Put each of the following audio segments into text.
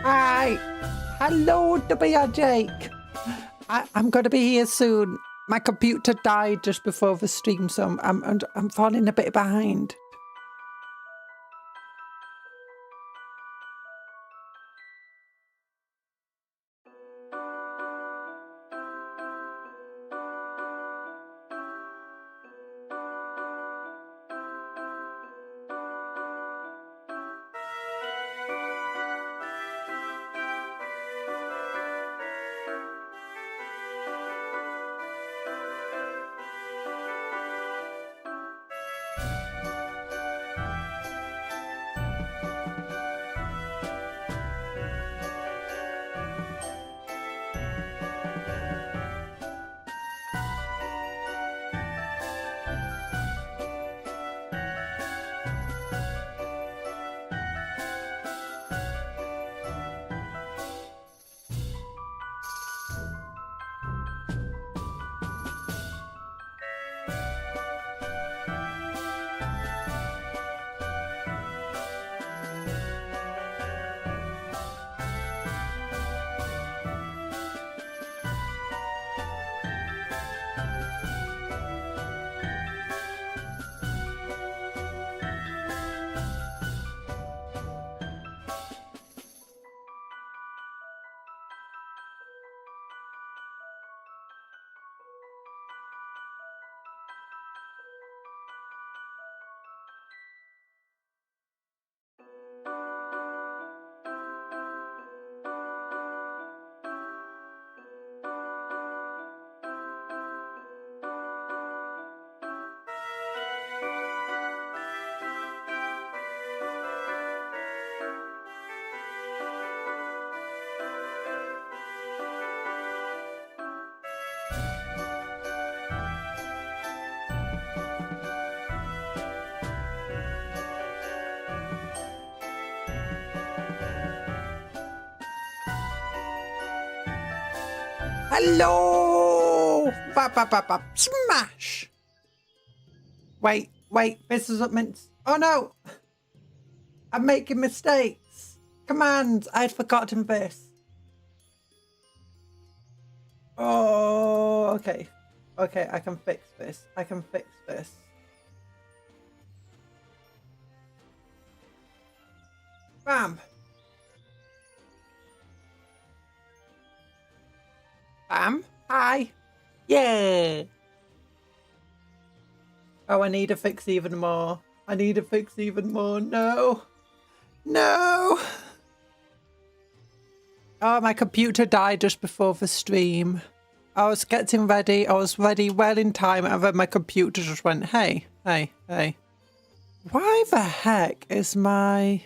Hi. Hello, Jake. I'm going to be here soon. My computer died just before the stream, so I'm falling a bit behind. Hello! Smash! Wait, this isn't meant. Oh no! I'm making mistakes. Commands, I'd forgotten this. Oh, okay. Okay, I can fix this. Bam! Bam! Hi! Yeah! Oh, I need to fix even more. No! No! Oh, my computer died just before the stream. I was getting ready. I was ready well in time, and then my computer just went, hey. Why the heck is my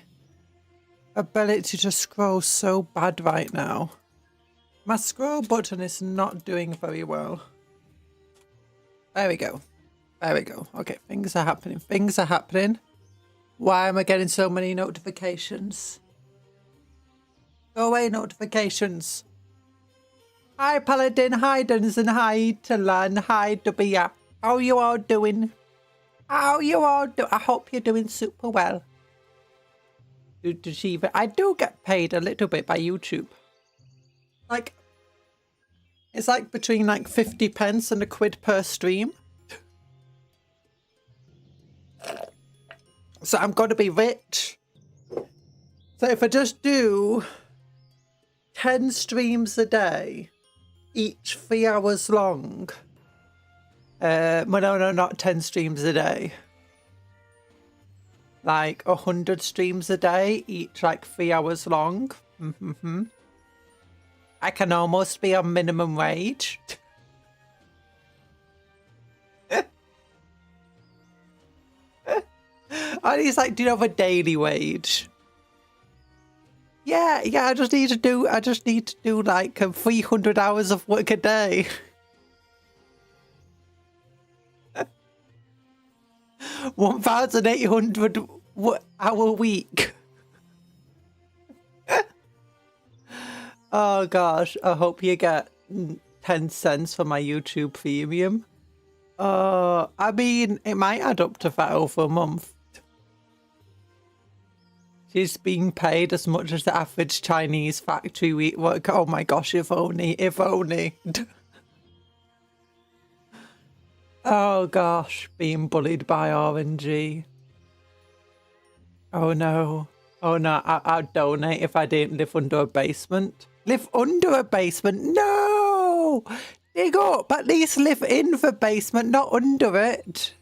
ability to scroll so bad right now? My scroll button is not doing very well. There we go. Okay, things are happening. Why am I getting so many notifications? Go away, notifications. Hi, Paladin. Hi, Dunson. Hi, Talan. Hi, Dubia. How you all doing? I hope you're doing super well. I do get paid a little bit by YouTube. Like, it's like between like 50 pence and £1 per stream. So I'm going to be rich. So if I just do 10 streams a day, each 3 hours long. Well, no, not 10 streams a day. Like 100 streams a day, each like 3 hours long. I can almost be on minimum wage. And he's like, do you have a daily wage? Yeah, I just need to do like 300 hours of work a day. 1,800 hour week. Oh gosh, I hope you get 10 cents for my YouTube premium. I mean, it might add up to that over a month. She's being paid as much as the average Chinese factory worker. Oh my gosh, if only, if only. Oh gosh, being bullied by RNG. Oh no. Oh no, I'd donate if I didn't live under a basement. Live under a basement? No! Dig up! At least live in the basement, not under it.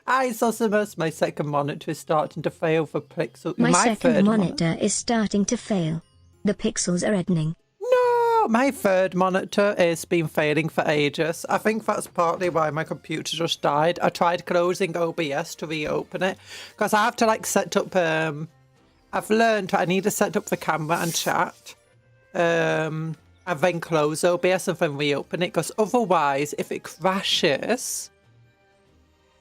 Zosimus, my second monitor is starting to fail for pixels. My second monitor is starting to fail. The pixels are reddening. No! My third monitor has been failing for ages. I think that's partly why my computer just died. I tried closing OBS to reopen it because I have to like set up I've learned I need to set up the camera and chat, and then close OBS and then reopen it, because otherwise, if it crashes,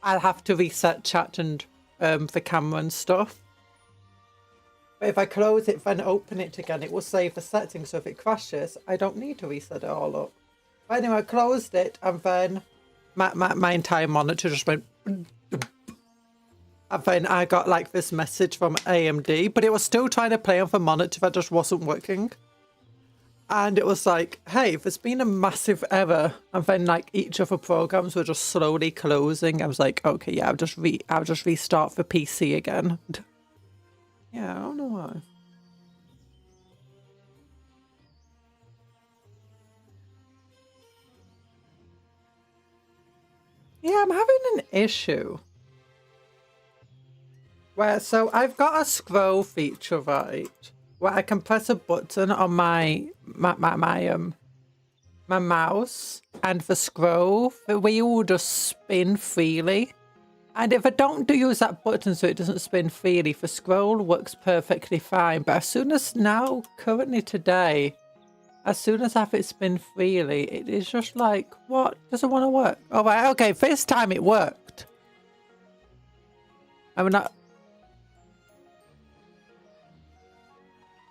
I'll have to reset chat and the camera and stuff. But if I close it, then open it again, it will save the settings, so if it crashes, I don't need to reset it all up. But anyway, I closed it, and then my entire monitor just went... And then I got like this message from AMD, but it was still trying to play on the monitor that just wasn't working. And it was like, hey, there's been a massive error. And then like each of the programs were just slowly closing. I was like, okay, yeah, I'll just restart the PC again. Yeah, I don't know why. Yeah, I'm having an issue. So I've got a scroll feature, right, where I can press a button on my mouse, and the scroll, the wheel will just spin freely. And if I don't use that button so it doesn't spin freely, the scroll works perfectly fine. But as soon as currently today, as soon as I have it spin freely, it is just like, what? Doesn't want to work. Oh, right, okay, this time it worked. I'm not...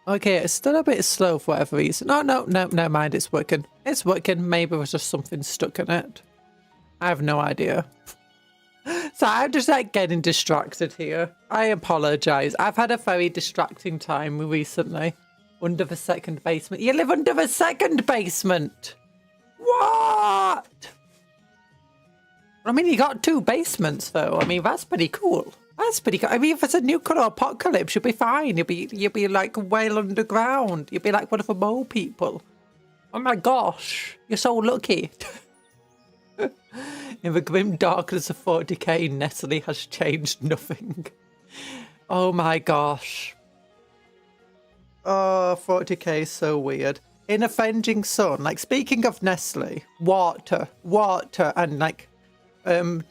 Okay, it's still a bit slow for whatever reason. Oh, no, never mind. It's working. It's working. Maybe it was just something stuck in it. I have no idea. So I'm just like getting distracted here. I apologize. I've had a very distracting time recently. Under the second basement. You live under the second basement? What? I mean, you got 2 basements though. I mean, that's pretty cool. That's pretty cool. I mean, if it's a nuclear apocalypse, you'll be fine. You'll be like well underground. You'll be like one of the mole people. Oh my gosh, you're so lucky. In the grim darkness of 40k, Nestle has changed nothing. Oh my gosh. Oh, 40k is so weird. In Avenging Sun, like speaking of Nestle, water, and like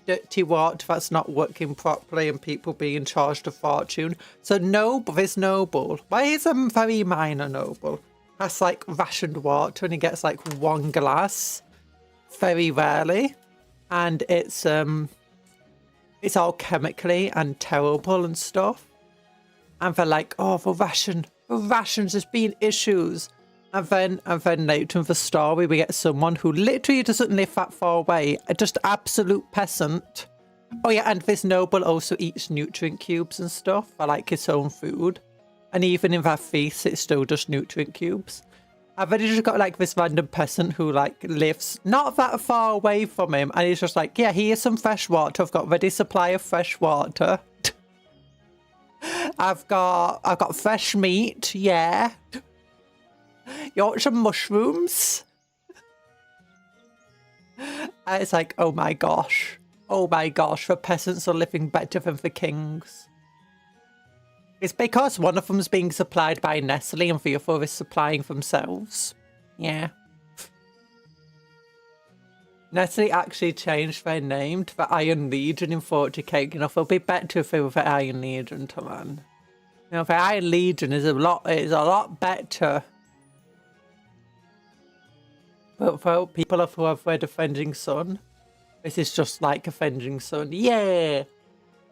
dirty water that's not working properly and people being charged a fortune. So this noble, well, he's a very minor noble, has like rationed water and he gets like 1 glass very rarely, and it's all chemically and terrible and stuff, and they're like, oh, the rations, there's been issues. And then later in the story, we get someone who literally doesn't live that far away, just absolute peasant. Oh yeah, and this noble also eats nutrient cubes and stuff for like his own food. And even in that feast, it's still just nutrient cubes. And then you just got like this random peasant who like lives not that far away from him, and he's just like, yeah, here's some fresh water. I've got ready supply of fresh water. I've got fresh meat, yeah. You want some mushrooms? And it's like, oh my gosh, the peasants are living better than the kings. It's because one of them's being supplied by Nestle and the other is supplying themselves. Yeah. Nestle actually changed their name to the Iron Legion in 40k. You know, it'll be better if they were the Iron Legion to learn. You know, the Iron Legion is a lot better. But for people who have read Avenging Sun, this is just like Avenging Sun. Yeah!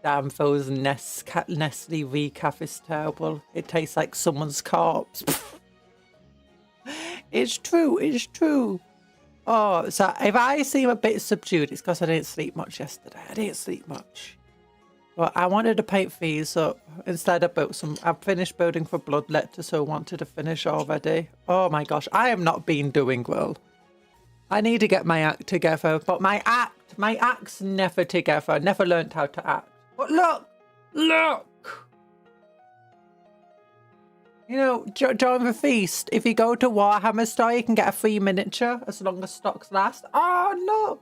Damn, those Nestle recap is terrible. It tastes like someone's corpse. It's true. Oh, so if I seem a bit subdued, it's because I didn't sleep much yesterday. I didn't sleep much. But I wanted to paint these up. Instead I built some, I've finished building for Bloodletter, so wanted to finish already. Oh my gosh, I have not been doing well. I need to get my act together, but my act's never together. I never learned how to act. But look! You know, during the feast, if you go to Warhammer store, you can get a free miniature as long as stocks last. Oh, look!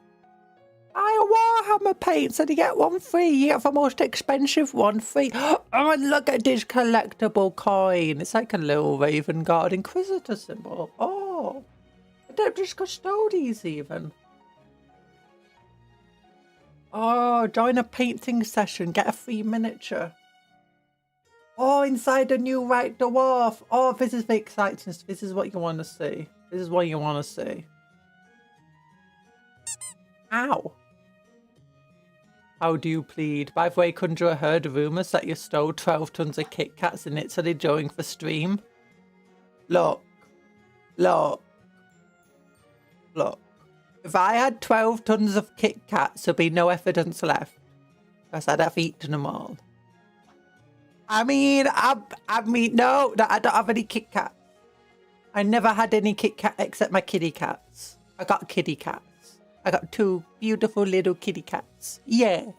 Buy a Warhammer paints and you get one free. You get the most expensive one free. Oh, and look at this collectible coin. It's like a little Raven Guard Inquisitor symbol. Oh, they're just custodies even. Oh, join a painting session. Get a free miniature. Oh, inside a new White Dwarf. Oh, this is the exciting. This is what you want to see. This is what you want to see. Ow. How do you plead? By the way, Conjurer heard rumours that you stole 12 tons of Kit Kats in Italy during the stream. Look. If I had 12 tons of Kit Kats, there'd be no evidence left. Because I'd have eaten them all. I mean, no, I don't have any Kit Kats. I never had any Kit Kat except my kitty cats. I got kitty cats. I got 2 beautiful little kitty cats. Yeah.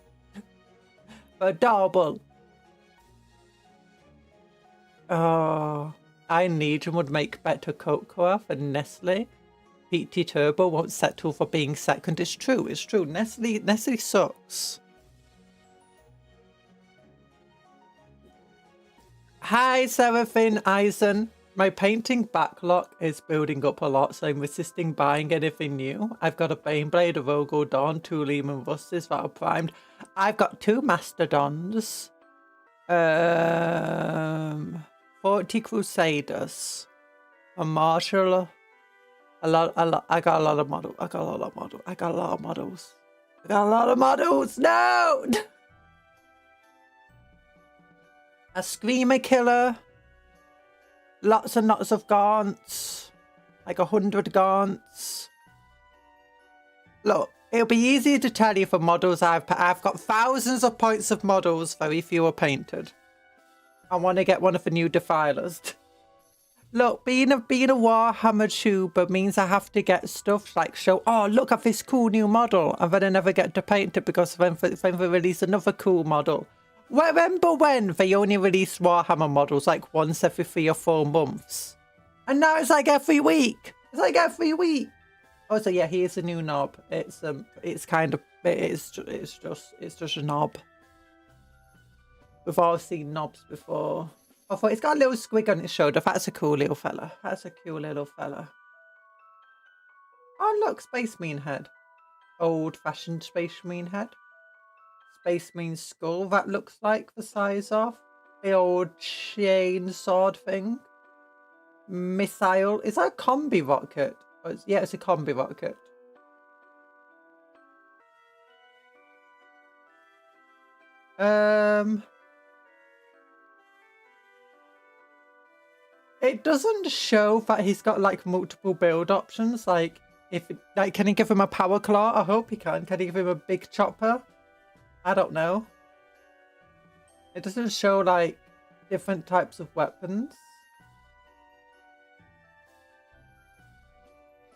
Adorable. Oh, I need and would make better cocoa than Nestle. Vtuber won't settle for being second. It's true. Nestle sucks. Hi, Seraphine Eisen. My painting backlog is building up a lot, so I'm resisting buying anything new. I've got a Baneblade, a Rogo Dawn, 2 Lehman Rusties that are primed. I've got 2 Mastodons, 40 Crusaders, a Marshal, I got a lot of models. No! A Screamer Killer. Lots and lots of gaunts. Like 100 gaunts. Look, it'll be easy to tell you for models I've got thousands of points of models, very few are painted. I want to get one of the new Defilers. Look, being a Warhammer tuber means I have to get stuff like show, oh, look at this cool new model. And then I never get to paint it because then they release another cool model. Remember when they only released Warhammer models like once every 3 or 4 months? And now it's like every week. Oh, so yeah, here's a new knob. It's just a knob. We've all seen knobs before. I thought it's got a little squig on its shoulder. That's a cool little fella. Oh look, Space Marine head. Old-fashioned Space Marine head. Space Marine skull, that looks like the size of the old chain sword thing. Missile, is that a combi rocket? Yeah, it's a combi rocket. It doesn't show that he's got like multiple build options. Like, can he give him a power claw? I hope he can. Can he give him a big chopper? I don't know. It doesn't show like different types of weapons.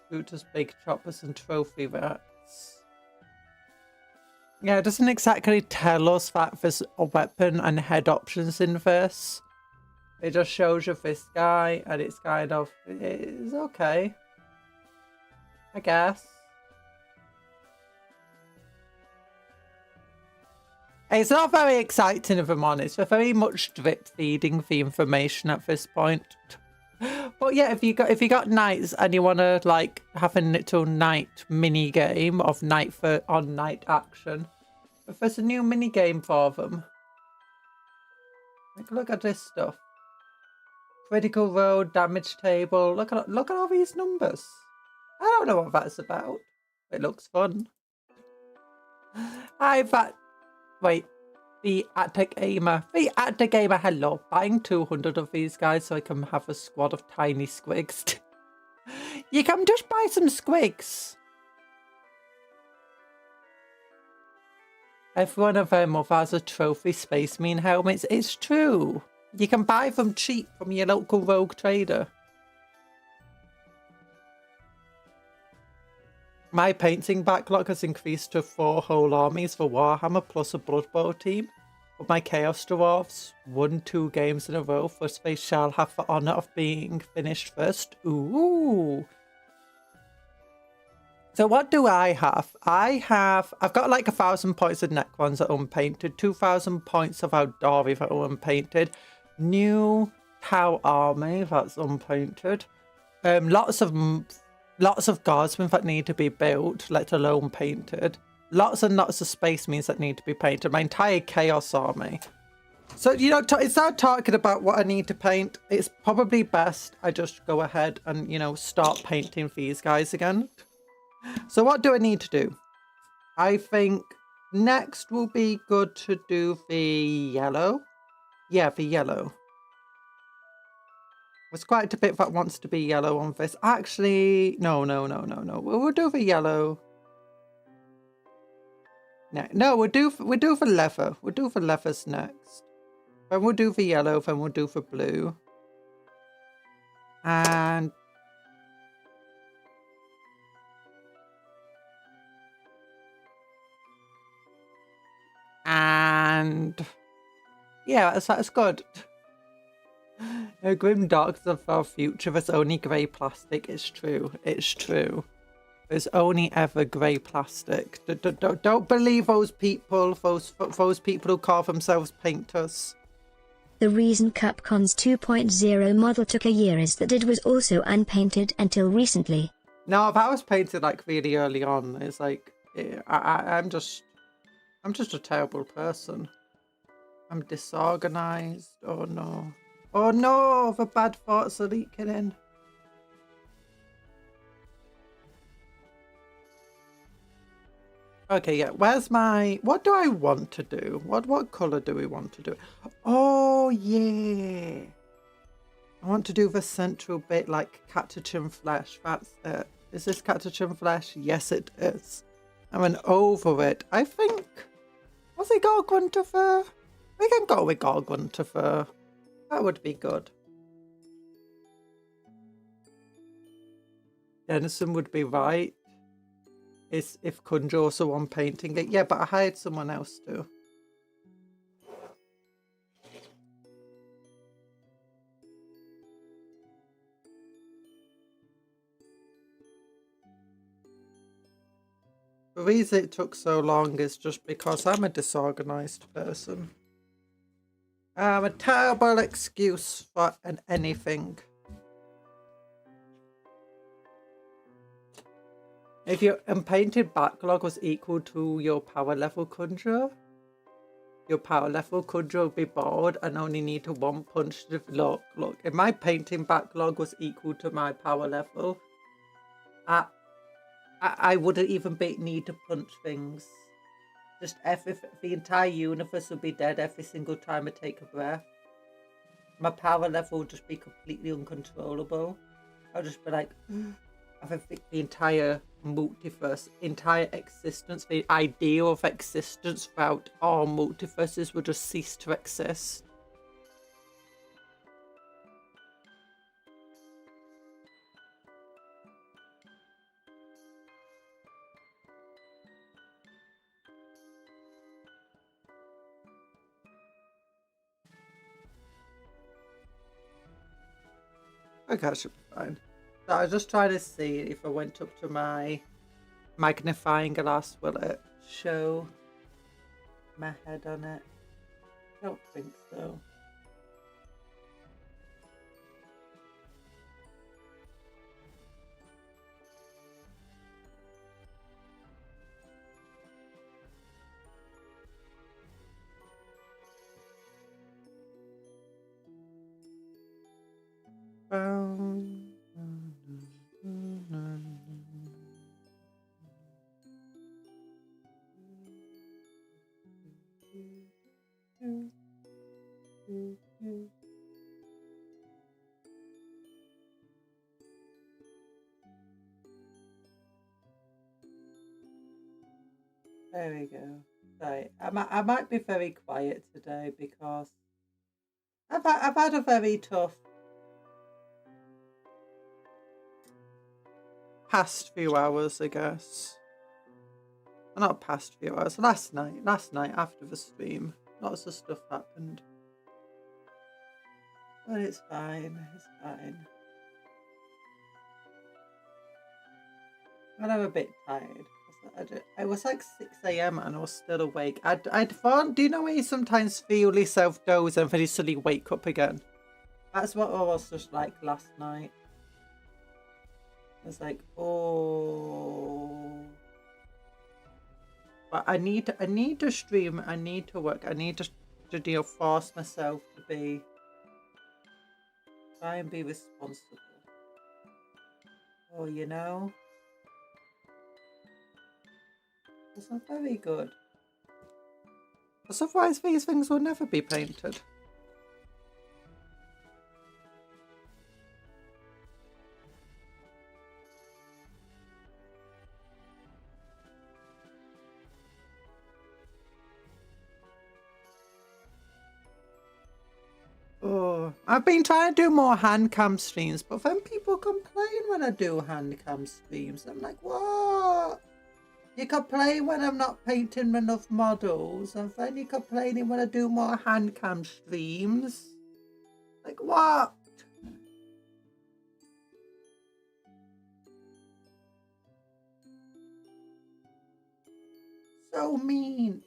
Shooters, big choppers, and trophy rats. Yeah, it doesn't exactly tell us that there's a weapon and head options in this. It just shows you this guy, and it's kind of, it's okay, I guess. It's not very exciting, if I'm honest. We're very much drip feeding the information at this point. But yeah, if you got knights and you want to like have a little knight mini game of night action, if there's a new mini game for them, like look at this stuff. Critical road, damage table. Look at all these numbers. I don't know what that's about. It looks fun. Wait, the Attic Gamer. Hello. Buying 200 of these guys so I can have a squad of tiny squigs. You can just buy some squigs. Every one of them has a trophy Space Marine helmet. It's true. You can buy them cheap from your local rogue trader. My painting backlog has increased to 4 whole armies for Warhammer plus a Blood Bowl team. But my Chaos Dwarfs won 2 games in a row. First they shall have the honour of being finished first. Ooh. So what do I have? I've got like 1,000 points of Necrons that are unpainted, 2,000 points of Aldari that are unpainted, new Tau army that's unpainted, lots of guardsmen that need to be built, let alone painted, lots and lots of Space Marines that need to be painted, my entire Chaos army. So, you know, instead of talking about what I need to paint, it's probably best I just go ahead and, you know, start painting these guys again. So what do I need to do? I think next will be good to do the yellow. Yeah, the yellow. There's quite a bit that wants to be yellow on this. Actually, no. We'll do the yellow. No, we'll do the leather. We'll do the leathers next. Then we'll do the yellow, then we'll do the blue. And yeah, that's good. No, Grim Darks of our future, there's only grey plastic. It's true. It's true. There's only ever grey plastic. Don't believe those people, those people who call themselves painters. The reason Capcon's 2.0 model took a year is that it was also unpainted until recently. No, if I was painted like really early on, it's like I'm just a terrible person. I'm disorganized. Oh no. Oh no, the bad thoughts are leaking in. Okay, yeah, where's my... What do I want to do? What colour do we want to do? Oh, yeah. I want to do the central bit like Catachin Flesh. That's it. Is this Catachin Flesh? Yes, it is. And then over it, I think... Was it Gorgunter fur? We can go with Gorgunter fur. That would be good. Denison would be right. Is if Kunja also one painting it. Yeah, but I hired someone else too. The reason it took so long is just because I'm a disorganized person. I'm a terrible excuse for anything. If your unpainted backlog was equal to your power level Kunja, your power level Kunja would be bored and only need to one punch to look. If my painting backlog was equal to my power level, I wouldn't even need to punch things. Just the entire universe would be dead every single time I take a breath. My power level would just be completely uncontrollable. I'll just be like, I think the entire multiverse, entire existence, the idea of existence throughout all multiverses would just cease to exist. Okay, that should be fine. So I was just trying to see if I went up to my magnifying glass, will it show my head on it? I don't think so. There we go. Right. I might be very quiet today because I've had a very tough past few hours, I guess. Not past few hours. Last night after the stream, lots of stuff happened. But it's fine. It's fine. And I'm a bit tired. I was like 6 a.m. and I was still awake. I'd thought, do you know when you sometimes feel yourself doze and then you suddenly wake up again? That's what I was just like last night. I was like, oh. But I need to stream. I need to work. I need to force myself to try and be responsible. Oh, you know. It's not very good. Because otherwise these things will never be painted. Oh, I've been trying to do more handcam streams, but then people complain when I do handcam streams. I'm like, what? You complain when I'm not painting enough models, and then you're complaining when I do more handcam streams. Like, what? So mean.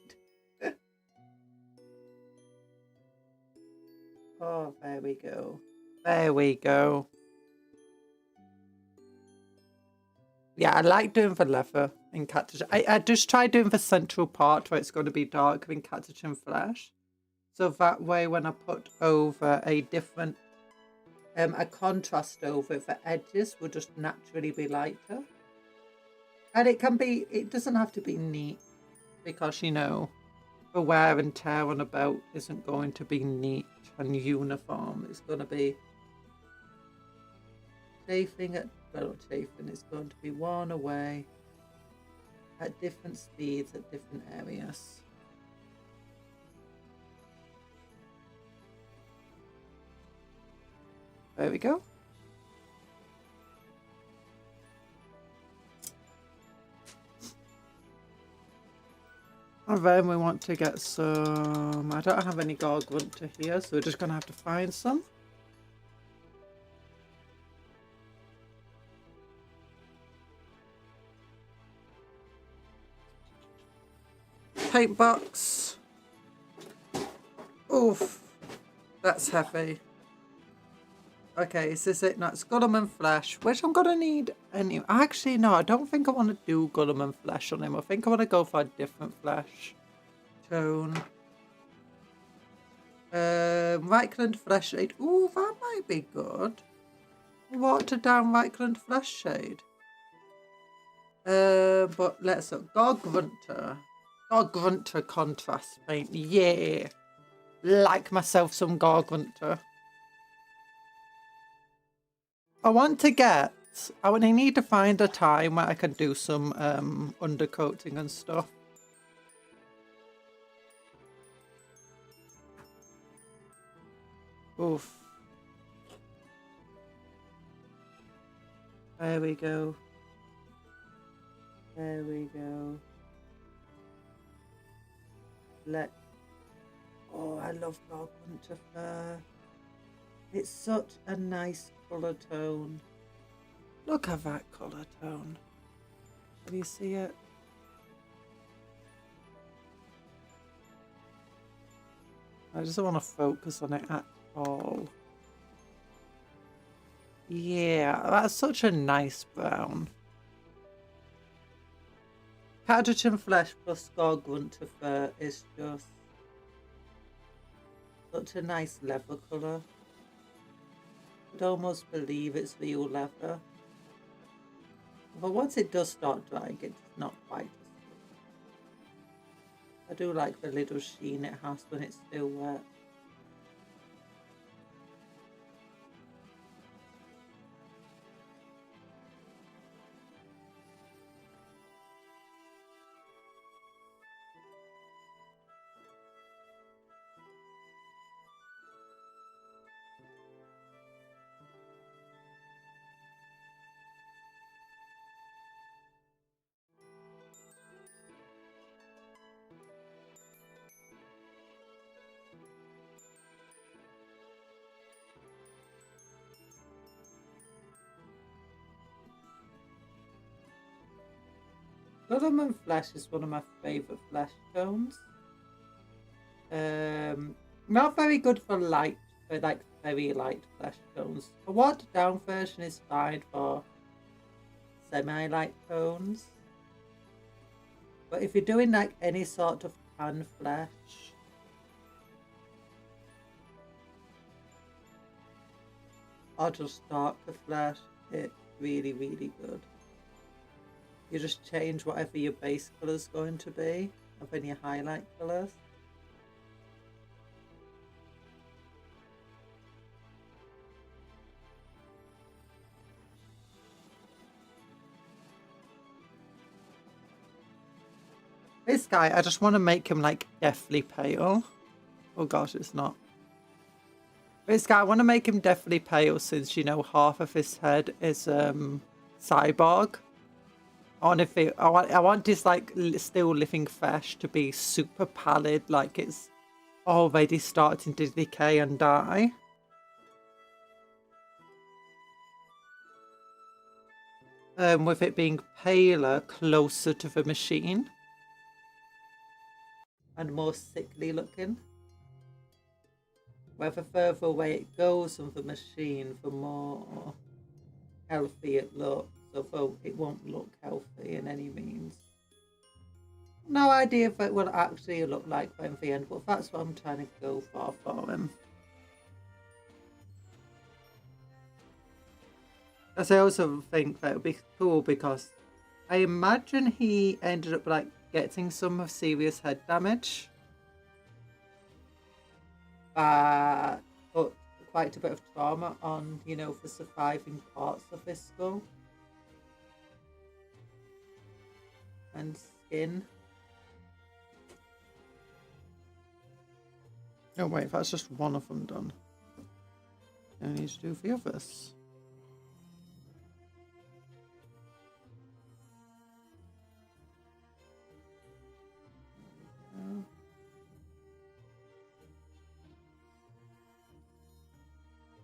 Oh, there we go. There we go. Yeah, I like doing the leather in Catachin. I just try doing the central part where it's going to be darker in Catachin Flesh. So that way when I put over a different, a contrast over it, the edges will just naturally be lighter. And it doesn't have to be neat because, you know, the wear and tear on a belt isn't going to be neat and uniform. It's going to be chafing at, well, not chafing, it's going to be worn away at different speeds at different areas. There we go. And then we want to get some, I don't have any Gorgunter here, so we're just going to have to find some. Paint box. Oof, that's heavy. Okay, is this it? No, it's Gollum and Flesh, which I'm gonna need anyway. Actually, no, I don't think I want to do Gollum and Flesh on him. I think I want to go for a different flesh tone. Reichland Flesh Shade. Ooh, that might be good. Watered down Reichland Flesh Shade. But let's look. Gorgunter. Gorgunter contrast paint. Yeah. Like myself some Gorgunter. I need to find a time where I can do some undercoating and stuff. Oof. There we go. There we go. Oh, I love Gorgunter fur. It's such a nice colour tone. Look at that colour tone. Can you see it? I just don't want to focus on it at all. Yeah, that's such a nice brown. Catachin Flesh plus Gorgunter fur is just such a nice leather colour. I'd almost believe it's real leather. But once it does start drying, it's not quite as good. I do like the little sheen it has when it's still wet. Government Flesh is one of my favourite flesh tones. Not very good for light, for like very light flesh tones. A watered down version is fine for semi-light tones. But if you're doing like any sort of tan flesh, or just darker flesh, it's really, really good. You just change whatever your base colour is going to be, and then your highlight colours. This guy, I just want to make him like deathly pale. Oh gosh, it's not. This guy, I want to make him deathly pale since, you know, half of his head is cyborg. I want this like still living flesh to be super pallid, like it's already starting to decay and die. With it being paler, closer to the machine. And more sickly looking. Where the further away it goes from the machine, the more healthy it looks. Although it won't look healthy in any means. No idea if it will actually look like by the end, but that's what I'm trying to go for him. Because I also think that it would be cool because I imagine he ended up like getting some serious head damage. But quite a bit of trauma on, you know, the surviving parts of his skull. And skin. Oh wait, that's just one of them done. I need to do the others.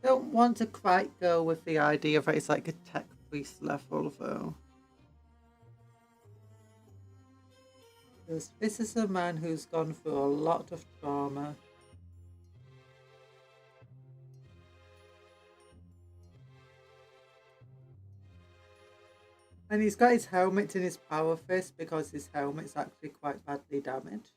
Don't want to quite go with the idea that it's like a tech priest level though. This is a man who's gone through a lot of trauma. And he's got his helmet in his power fist because his helmet's actually quite badly damaged.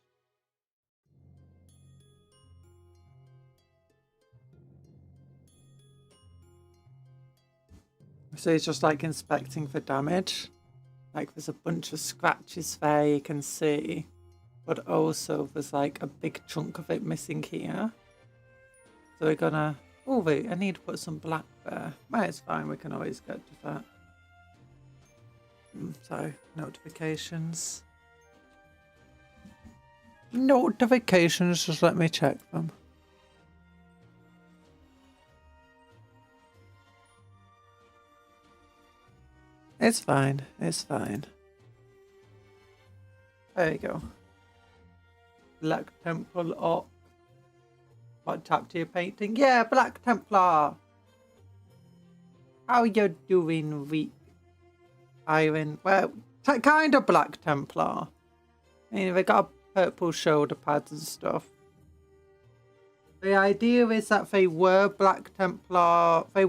So he's just like inspecting for damage. Like there's a bunch of scratches there you can see, but also there's like a big chunk of it missing here. So we're gonna, oh wait, I need to put some black there. Well, it's fine, we can always get to that. So, notifications. Notifications, just let me check them. It's fine, it's fine. There you go. Black Temple Orc. What tap to your painting? Yeah, Black Templar! How you doing, weak Iron? Well, kind of Black Templar. I mean, they got purple shoulder pads and stuff. The idea is that they were Black Templar. They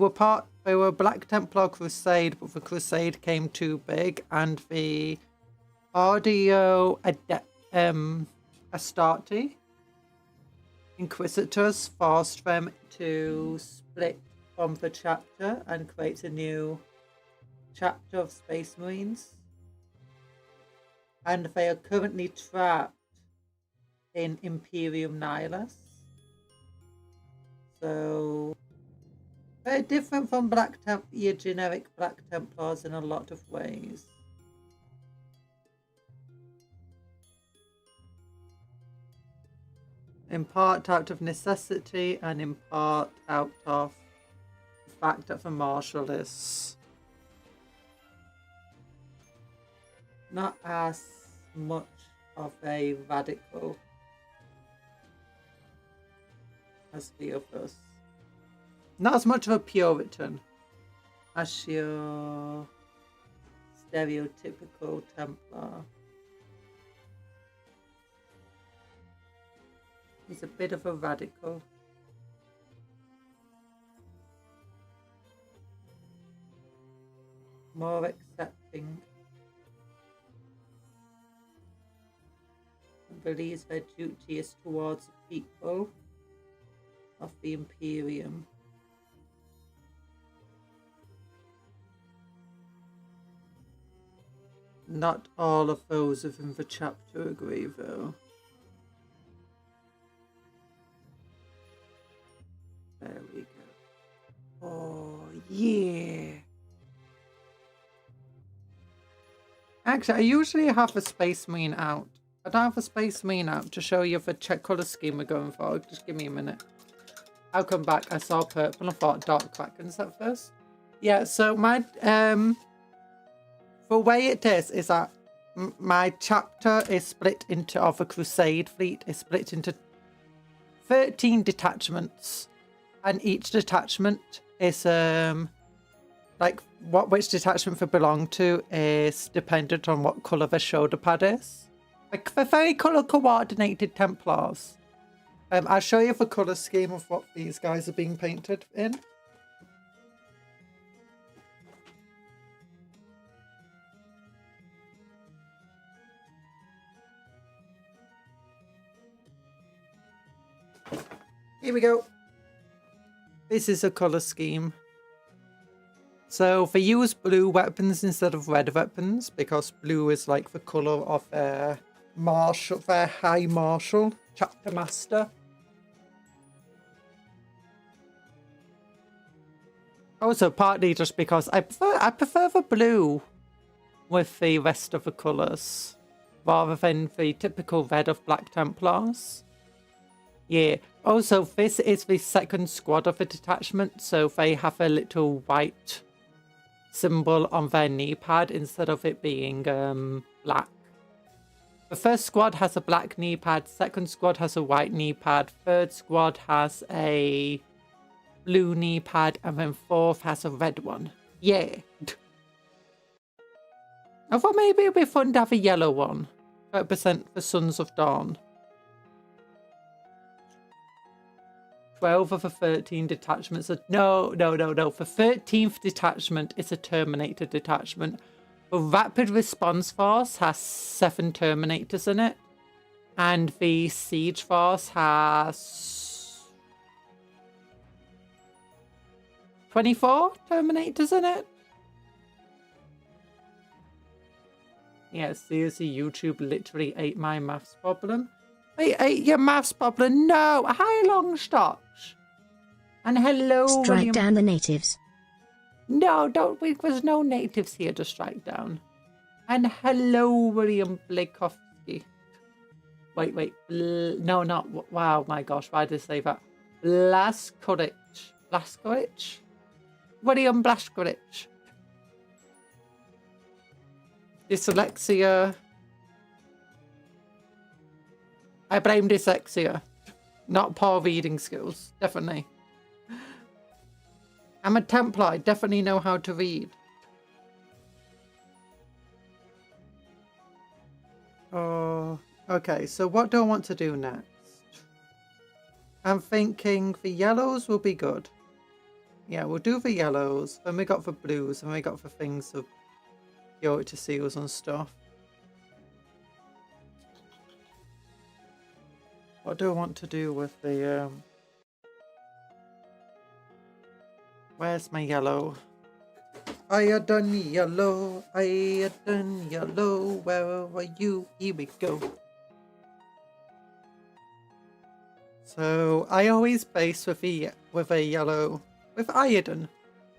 were Black Templar Crusade, but the Crusade came too big, and the Audio Astarte Inquisitors forced them to split from the chapter and create a new chapter of Space Marines. And they are currently trapped in Imperium Nihilus. So they're different from your generic Black Templars in a lot of ways. In part out of necessity and in part out of the fact that the Marshal is not as much of a radical as the others. Not as much of a Puritan as your stereotypical Templar. He's a bit of a radical. More accepting. And believes their duty is towards the people of the Imperium. Not all of those within the chapter agree, though. There we go. Oh, yeah. Actually, I usually have a Space Marine out. I don't have a Space Marine out to show you the colour scheme we're going for. Just give me a minute. I'll come back. I saw purple and thought Dark Krakens at first. Yeah, so my... the way it is that my chapter is split into, of a Crusade fleet, is split into 13 detachments. And each detachment is, like, which detachment they belong to is dependent on what colour their shoulder pad is. Like, they're very colour coordinated Templars. I'll show you the colour scheme of what these guys are being painted in. Here we go. This is a colour scheme. So they use blue weapons instead of red weapons because blue is like the colour of their marshal, their high marshal, chapter master. Also, partly just because I prefer the blue with the rest of the colours rather than the typical red of Black Templars. Yeah. Also, this is the second squad of the detachment, so they have a little white symbol on their knee pad instead of it being black. The first squad has a black knee pad, second squad has a white knee pad, third squad has a blue knee pad, and then fourth has a red one. Yeah. I thought maybe it'd be fun to have a yellow one. 30% for Sons of Dawn. 12 of the 13 detachments are... No. The 13th detachment is a Terminator detachment. The Rapid Response Force has 7 Terminators in it. And the Siege Force has... 24 Terminators in it. Yeah, seriously, YouTube literally ate my maths problem. I ate your maths problem. No, hi Longstocks. And hello, Strike William. down the natives. No, don't. There's no natives here to strike down. And hello, William Blakovsky. Wait. No, not. Wow, my gosh, why did I say that? Blaskowicz. William Blaskowicz. Dyslexia. I blame dyslexia. Not poor reading skills. Definitely. I'm a Templar. I definitely know how to read. Oh, okay. So what do I want to do next? I'm thinking the yellows will be good. Yeah, we'll do the yellows. Then we got the blues, and we got the things of Yorkshire seals and stuff. What do I want to do with the where's my yellow? I had done yellow, where are you? Here we go. So I always base with a yellow with iodine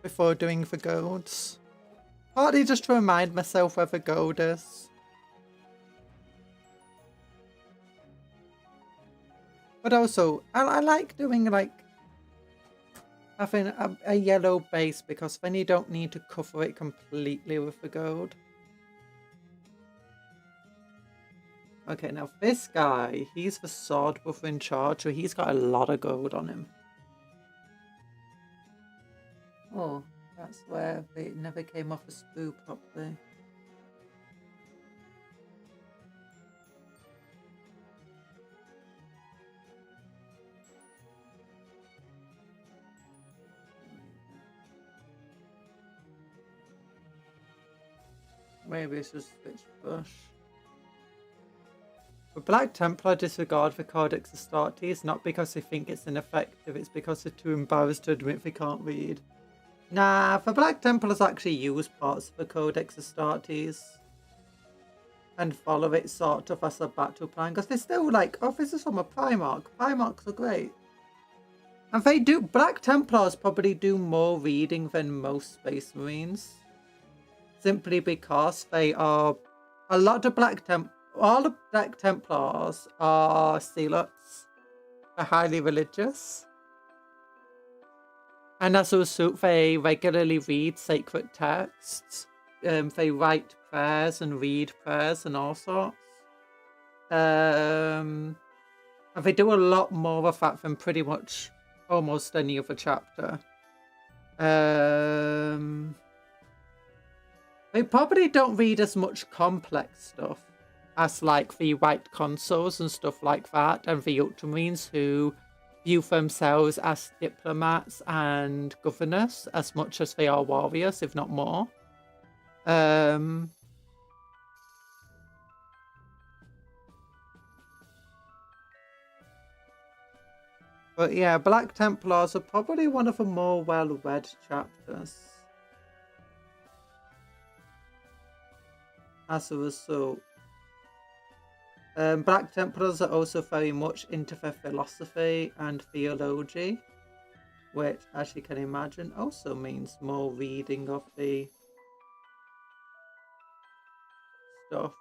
before doing the golds. Partly just to remind myself where the gold is. But also, I like doing like having a yellow base because then you don't need to cover it completely with the gold. Okay, now this guy, he's the sword buffer in charge, so he's got a lot of gold on him. Oh, that's where it never came off a sprue properly. Maybe it's just switch bush. The Black Templar disregard the Codex Astartes, not because they think it's ineffective, it's because they're too embarrassed to admit they can't read. Nah, the Black Templars actually use parts of the Codex Astartes and follow it sort of as a battle plan, because they're still like, oh, this is from a Primarch. Primarchs are great. And they do, Black Templars probably do more reading than most Space Marines. Simply because they are, a lot of all the Black Templars are Zealots. They're highly religious. And as a result, they regularly read sacred texts. They write prayers and read prayers and all sorts. And they do a lot more of that than pretty much almost any other chapter. They probably don't read as much complex stuff as like the White Consuls and stuff like that, and the Ultramarines who view themselves as diplomats and governors as much as they are warriors, if not more. But yeah, Black Templars are probably one of the more well-read chapters. As a result. Black Templars are also very much into their philosophy and theology, which, as you can imagine, also means more reading of the stuff.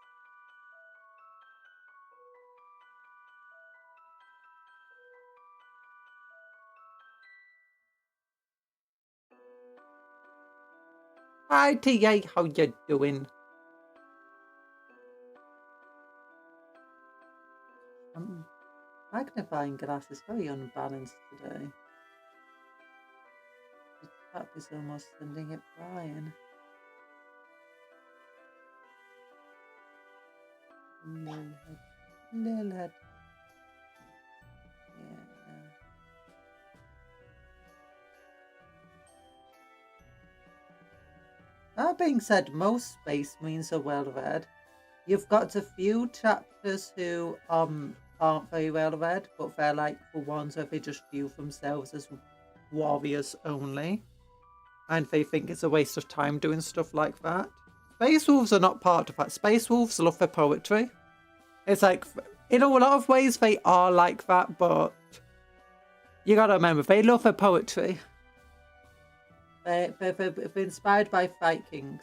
Hi TA, how you doing? Magnifying glass is very unbalanced today. The tap is almost sending it flying. Little head. Yeah. That being said, most Space Marines are well read. You've got a few chapters who aren't very well read, but they're like the ones where they just view themselves as warriors only, and they think it's a waste of time doing stuff like that. Space Wolves are not part of that. Space Wolves love their poetry. It's like, in a lot of ways they are like that, but you gotta remember, they love their poetry. They're inspired by Vikings.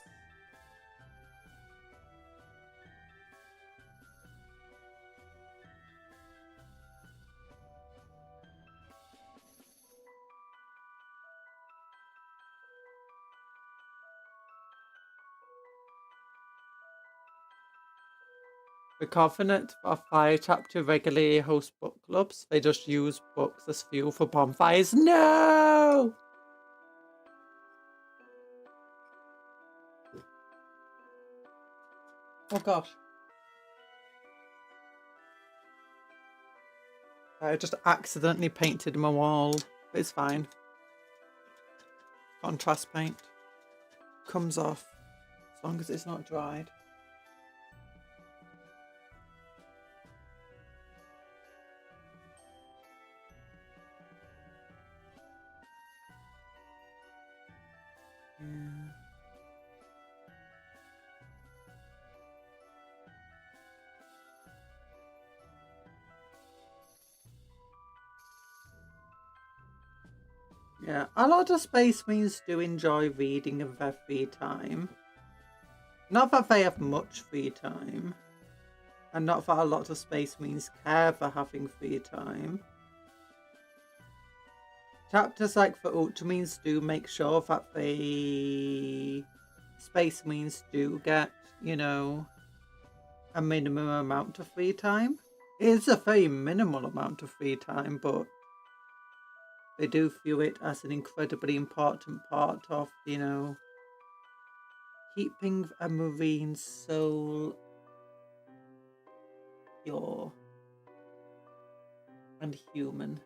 The Covenant of Fire chapter regularly host book clubs. They just use books as fuel for bonfires. No! Oh gosh. I just accidentally painted my wall. It's fine. Contrast paint. Comes off as long as it's not dried. Yeah, a lot of Space Marines do enjoy reading in their free time. Not that they have much free time, and not that a lot of Space Marines care for having free time. Chapters like the Ultramarines do make sure that the Space Marines do get, you know, a minimum amount of free time. It is a very minimal amount of free time, but they do view it as an incredibly important part of, you know, keeping a Marine's soul pure and human.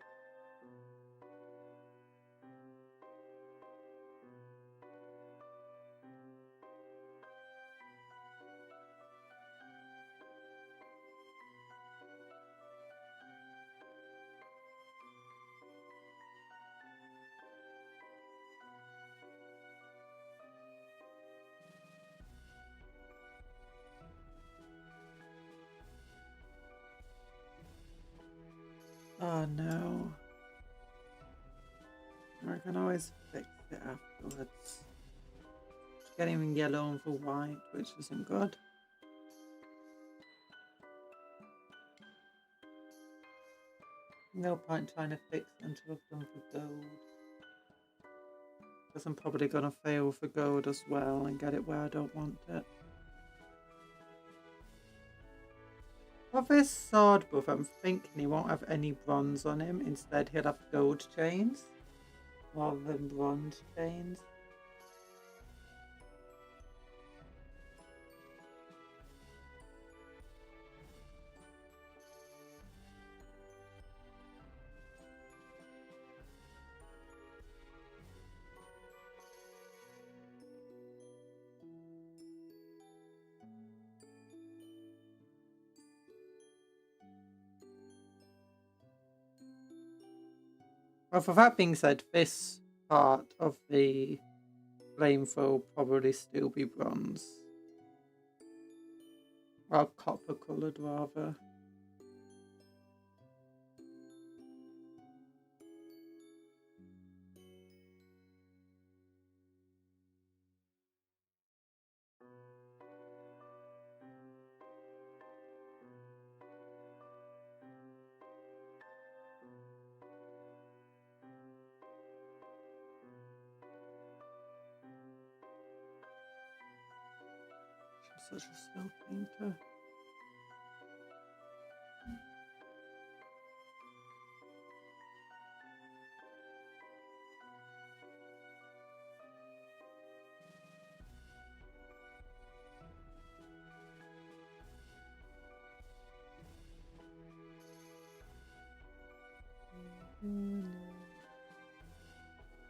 Oh no. I can always fix it afterwards. It's getting yellow and for white, which isn't good. No point trying to fix it until I've done for gold. Because I'm probably going to fail for gold as well and get it where I don't want it. For this sword buff, I'm thinking he won't have any bronze on him. Instead, he'll have gold chains rather than bronze chains. Well, for that being said, this part of the flamethrower will probably still be bronze. Well, copper coloured rather. I'm such a slow painter.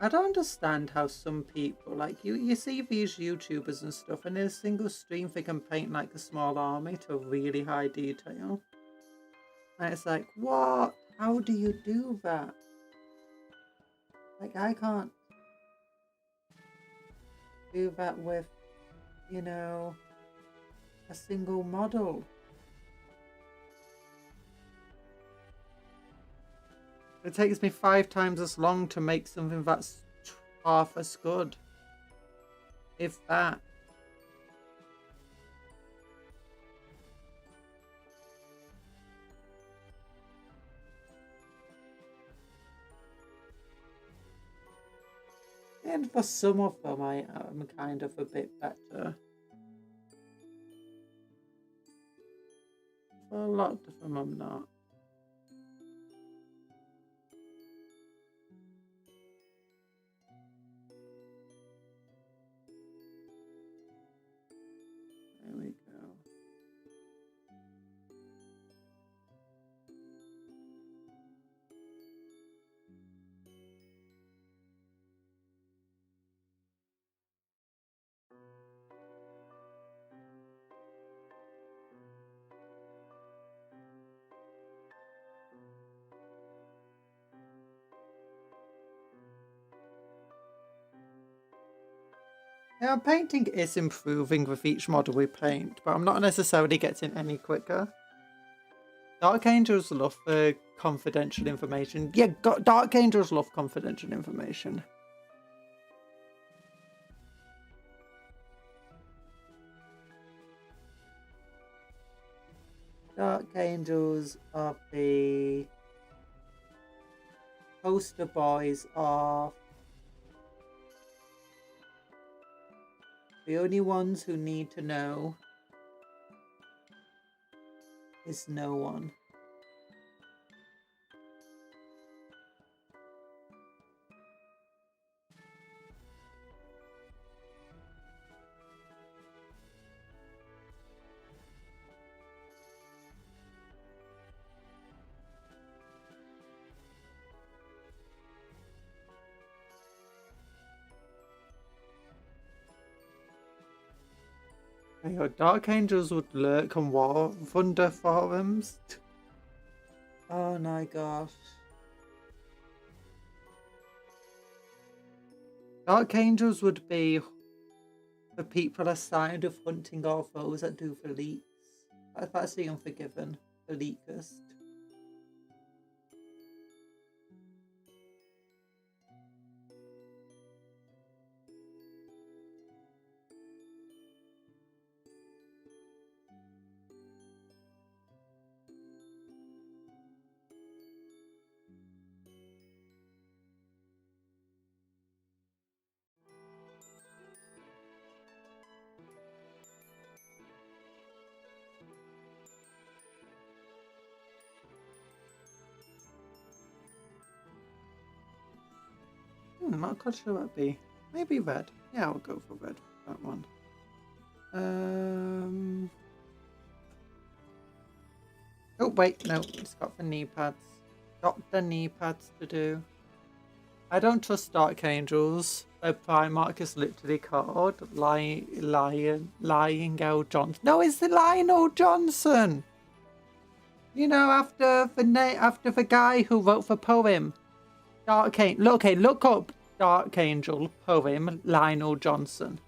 I don't understand how some people, like you see these YouTubers and stuff, and in a single stream they can paint like a small army to really high detail. And it's like, what? How do you do that? Like, I can't do that with, you know, a single model. It takes me 5 times as long to make something that's half as good. If that. And for some of them, I am kind of a bit better. For a lot of them, I'm not. There we go. Yeah, painting is improving with each model we paint, but I'm not necessarily getting any quicker. Dark Angels love confidential information. Yeah, Dark Angels love confidential information. Dark Angels are the poster boys of the only ones who need to know is no one. Your Dark Angels would lurk on War Thunder forums. Oh my gosh. Dark Angels would be the people assigned of hunting all those that do the leaks. That's the Unforgiven, the leakers. What colour should it be? Maybe red. Yeah, I'll go for red for that one. Oh, wait, no. It's got the knee pads. Got the knee pads to do. I don't trust Dark Angels. Their Primarch is literally called Lionel Johnson. No, it's the Lionel Johnson. You know, after the guy who wrote the poem, Dark Angel. Okay, look up Dark Angel poem, Lionel Johnson.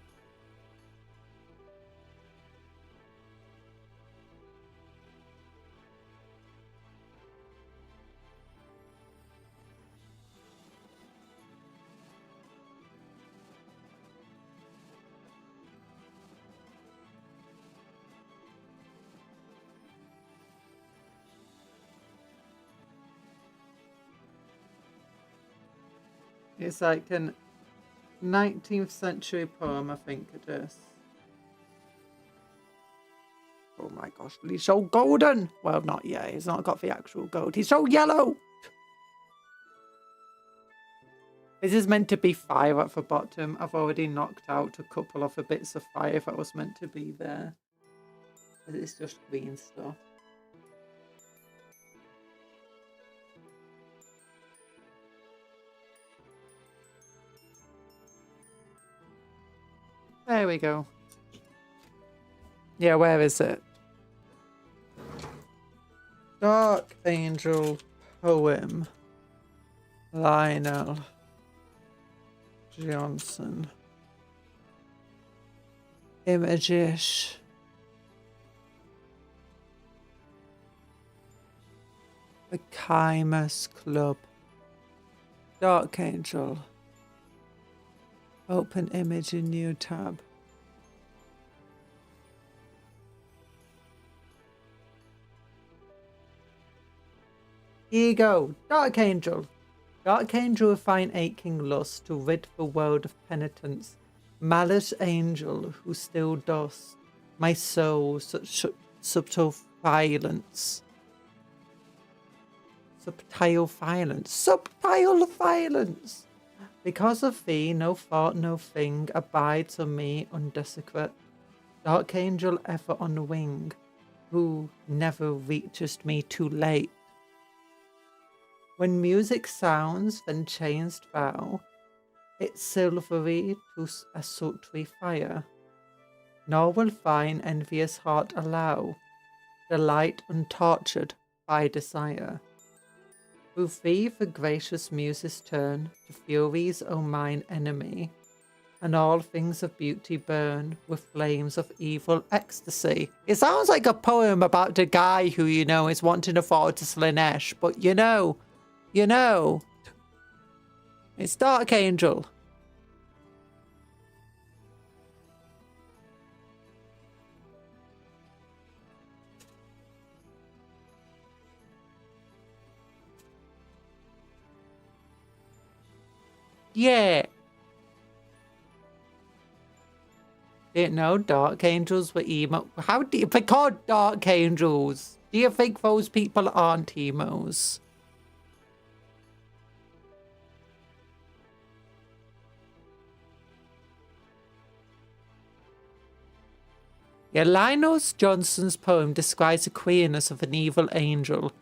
It's like a 19th century poem, I think it is. Oh my gosh, he's so golden! Well, not yet, he's not got the actual gold. He's so yellow! This is meant to be fire at the bottom. I've already knocked out a couple of the bits of fire that was meant to be there. It's just green stuff. There we go. Yeah, where is it? Dark Angel poem. Lionel Johnson. Images. The Chimus Club. Dark Angel. Open image in new tab. Here you go. Dark Angel. Dark Angel with fine aching lust to rid the world of penitence. Malice Angel who still dost my soul such subtle violence. Subtile violence. Subtile violence. Because of thee, no thought, no thing abides on me undesecrate. Dark Angel ever on the wing, who never reachest me too late. When music sounds, then changed thou, its silvery to a sultry fire. Nor will thine envious heart allow the light untortured by desire. With thee the gracious muses turn to furies, O mine enemy, and all things of beauty burn with flames of evil ecstasy. It sounds like a poem about the guy who, you know, is wanting to fall to Slanesh, but you know, it's Dark Angel. Yeah. Didn't know Dark Angels were emo. How do you... They're called Dark Angels. Do you think those people aren't emos? Yeah, Lionel Johnson's poem describes the queerness of an evil angel.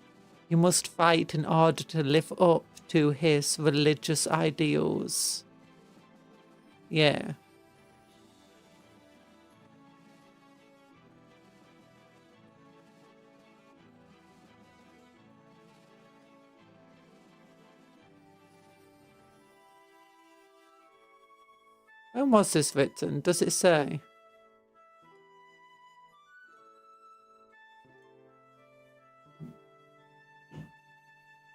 You must fight in order to live up to his religious ideals. Yeah. When was this written? Does it say?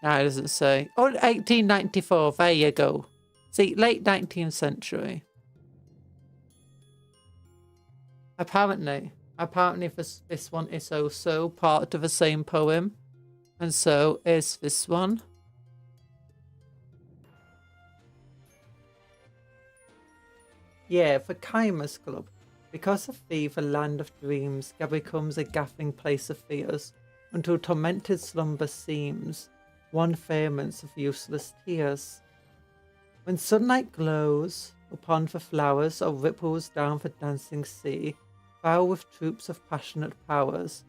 No, it doesn't say. Oh, 1894. There you go. See, late 19th century. Apparently this one is also part of the same poem. And so is this one. Yeah, for Chimus Club. Because of thee, the land of dreams becomes a gaffing place of fears, until tormented slumber seems one ferment of useless tears. When sunlight glows upon the flowers or ripples down the dancing sea, thou with troops of passionate powers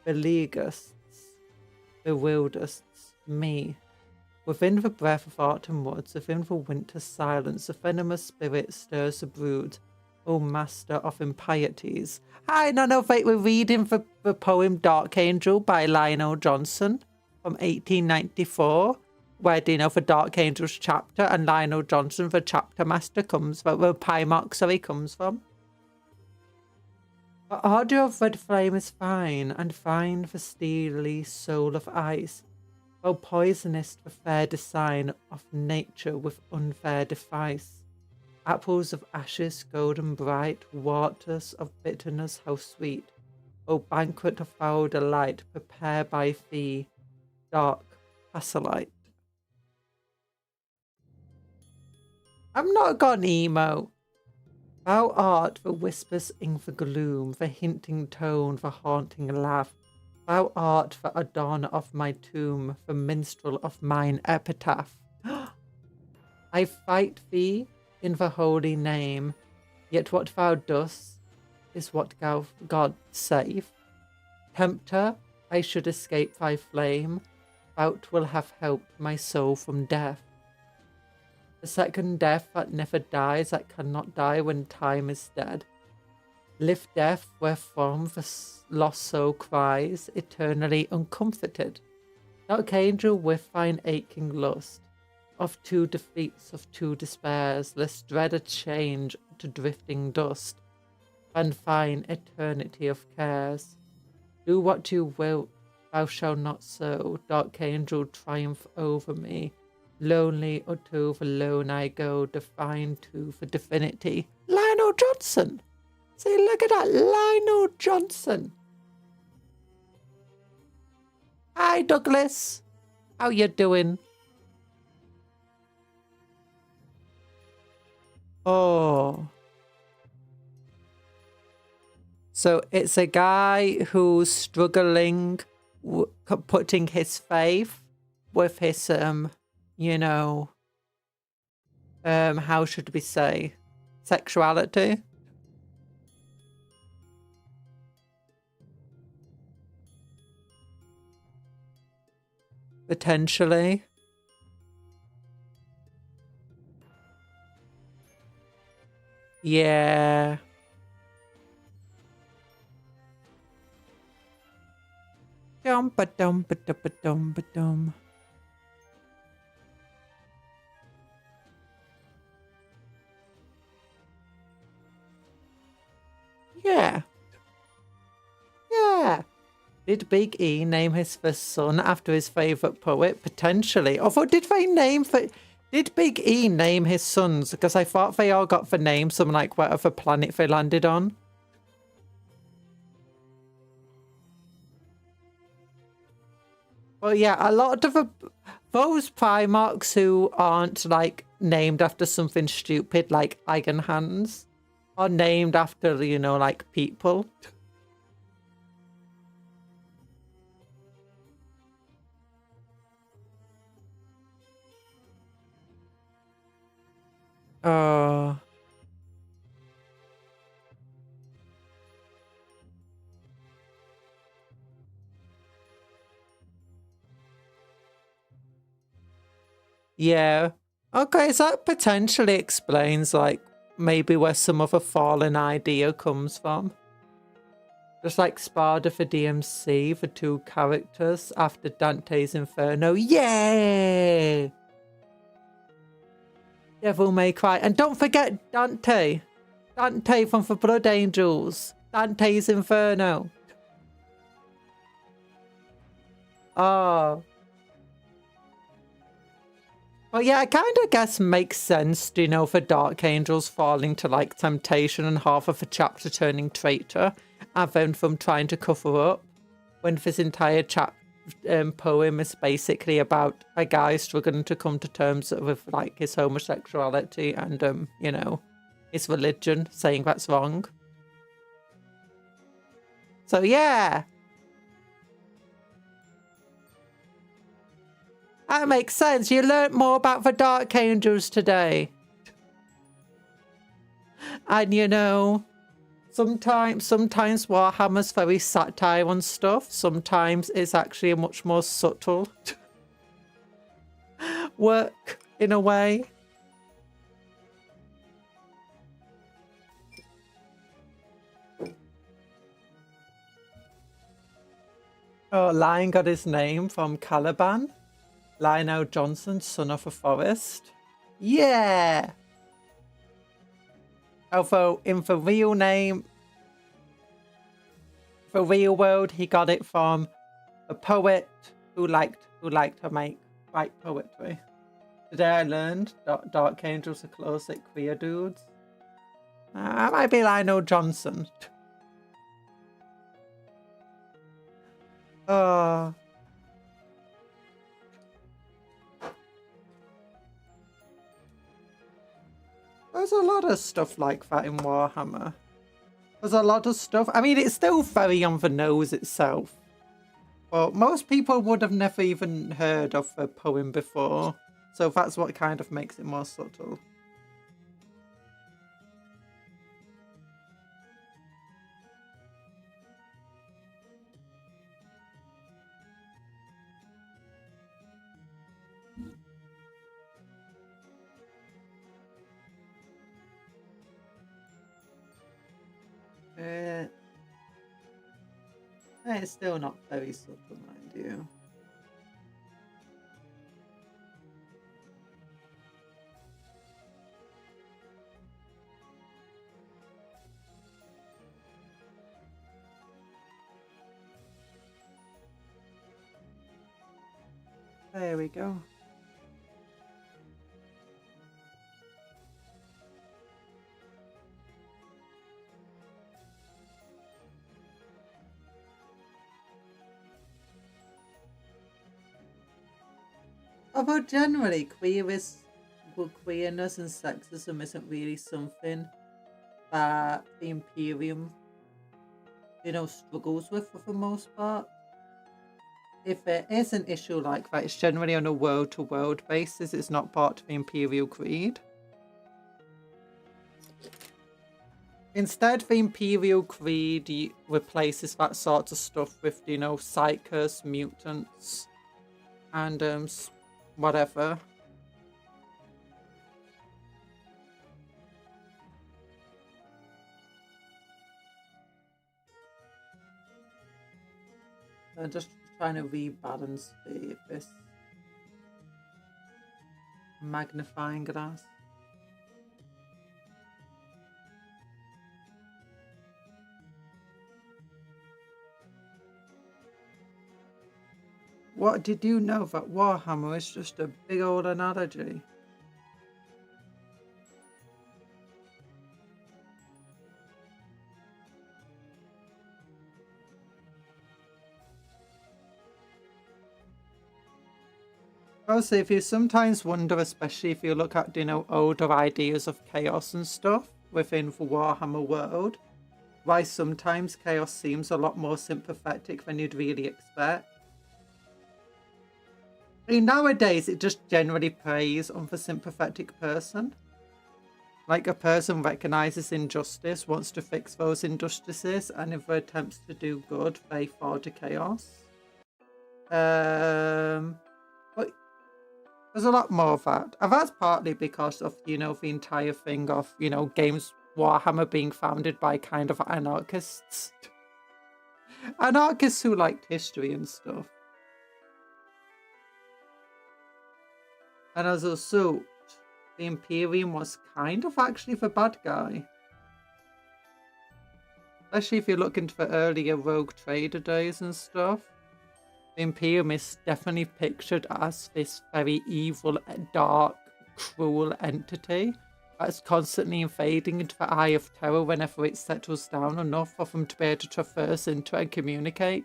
beleaguerest, bewilderest me. Within the breath of autumn woods, within the winter's silence, the venomous spirit stirs the brood. O master of impieties. Hi, no, wait, we're reading the poem Dark Angel by Lionel Johnson from 1894, where, you know, the Dark Angel's chapter and Lionel Johnson, the chapter master, comes, where Primarch, sorry, comes from. The ardour of red flame is fine, and fine the steely soul of ice. Thou poisonest the fair design of nature with unfair device. Apples of ashes golden bright, waters of bitterness how sweet. O banquet of foul delight, prepare by thee, dark Passalite. I'm not gone emo. Thou art the whispers in the gloom, the hinting tone, the haunting laugh. Thou art the adorner of my tomb, the minstrel of mine epitaph. I fight thee in the holy name, yet what thou dost is what God save. Tempter, I should escape thy flame, thou will have helped my soul from death. The second death that never dies, that cannot die when time is dead. Lift death wherefrom the lost soul cries, eternally uncomforted. Dark angel with thine aching lust, of two defeats, of two despairs, lest dread a change to drifting dust, and thine eternity of cares. Do what you wilt, thou shalt not so, dark angel triumph over me. Lonely unto the lone I go, defined to the divinity. Lionel Johnson! See, look at that, Lionel Johnson. Hi, Douglas. How you doing? Oh. So it's a guy who's struggling, putting his faith with his, you know, how should we say, sexuality. Potentially. Yeah. Dum-ba-dum-ba-dum-ba-dum-ba-dum. Yeah. Yeah. Did Big E name his first son after his favourite poet? Potentially. Although, did Big E name his sons? Because I thought they all got the name, some like whatever planet they landed on. Well, yeah, a lot of those Primarchs who aren't like named after something stupid like Eigenhans are named after, you know, like people. Yeah. Okay, so that potentially explains, like, maybe where some of a fallen idea comes from. Just like Sparda for DMC, the two characters after Dante's Inferno. Yay! Devil May Cry. And don't forget Dante. Dante from the Blood Angels. Dante's Inferno. Oh. Well, yeah, I kind of guess makes sense, you know, for Dark Angels falling to, like, temptation and half of a chapter turning traitor, and then from trying to cover up, when this entire poem is basically about a guy struggling to come to terms with, like, his homosexuality and, you know, his religion, saying that's wrong. So, yeah. That makes sense. You learnt more about the Dark Angels today. And you know, sometimes Warhammer's very satire on stuff. Sometimes it's actually a much more subtle work in a way. Oh, Lion got his name from Caliban. Lionel Johnson, son of a forest. Yeah! Although in the real name, the real world, he got it from a poet who liked to write poetry. Today I learned Dark Angels are closet queer dudes. I might be Lionel Johnson. Oh. There's a lot of stuff like that in Warhammer. There's a lot of stuff. I mean, it's still very on the nose itself. But most people would have never even heard of the poem before. So that's what kind of makes it more subtle. It's still not very subtle, mind you. There we go. Although generally queerness and sexism isn't really something that the Imperium, you know, struggles with for the most part. If it is an issue like that, it's generally on a world-to-world basis. It's not part of the Imperial Creed. Instead, the Imperial Creed replaces that sort of stuff with, you know, psychers, mutants, and whatever. I'm just trying to rebalance this magnifying glass. What, did you know that Warhammer is just a big old analogy? Also, if you sometimes wonder, especially if you look at, you know, older ideas of chaos and stuff within the Warhammer world, why sometimes chaos seems a lot more sympathetic than you'd really expect. I mean, nowadays, it just generally preys on the sympathetic person. Like, a person recognizes injustice, wants to fix those injustices, and in their attempts to do good, they fall to chaos. But there's a lot more of that. And that's partly because of, you know, the entire thing of, you know, games Warhammer being founded by kind of anarchists. Anarchists who liked history and stuff. And as a result, the Imperium was kind of actually the bad guy. Especially if you look into the earlier Rogue Trader days and stuff. The Imperium is definitely pictured as this very evil, dark, cruel entity that's constantly invading into the Eye of Terror whenever it settles down enough for them to be able to traverse into it and communicate.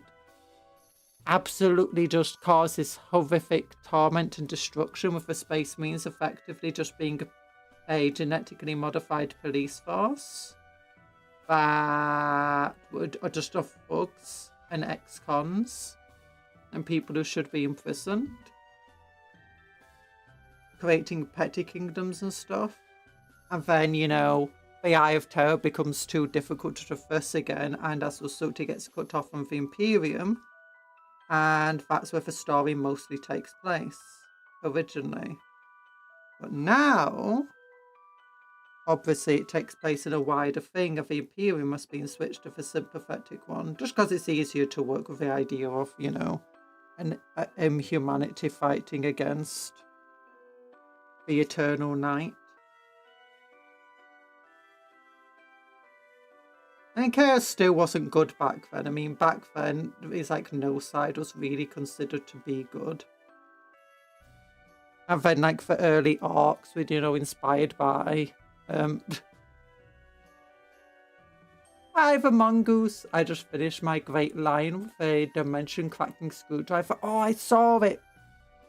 Absolutely just causes horrific torment and destruction, with the Space Marines effectively just being a genetically modified police force that are just of thugs and ex-cons and people who should be imprisoned. creating petty kingdoms and stuff. And then, you know, the Eye of Terror becomes too difficult to traverse again, and Asusuti gets cut off from the Imperium. And that's where the story mostly takes place, originally. But now, obviously, it takes place in a wider thing of the Imperium has been switched to the sympathetic one, just because it's easier to work with the idea of, you know, humanity fighting against the Eternal Night. And Chaos still wasn't good back then. I mean, back then, it's like no side was really considered to be good. And then, like, the early arcs were, you know, inspired by the mongoose. I just finished my great line with a dimension cracking screwdriver. Oh, I saw it.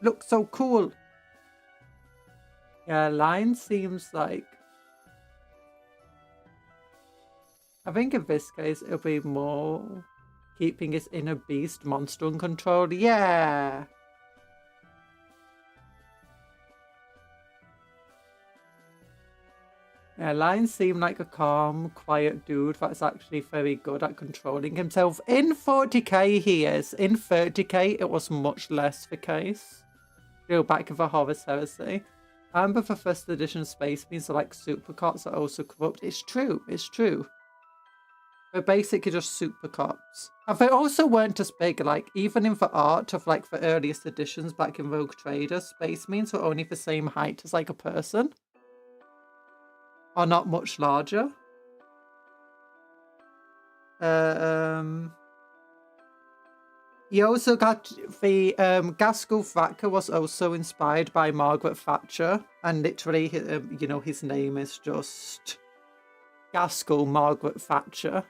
Looks so cool. Yeah, line seems like, I think in this case it'll be more keeping his inner beast monster in control. Yeah. Yeah, Lion seemed like a calm, quiet dude that's actually very good at controlling himself. In 40k he is. In 30k it was much less the case. Go back to the Horus Heresy. And with the first edition Space Marines are like super cops are also corrupt. It's true, it's true. They're basically just super cops. And they also weren't as big, like even in the art of like the earliest editions back in Rogue Trader, Space Marines were only the same height as like a person. Or not much larger. You also got the Gaskell Thacker was also inspired by Margaret Thatcher, and literally, you know, his name is just Gaskell Margaret Thatcher.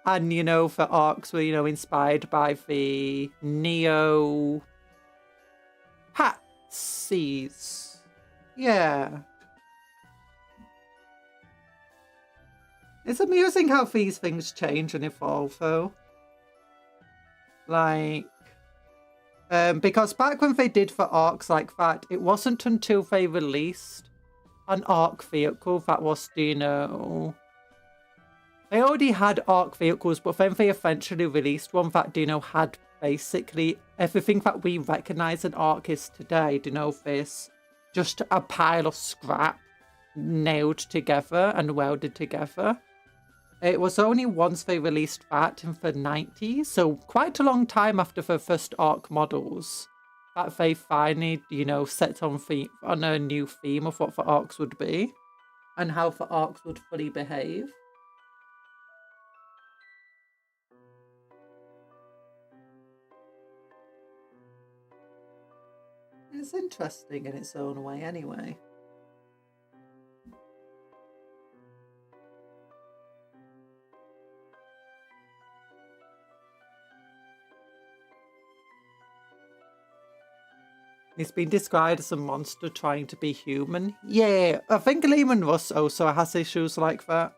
And you know, the arcs were, you know, inspired by the Neo Patsies. Yeah. It's amusing how these things change and evolve, though. Like, because back when they did the arcs like that, it wasn't until they released an arc vehicle that was, you know... They already had arc vehicles, but then they eventually released one that, you know, had basically everything that we recognise an arc is today, you know, this... just a pile of scrap nailed together and welded together. It was only once they released that in the 90s, so quite a long time after the first ARC models, that they finally, you know, set on a new theme of what the ARCs would be and how the ARCs would fully behave. It's interesting in its own way anyway. He's been described as a monster trying to be human. Yeah, I think Lehman Russ also has issues like that.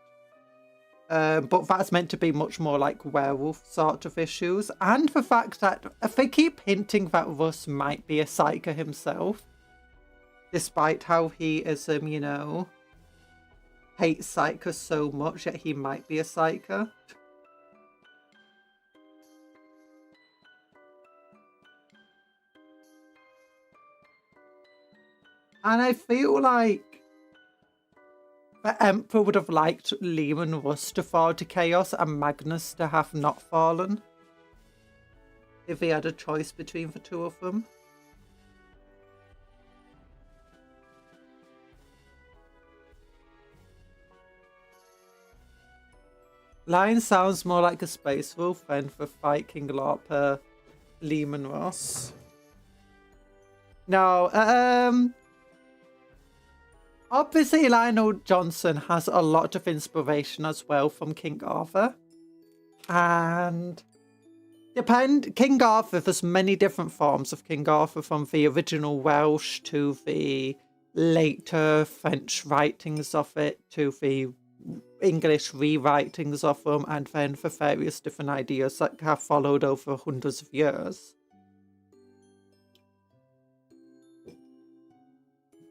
But that's meant to be much more like werewolf sort of issues. And the fact that they keep hinting that Russ might be a psyker himself. Despite how he is, you know, hates psychers so much, yet he might be a psyker. And I feel like the Emperor would have liked Lehman Russ to fall to chaos and Magnus to have not fallen. If he had a choice between the two of them. Lion sounds more like a space wolf than the Fight King LARP Lehman Russ. No, obviously, Lionel Johnson has a lot of inspiration as well from King Arthur. And King Arthur, there's many different forms of King Arthur, from the original Welsh to the later French writings of it, to the English rewritings of them, and then the various different ideas that have followed over hundreds of years.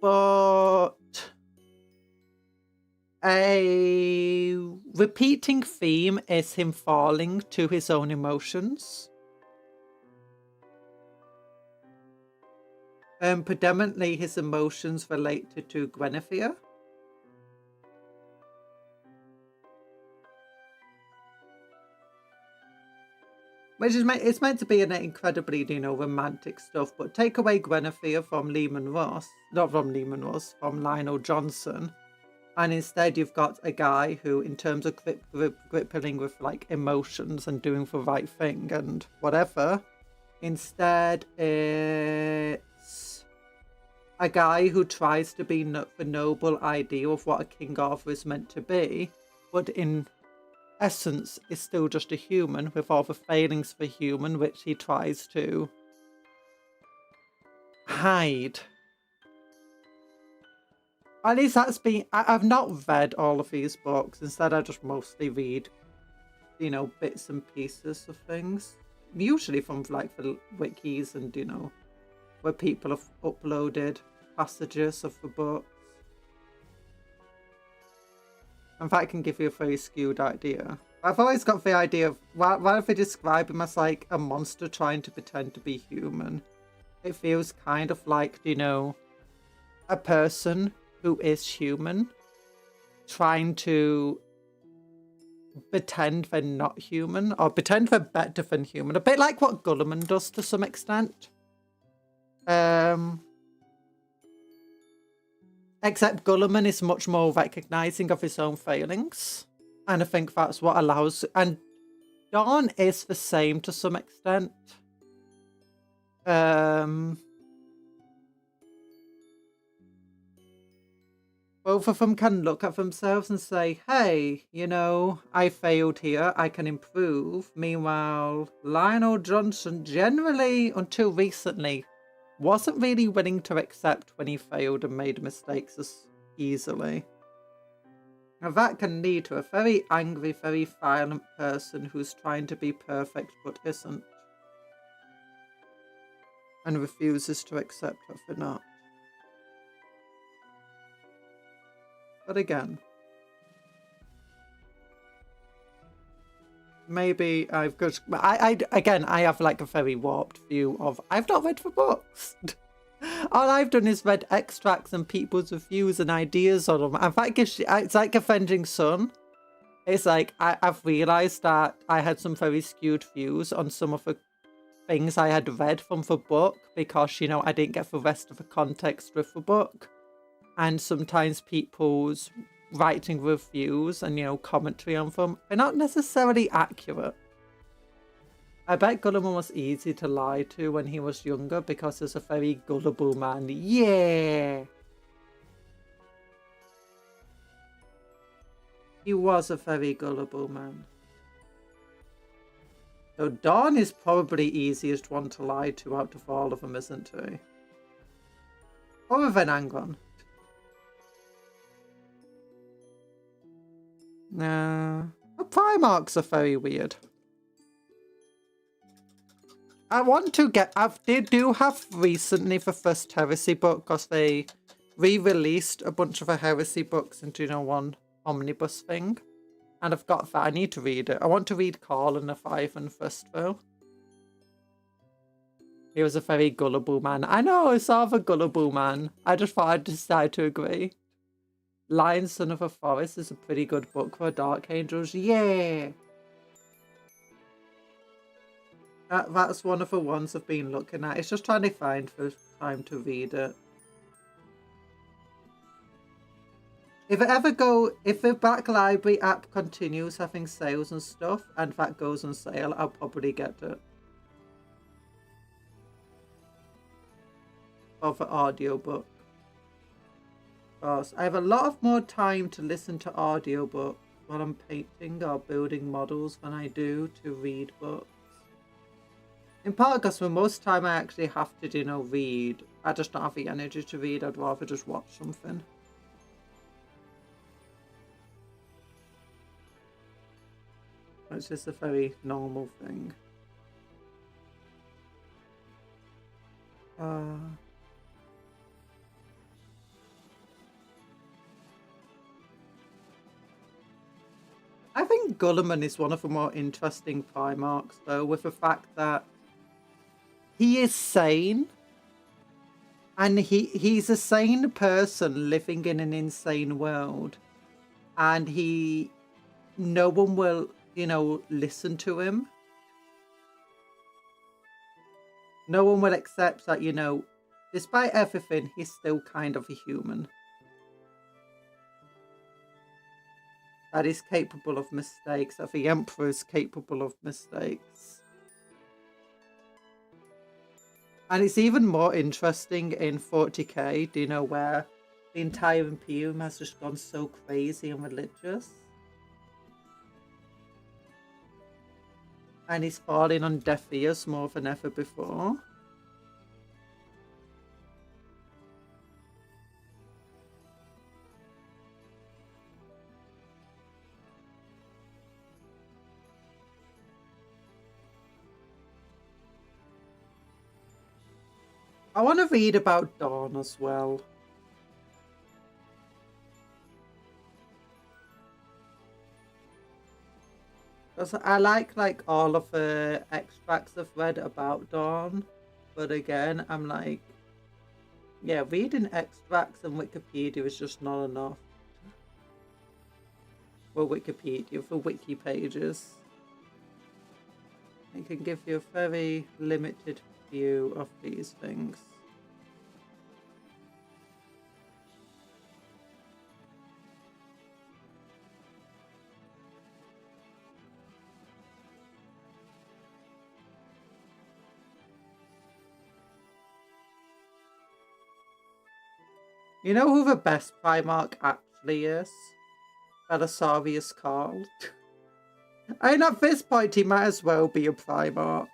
but a repeating theme is him falling to his own emotions. Predominantly his emotions related to Guinevere. Which is it's meant to be an incredibly, you know, romantic stuff, but take away Guinevere from Lehman Ross, not from Lehman Ross, from Lionel Johnson, and instead you've got a guy who, in terms of grappling with like emotions and doing the right thing and whatever, instead it's a guy who tries to be the noble idea of what a King Arthur is meant to be, but in essence is still just a human with all the failings of a human, which he tries to hide. At least that's been... I've not read all of these books. Instead, I just mostly read, you know, bits and pieces of things. Usually from like the wikis and, you know, where people have uploaded passages of the books. In fact, I can give you a very skewed idea. I've always got the idea of, why if they describe him as like a monster trying to pretend to be human? It feels kind of like, you know, a person who is human trying to pretend they're not human, or pretend they're better than human. A bit like what Gulliman does to some extent. Except Gulliman is much more recognizing of his own failings. And I think that's what allows... And Dawn is the same to some extent. Both of them can look at themselves and say, hey, you know, I failed here, I can improve. Meanwhile, Lionel Johnson generally, until recently, wasn't really willing to accept when he failed and made mistakes as easily. Now that can lead to a very angry, very violent person who's trying to be perfect but isn't. And refuses to accept that they're not. But again, maybe I've got... I have like a very warped view of... I've not read the books. All I've done is read extracts and people's reviews and ideas on them. In fact, it's like Avenging Son. It's like, I've realised that I had some very skewed views on some of the things I had read from the book because, you know, I didn't get the rest of the context with the book. And sometimes people's writing reviews and, you know, commentary on them are not necessarily accurate. I bet Gulliman was easy to lie to when he was younger because he's a very gullible man. Yeah! He was a very gullible man. So Dawn is probably easiest one to lie to out of all of them, isn't he? Other than Angon. No. The Primarchs are very weird. I want to get... They do have recently the first Heresy book because they re-released a bunch of the Heresy books into, you know, one omnibus thing. And I've got that. I need to read it. I want to read Carl and the Fiven first, though. He was a very gullible man. I know, I saw the gullible man. I just thought I'd decide to agree. Lion, Son of a Forest is a pretty good book for Dark Angels. Yeah! That's one of the ones I've been looking at. It's just trying to find the time to read it. If the Black Library app continues having sales and stuff, and that goes on sale, I'll probably get it. Or the audiobook. Because I have a lot of more time to listen to audiobooks while I'm painting or building models than I do to read books. In part because for most time I actually have to, you know, read. I just don't have the energy to read. I'd rather just watch something. It's just a very normal thing. I think Gulliman is one of the more interesting Primarchs, though, with the fact that he is sane. And he's a sane person living in an insane world. And no one will, you know, listen to him. No one will accept that, you know, despite everything, he's still kind of a human. That is capable of mistakes, that the Emperor is capable of mistakes. And it's even more interesting in 40k, do you know, where the entire Imperium has just gone so crazy and religious. And he's falling on deaf ears more than ever before. I want to read about Dawn as well. Because I like all of the extracts I've read about Dawn. But again, I'm like, yeah, reading extracts on Wikipedia is just not enough. Well, Wikipedia, for wiki pages. It can give you a very limited view of these things. You know who the best Primarch actually is? Belisarius Carl. I mean, at this point, he might as well be a Primarch.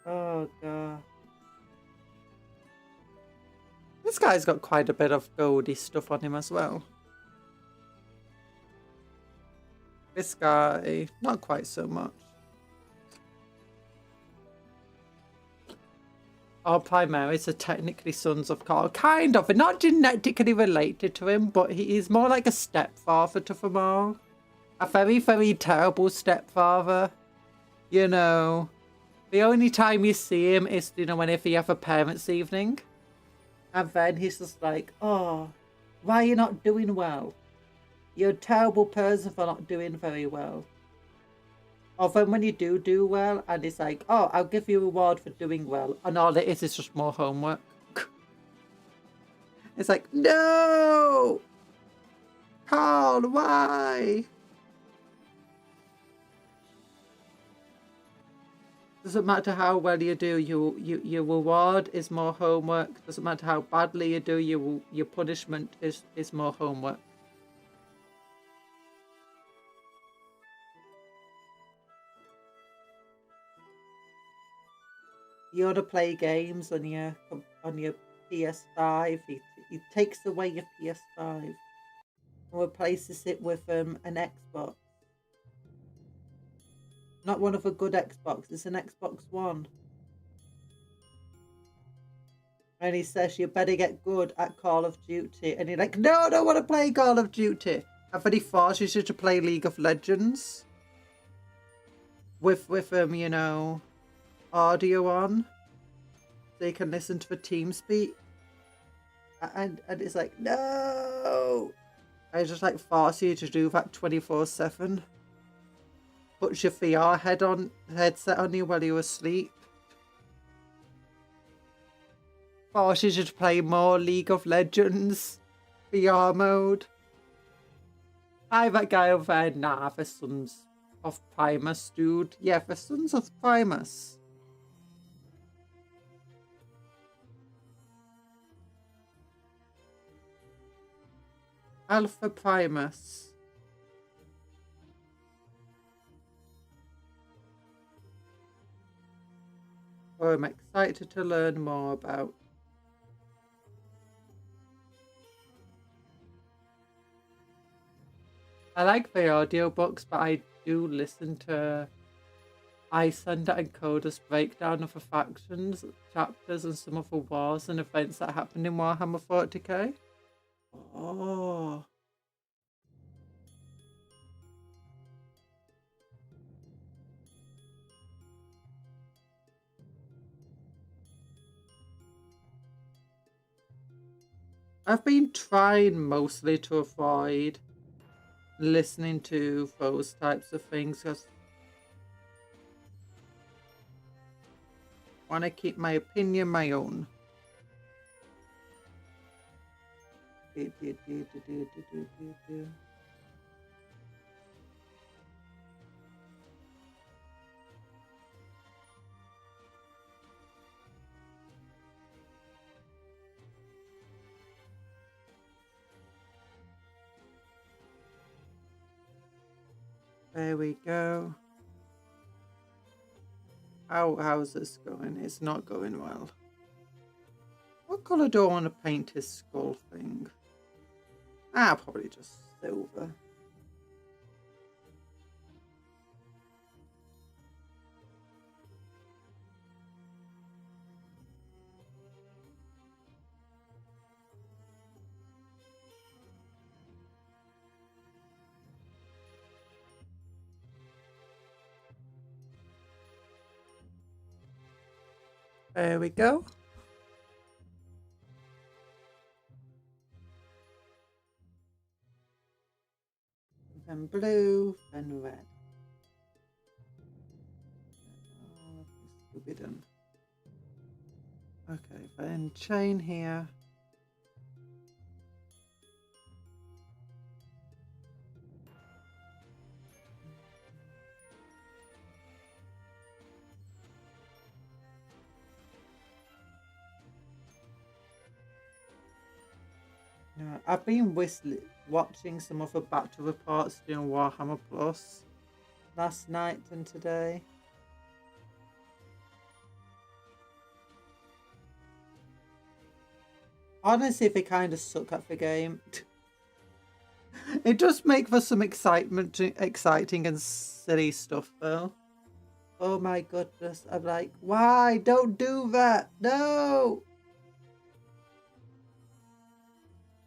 Oh, God. This guy's got quite a bit of goldy stuff on him as well. This guy, not quite so much. Our primaries are technically sons of Carl. Kind of. They're not genetically related to him, but he's more like a stepfather to them all. A very, very terrible stepfather. You know, the only time you see him is, you know, whenever you have a parents' evening. And then he's just like, oh, why are you not doing well? You're a terrible person for not doing very well. Or then when you do well, and it's like, oh, I'll give you a reward for doing well. And all it is just more homework. It's like, no! Carl, why? Doesn't matter how well you do, your reward is more homework. Doesn't matter how badly you do, your punishment is more homework. You ought to play games on your PS5. He takes away your PS5 and replaces it with an Xbox. Not one of a good Xbox. It's an Xbox One. And he says you better get good at Call of Duty. And you're like, no, I don't want to play Call of Duty. And then he forces you to play League of Legends with you know, audio on, so you can listen to the team speak. And it's like, no! I just like force you to do that 24/7. Puts your VR headset on you while you're asleep. Forces you to play more League of Legends VR mode. Hi, that guy over there. Nah, the Sons of Primus, dude. Yeah, the Sons of Primus. Alpha Primus. Oh, I'm excited to learn more about. I like the audiobooks, but I do listen to I send out encoders breakdown of the factions, chapters, and some of the wars and events that happened in Warhammer 40k. Oh. I've been trying mostly to avoid listening to those types of things because I want to keep my opinion my own. There we go. How's this going? It's not going well. What colour do I want to paint his skull thing? Probably just silver. There we go. Then blue, then red. Forbidden. Okay, then chain here. Yeah, I've been watching some of the battle reports during Warhammer Plus last night and today. Honestly, they kind of suck at the game. It does make for some exciting and silly stuff though. Oh my goodness, I'm like, why? Don't do that! No!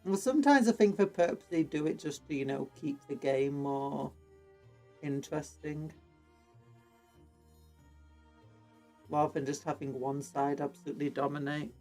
Well, sometimes I think they purposely do it just to, you know, keep the game more interesting. Rather than just having one side absolutely dominate.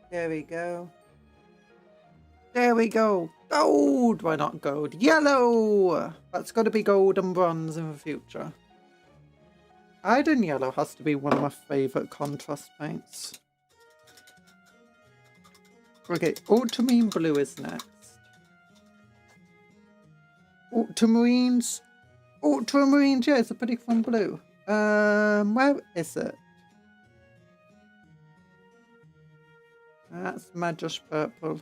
There we go. There we go. Gold! Why not gold? Yellow! That's got to be gold and bronze in the future. Iron yellow has to be one of my favourite contrast paints. Okay, ultramarine blue is next. Ultramarines. Ultramarines, yeah, it's a pretty fun blue. Where is it? That's Magish purple.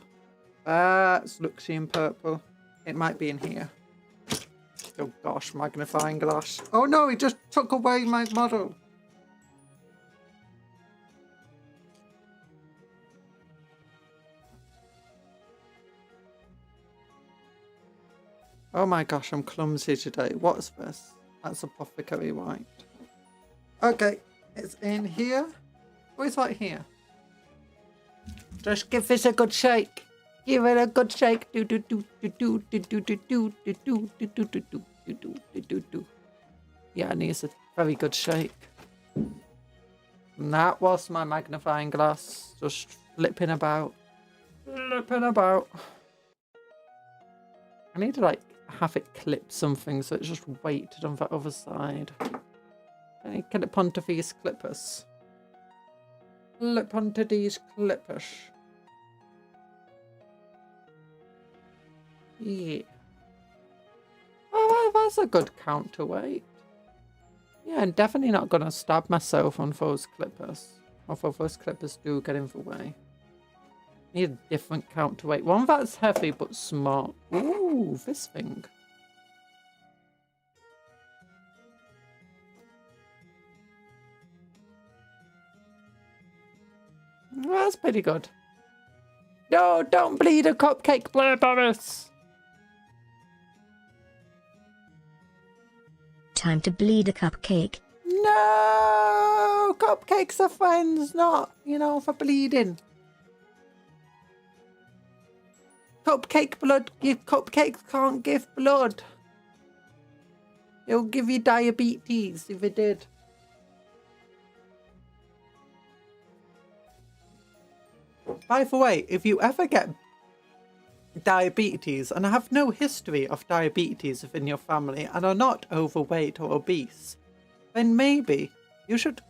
That's Luxian purple. It might be in here. Oh gosh, magnifying glass. Oh no, he just took away my model. Oh my gosh, I'm clumsy today. What's this? That's apothecary white. Okay, it's in here. Oh, it's right here. Just give this a good shake. Give it a good shake. Do do do do do do do do do do do do do do do do do do do. Yeah, it needs a very good shake. And that was my magnifying glass, just flipping about. Flipping about. I need to like have it clip something so it's just weighted on the other side. Can it pontifice clippers? Clip onto these clippers. Yeah. Oh, that's a good counterweight. Yeah, I'm definitely not going to stab myself on those clippers. Although those clippers do get in the way. Need a different counterweight. One that's heavy but smart. Ooh, this thing. That's pretty good. No, don't bleed a cupcake, Blair Boris! Time to bleed a cupcake. No! Cupcakes are friends, not, you know, for bleeding. Cupcake blood, cupcakes can't give blood. It'll give you diabetes if it did. By the way, if you ever get diabetes and have no history of diabetes within your family and are not overweight or obese, then maybe you should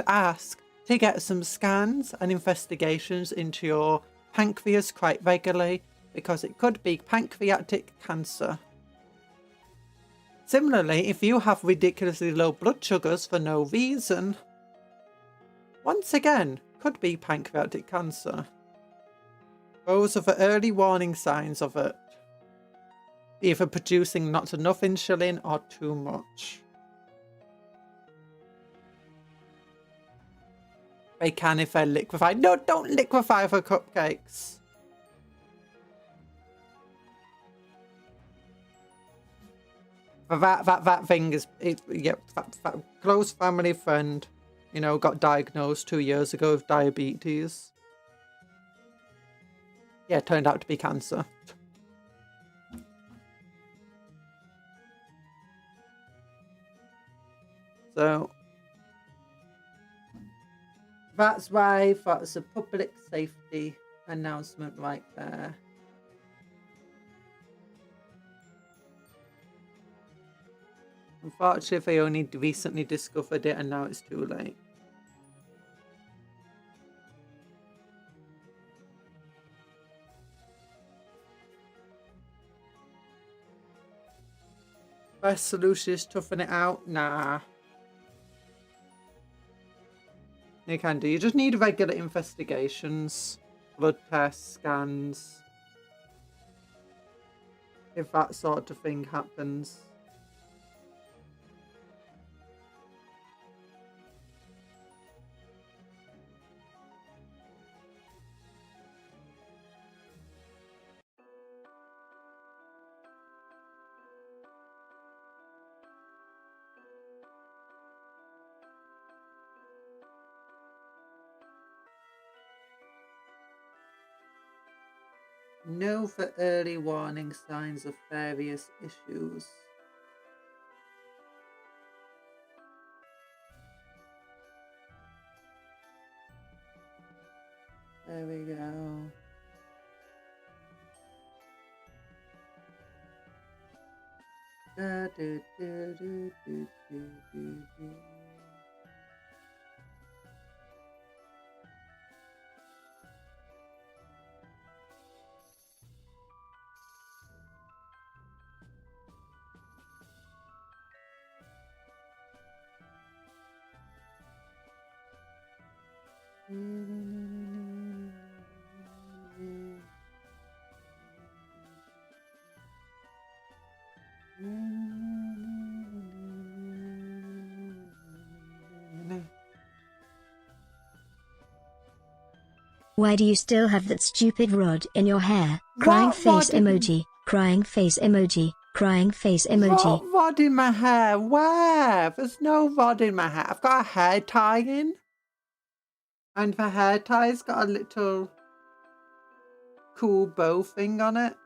ask to get some scans and investigations into your pancreas quite regularly, because it could be pancreatic cancer. Similarly, if you have ridiculously low blood sugars for no reason, once again, could be pancreatic cancer. Those are the early warning signs of it. Either producing not enough insulin or too much. They can if they're liquefied. No, don't liquefy the cupcakes. That thing is, yeah, that close family friend, you know, got diagnosed 2 years ago with diabetes. Yeah, it turned out to be cancer. So that's why that's a public safety announcement right there. Unfortunately, they only recently discovered it and now it's too late. Best solution is toughen it out? Nah. You can do. You just need regular investigations, blood tests, scans. If that sort of thing happens. Know for early warning signs of various issues. There we go. Why do you still have that stupid rod in your hair? Crying face emoji. Crying face emoji. Crying face emoji. What rod in my hair? Where? There's no rod in my hair. I've got a hair tie in. And the hair tie's got a little cool bow thing on it.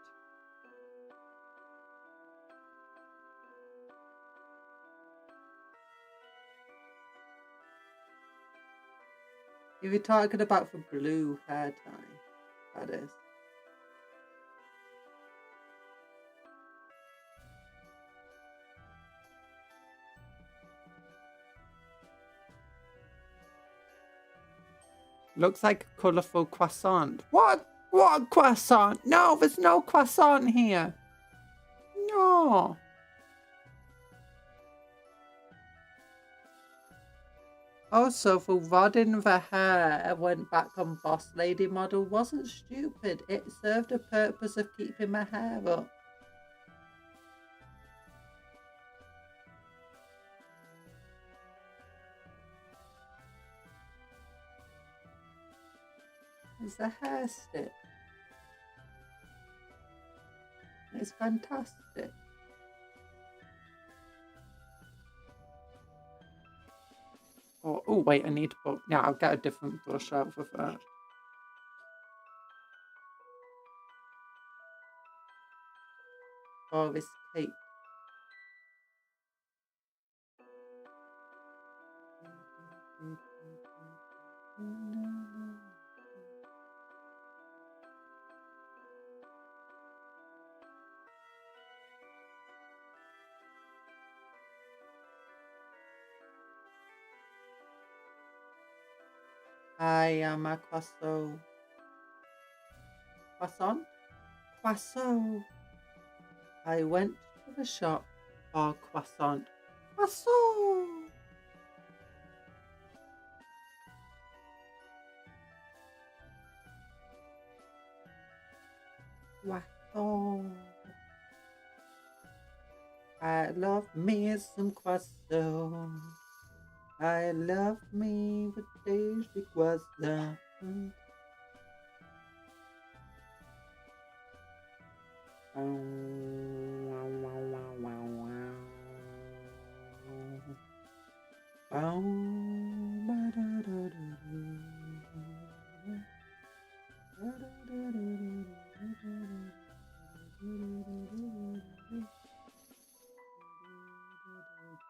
If you're talking about the blue hair tie, that is. Looks like a colourful croissant. What? What croissant? No, there's no croissant here. No. Also, for rodding the hair went back on Boss Lady model wasn't stupid. It served a purpose of keeping my hair up. It's a hair stick. It's fantastic. Oh, wait, I need to put... Yeah, I'll get a different brush out for that. Oh, this cake. I am a croissant. Croissant? Croissant. I went to the shop for croissant. Croissant. Croissant. I love me some croissant. I love me the tasty croissant.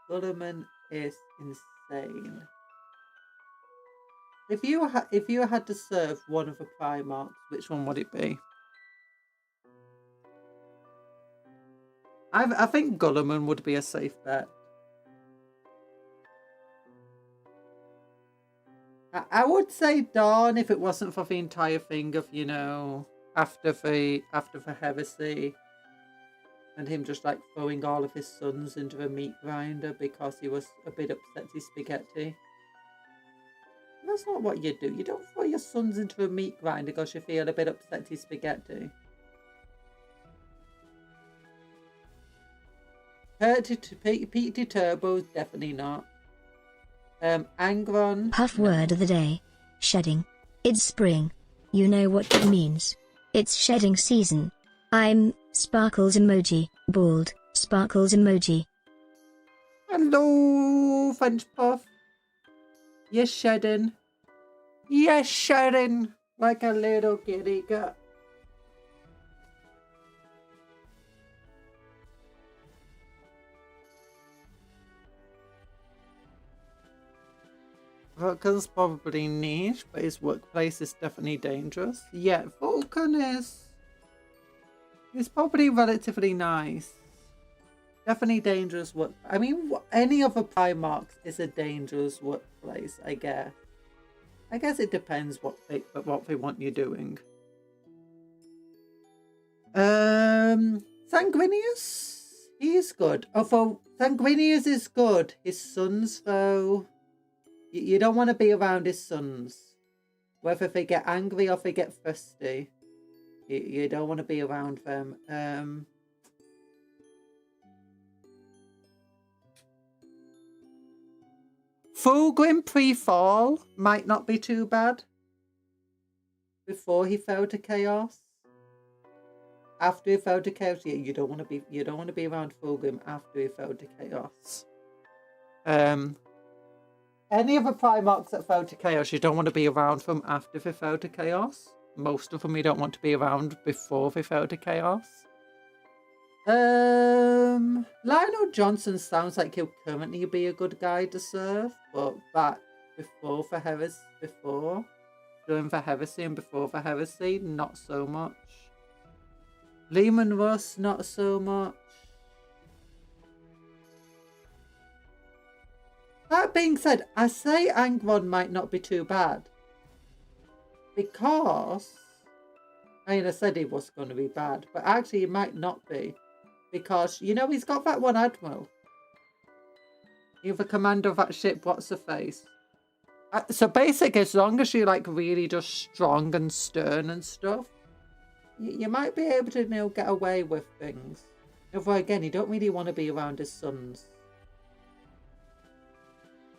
Gulliman is insane. If you had to serve one of the Primarchs, which one would it be? I think Gulliman would be a safe bet. I would say Dawn if it wasn't for the entire thing of, you know, after the heresy and him just like throwing all of his sons into the meat grinder because he was a bit upset with spaghetti. That's not what you do. You don't throw your sons into a meat grinder because you feel a bit upset with spaghetti. Pete Turbo, definitely not. Angron. Puff word of the day. Shedding. It's spring. You know what that means. It's shedding season. I'm Sparkles emoji. Bald. Sparkles emoji. Hello, French Puff. You're shedding. Yes, shedding. Like a little kitty cat. Vulcan's probably niche, but his workplace is definitely dangerous. Yeah, Vulcan is probably relatively nice. Definitely dangerous work. I mean, any other Primarchs is a dangerous workplace, I guess. I guess it depends what they want you doing. Sanguinius? He's good. Although Sanguinius is good. His sons, though... You don't want to be around his sons. Whether they get angry or they get thirsty. You don't want to be around them. Fulgrim pre-fall might not be too bad. Before he fell to chaos. After he fell to chaos, yeah, you don't want to be around Fulgrim after he fell to chaos. Any of the Primarchs that fell to chaos, you don't want to be around them after they fell to chaos. Most of them you don't want to be around before they fell to chaos. Lionel Johnson sounds like he'll currently be a good guy to serve, but back before the heresy, during the heresy and before the heresy, not so much. Lehman Russ, not so much. That being said, I say Angron might not be too bad. Because, I mean, I said it was going to be bad, but actually it might not be. Because, you know, he's got that one admiral. You're the commander of that ship, what's her face? So basically, as long as you're like really just strong and stern and stuff, you might be able to, you know, get away with things. Although again, you don't really want to be around his sons.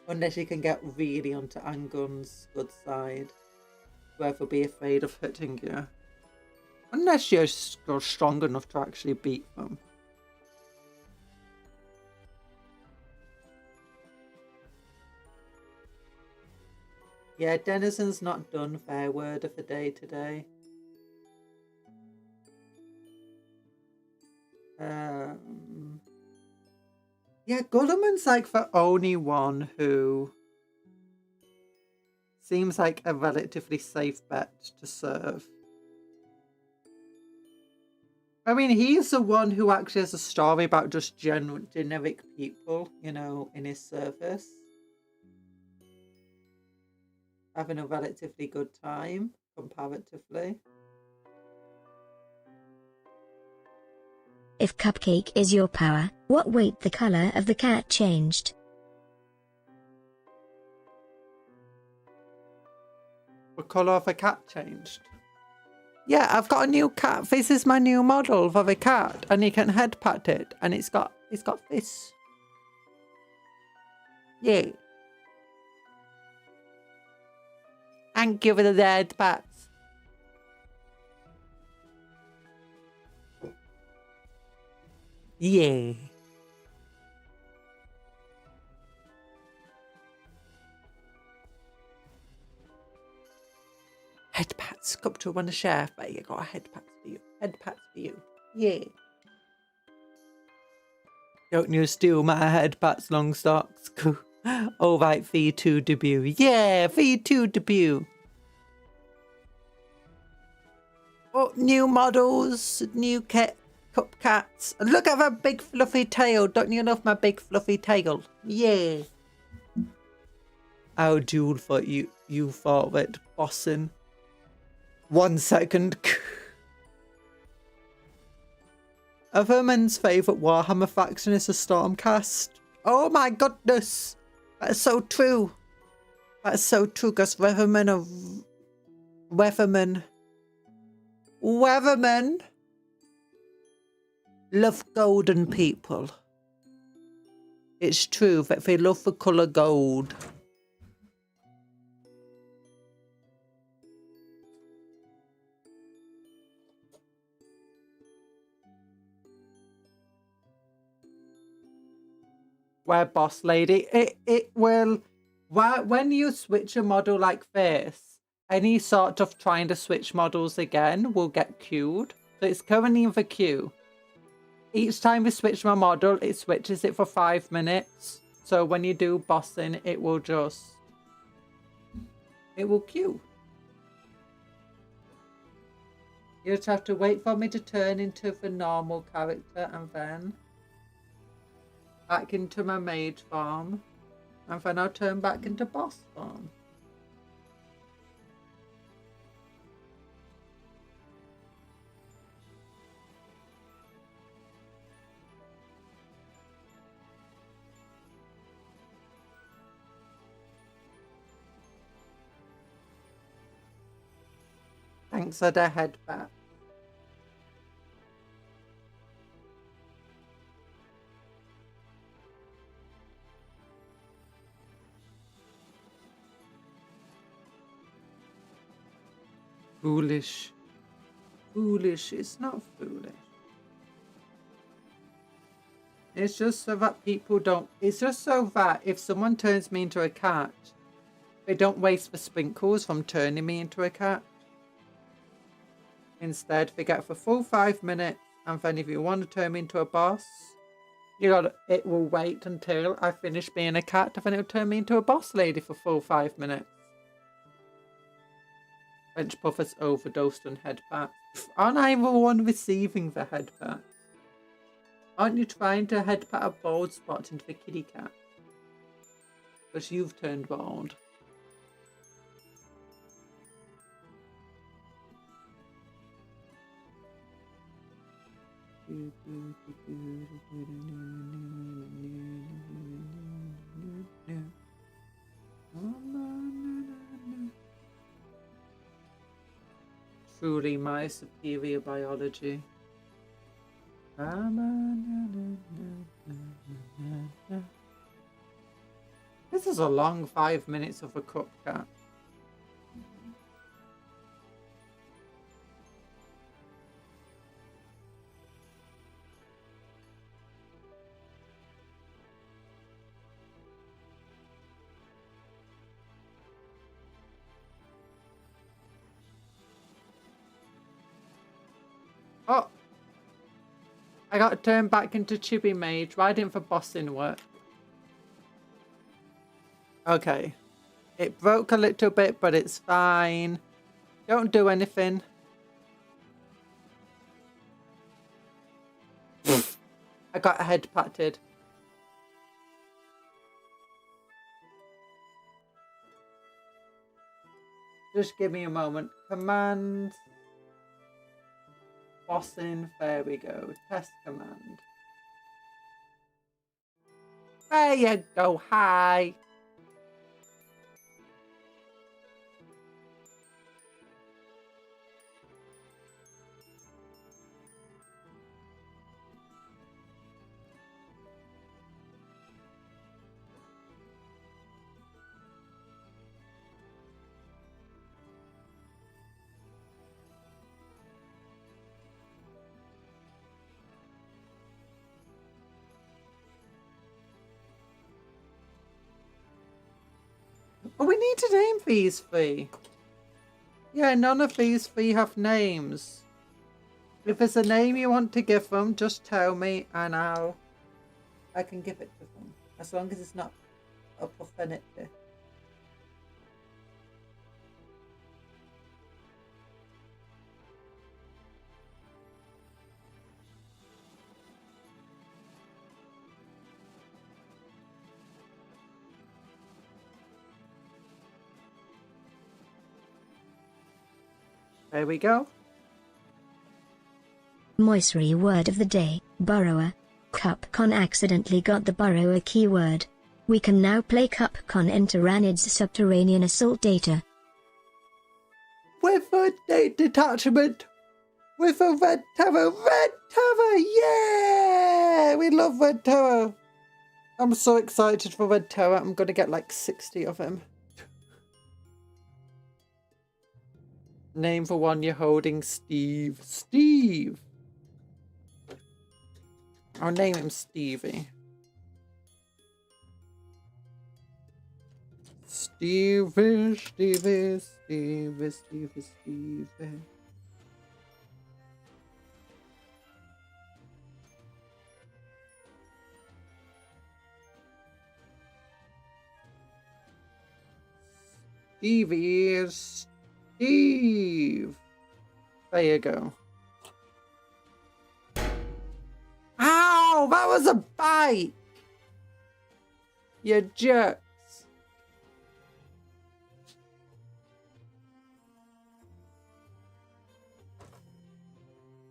Unless you can get really onto Angun's good side. Where they'll be afraid of hitting you. Unless you're strong enough to actually beat them. Yeah, Denizon's not done fair word of the day today. Yeah, Gulliman's like the only one who seems like a relatively safe bet to serve. I mean, he's the one who actually has a story about just generic people, you know, in his service. Having a relatively good time, comparatively. If cupcake is your power, what weight the color of the cat changed? The colour of the cat changed. Yeah, I've got a new cat. This is my new model for the cat, and you can head pat it, and it's got this. Yeah. Thank you for the head pats. Yeah. Head pats. Cuptle want to share, but you got a head pats for you. Head pats for you. Yeah. Don't you steal my head pats, long socks. All right, V2 debut. Yeah, V2 debut. Oh, new models, new cup cats. Look at that big fluffy tail. Don't you love my big fluffy tail? Yeah. How Jewel thought you thought of it, Bossin. 1 second. Everman's favourite Warhammer faction is the Stormcast. Oh my goodness. That is so true. That is so true, because Weathermen love golden people. It's true that they love the colour gold. Where boss lady, it will, when you switch a model like this, any sort of trying to switch models again will get queued. So it's currently in the queue. Each time we switch my model, it switches it for 5 minutes. So when you do Bossin, it will queue. You just have to wait for me to turn into the normal character and then back into my mage farm, and then I'll turn back into boss farm. Thanks for the head back. Foolish. Foolish. It's not foolish. It's just so that people don't... It's just so that if someone turns me into a cat, they don't waste the sprinkles from turning me into a cat. Instead, they get for full 5 minutes, and then if you want to turn me into a boss, it will wait until I finish being a cat, and then it'll turn me into a boss lady for full 5 minutes. Bench puffers overdosed on headpats. Aren't I the one receiving the headpat? Aren't you trying to headpat a bald spot into the kitty cat? Because you've turned bald. Truly my superior biology. This is a long 5 minutes of a cup cat. Oh! I got turned back into Chibi Mage. Why didn't for Bossin work? Okay. It broke a little bit, but it's fine. Don't do anything. I got head patted. Just give me a moment. Command. Bossin. There we go. Test command. There you go. Hi. Oh, we need to name these three. Yeah, none of these three have names. If there's a name you want to give them, just tell me and I can give it to them. As long as it's not a profanity. There we go. Moisery word of the day, burrower. Cupcon accidentally got the burrower keyword. We can now play Cupcon enter Ranid's subterranean assault data. With a date detachment. With a red tower. Red tower! Yeah! We love red tower. I'm so excited for red tower. I'm going to get like 60 of him. Name for one you're holding, Steve. Steve! I'll name him Stevie. Stevie, Stevie, Stevie, Stevie, Stevie. Stevie is Steve. There you go. Ow! That was a bite! You jerks.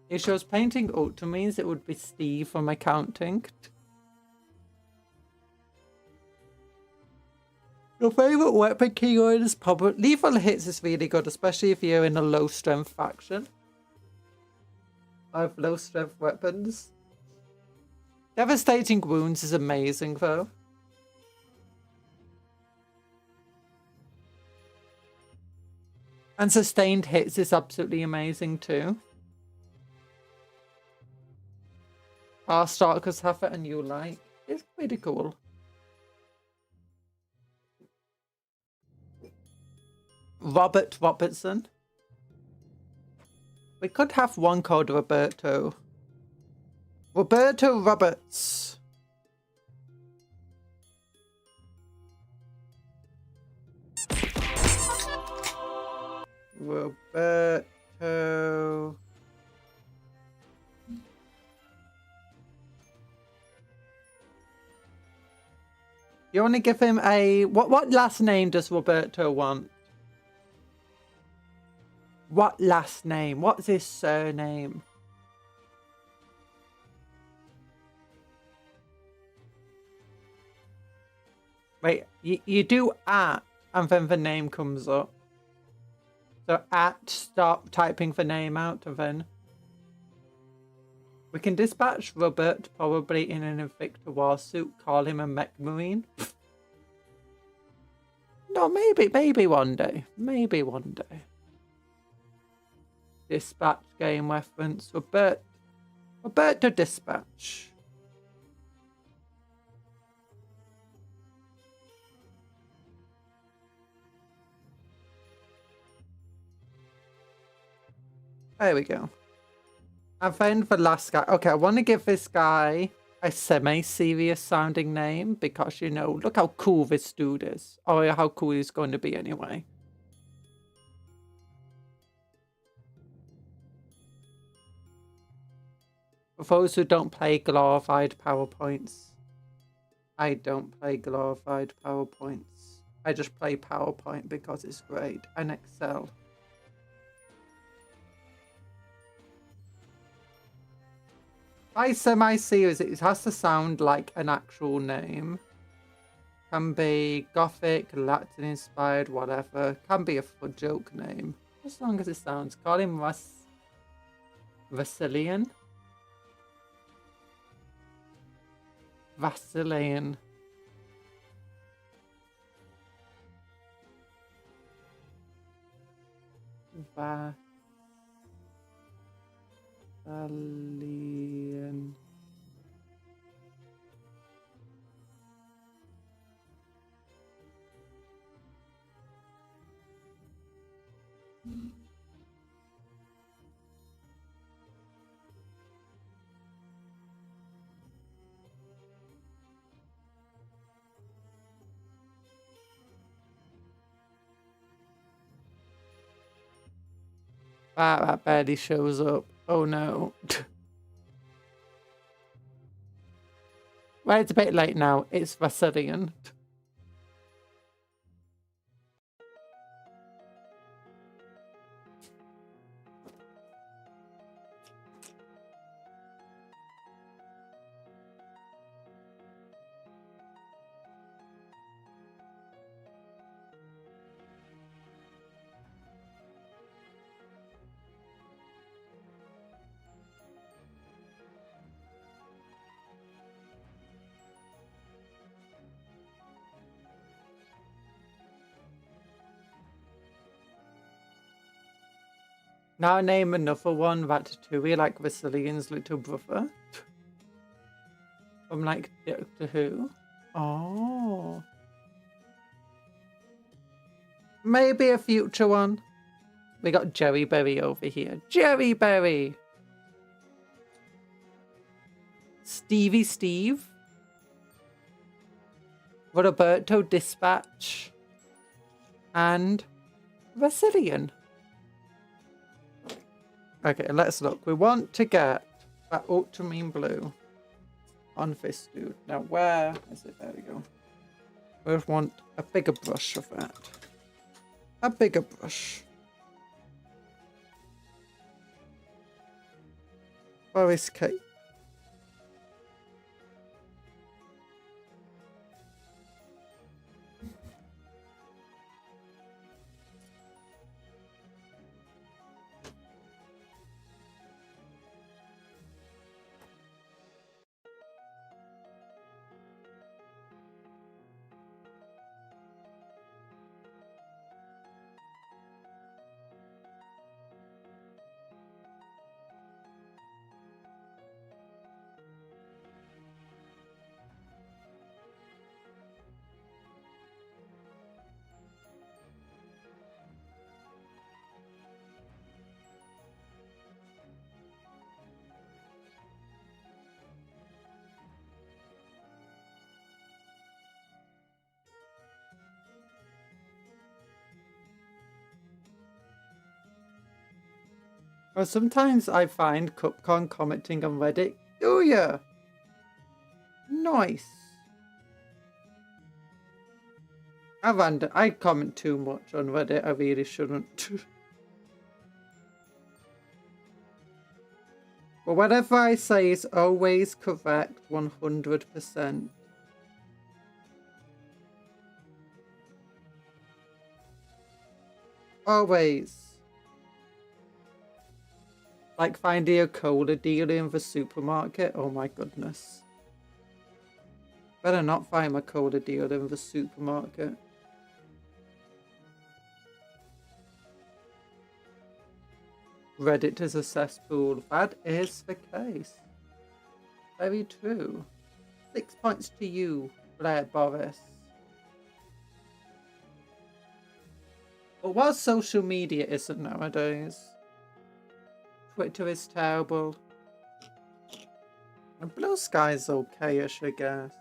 It shows painting auto means it would be Steve from accounting. Your favourite weapon keyword is probably... Lethal hits is really good, especially if you're in a low strength faction. I have low strength weapons. Devastating wounds is amazing though. And sustained hits is absolutely amazing too. Our stalkers have it and you like. It's pretty cool. Robert Robertson. We could have one called Roberto. Roberto Roberts. Roberto. You want to give him a... What last name does Roberto want? What last name? What's his surname? Wait, you do at, and then the name comes up. So at, stop typing the name out, and then... We can dispatch Robert, probably in an Invicta warsuit, call him a mech marine. No, maybe one day. Maybe one day. Dispatch game reference. Roberto dispatch. There we go. I found the last guy. Okay, I want to give this guy a semi-serious sounding name because, you know, look how cool this dude is. Or how cool he's going to be anyway. For those who don't play glorified PowerPoints, I don't play glorified PowerPoints. I just play PowerPoint because it's great. And Excel. By semi-serious, it has to sound like an actual name. Can be Gothic, Latin-inspired, whatever. Can be a joke name. As long as it sounds. Call him Vasilian. Vasilian. Vasilian. That barely shows up. Oh no. Well, it's a bit late now. It's Vasilian. Now name another one, Ratatouille, like Vasilian's little brother. From like Doctor Who. Oh. Maybe a future one. We got Jerry Berry over here. Jerry Berry! Stevie Steve. Roberto Dispatch. And Vasilian. Okay, let's look. We want to get that ultramarine blue on this dude. Now, where is it? There we go. We want a bigger brush of that. A bigger brush. Where is Kate? Well, sometimes I find Cupcon commenting on Reddit. Do ya? Nice. I comment too much on Reddit. I really shouldn't. But whatever I say is always correct 100%. Always. Like finding a cola deal in the supermarket. Oh my goodness. Better not find my cola deal in the supermarket. Reddit is a cesspool. That is the case. Very true. 6 points to you, Blair Boris. But what social media isn't nowadays? Twitter is terrible. And Blue Sky's okay-ish, I guess.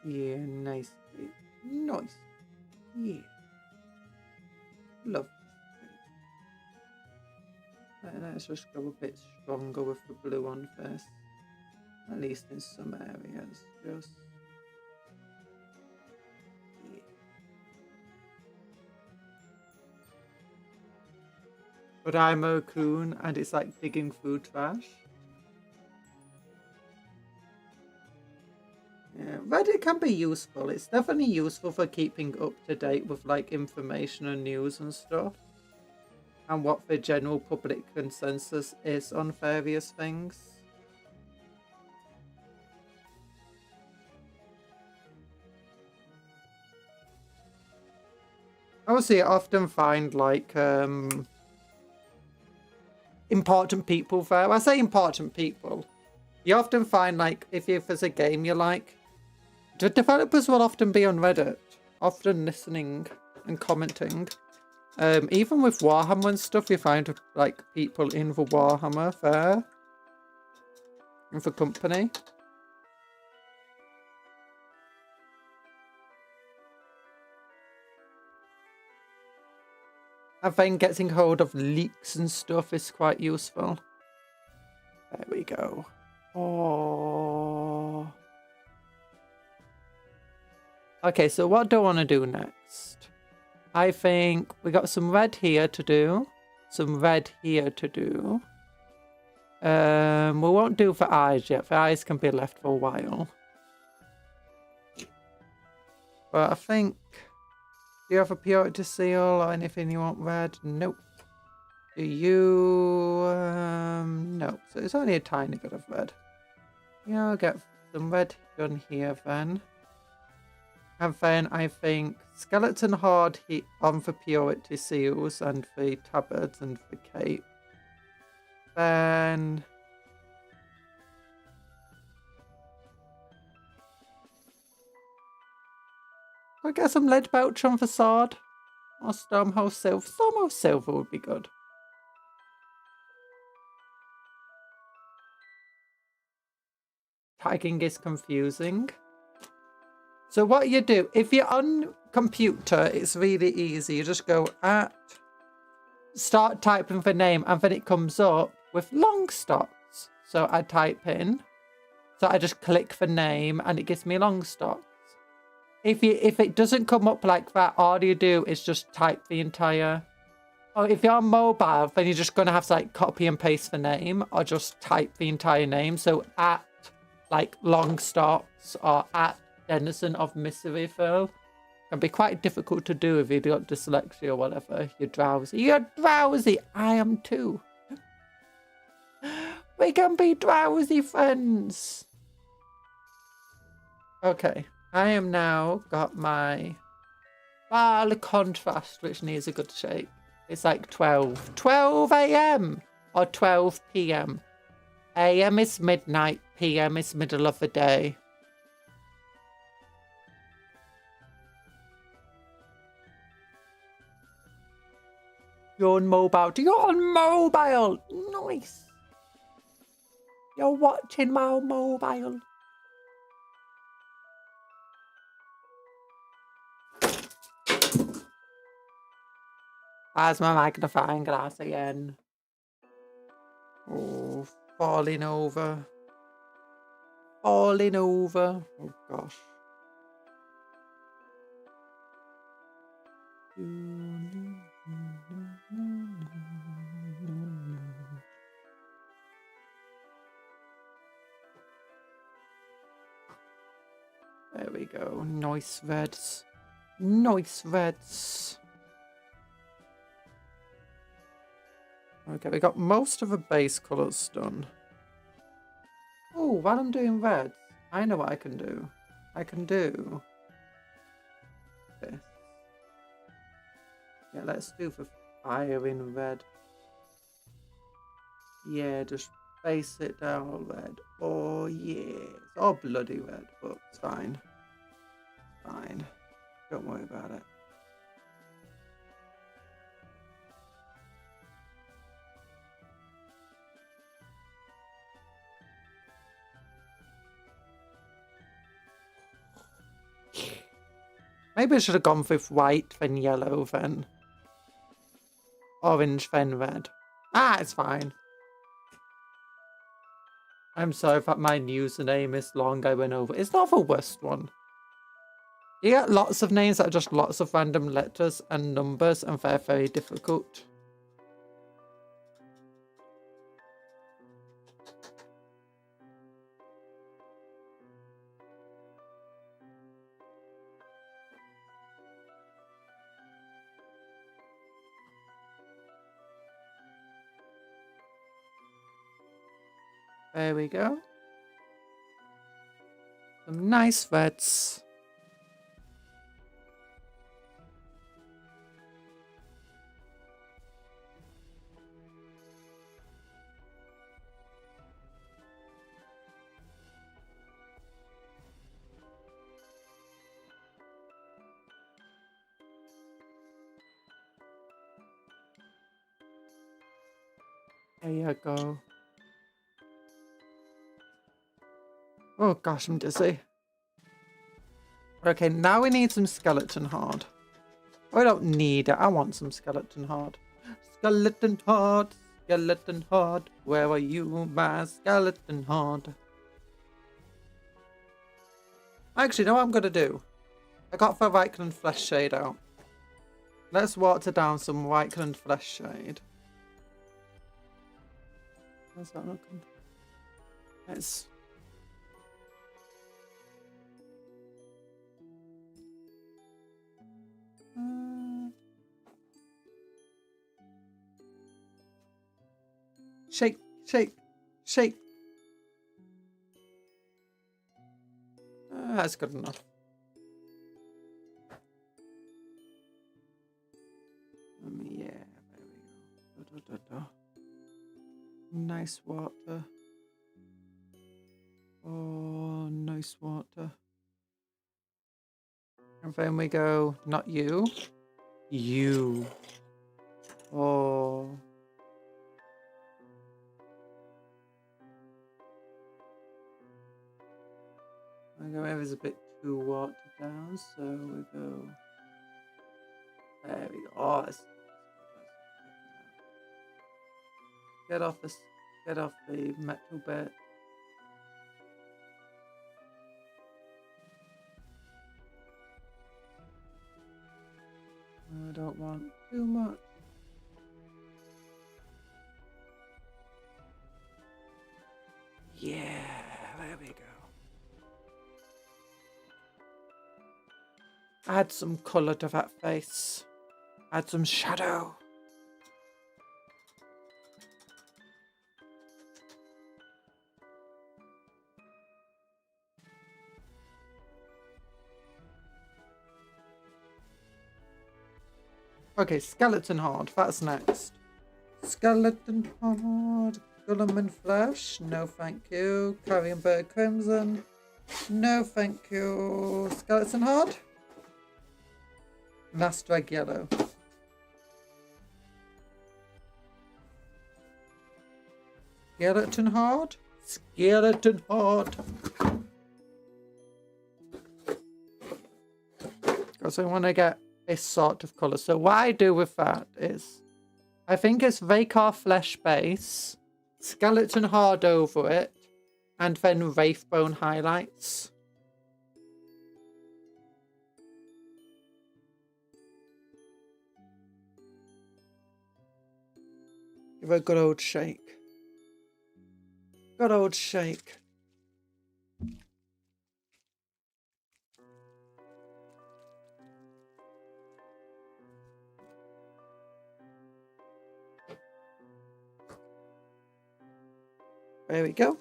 Yeah, nice. Nice. Yeah. Love. Let's just go a bit stronger with the blue on first. At least in some areas. Just. Yeah. But I'm a coon and it's like digging food trash. Yeah, Reddit can be useful. It's definitely useful for keeping up to date with like information and news and stuff. And what the general public consensus is on various things. Obviously, I often find like important people there. I say important people. You often find like if there's a game you like, the developers will often be on Reddit, often listening and commenting. Even with Warhammer and stuff, you find like people in the Warhammer there, in the company. I find getting hold of leaks and stuff is quite useful. There we go. Oh. Okay, so what do I want to do next? I think we got some red here to do. Some red here to do. We won't do for eyes yet. The eyes can be left for a while. But I think... Do you have a purity seal or anything you want red? Nope. Do you... no. So it's only a tiny bit of red. Yeah, I'll get some red done here then. And then I think skeleton hard on the purity seals and the tabards and the cape. Then... I'll get some lead pouch on the sword. Or Stormhouse Silver. Stormhouse Silver would be good. Tagging is confusing. So what you do, if you're on computer, it's really easy. You just go at, start typing the name, and then it comes up with long stocks. So I type in, so I just click the name, and it gives me long stocks. If it doesn't come up like that, all you do is just type the entire. Or if you're on mobile, then you're just gonna have to like copy and paste the name, or just type the entire name. So at like long stocks or at Denizen of Miseryville can be quite difficult to do if you've got dyslexia or whatever. You're drowsy. You're drowsy. I am too. We can be drowsy friends. Okay. I am now got my bar contrast, which needs a good shake. It's like 12 a.m. or 12 p.m. a.m. is midnight, p.m. is middle of the day. You're on mobile. You're on mobile. Nice. You're watching my mobile. Where's my magnifying glass again? Oh, falling over. Falling over. Oh gosh. There we go. Nice reds. Nice reds. Okay, we got most of the base colours done. Oh, while I'm doing reds, I know what I can do. I can do this. Yeah, let's do the fire in red. Yeah, just base it down all red. Oh, yeah. It's all bloody red, but it's fine. Fine. Don't worry about it. Maybe I should have gone with white, then yellow, then orange, then red. Ah, it's fine. I'm sorry that my username is long. I went over. It's not the worst one. You get lots of names that are just lots of random letters and numbers, and they're very difficult. There we go. Some nice reds. There you go. Oh gosh, I'm dizzy. Okay, now we need some skeleton hard. Oh, I don't need it. I want some skeleton hard. Skeleton hard, skeleton hard. Where are you, my skeleton hard? Actually, you know what I'm gonna do? I got the Reichland flesh shade out. Let's water down some Reichland flesh shade. How's that looking? Let's... Shake, shake, shake. That's good enough. Yeah, there we go. Nice water. Oh, nice water. And then we go, not you. You. Oh. I go where there's a bit too watered down, so we go. There we go. Oh, that's get off the metal bit. I don't want too much. Yeah, there we go. Add some colour to that face. Add some shadow. Okay, skeleton hard. That's next. Skeleton hard. Guillerman flesh. No, thank you. Carrion bird crimson. No, thank you. Skeleton hard. Last drag yellow. Skeleton hard. Skeleton hard. Because I want to get this sort of colour. So what I do with that is, I think it's Vakar flesh base, skeleton hard over it, and then wraithbone highlights. Give it a good old shake. Good old shake. There we go.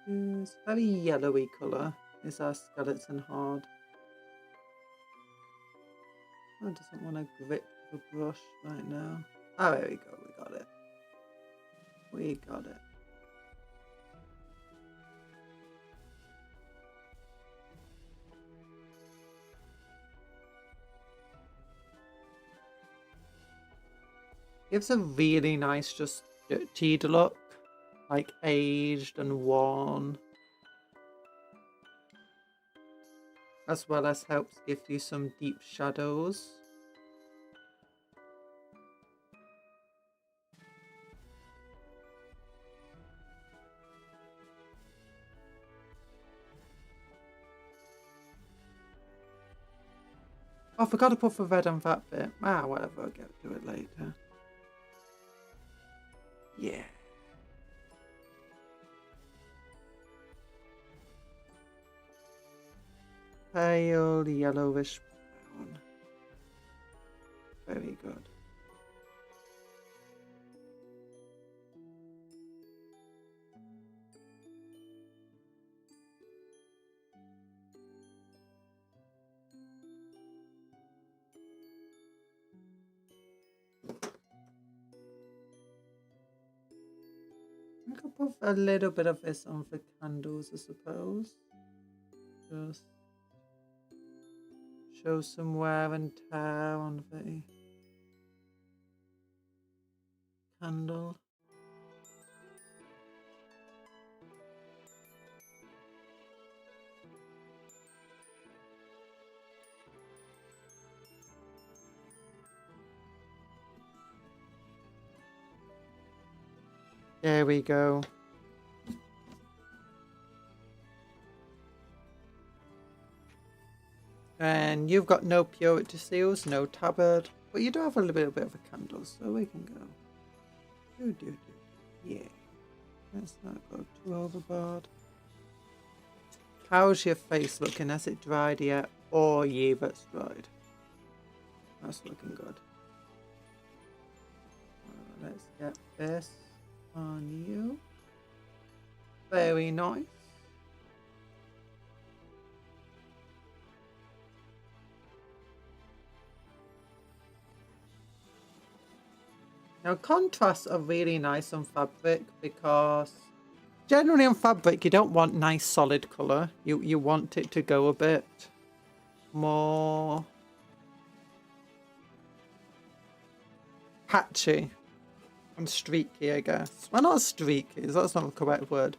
It's very yellowy colour is our skeleton hard. I doesn't want to grip the brush right now. Oh, there we go. We got it. We got it. Gives a really nice, just dirtied look, like aged and worn, as well as helps give you some deep shadows. Oh, I forgot to put the red on that bit. Ah, whatever, I'll get to it later. Yeah. Pale yellowish brown. Very good. I could put a little bit of this on the candles, I suppose. Just show some wear and tear on the candle. There we go. And you've got no purity seals, no tabard, but you do have a little bit of a candle, so we can go. Yeah. Let's not go too overboard. How's your face looking? Has it dried yet? Or yeah, that's dried. That's looking good. Let's get this on you. Very nice. Now contrasts are really nice on fabric because generally on fabric you don't want nice solid colour. You want it to go a bit more patchy and streaky, I guess. Well, not streaky, that's not the correct word.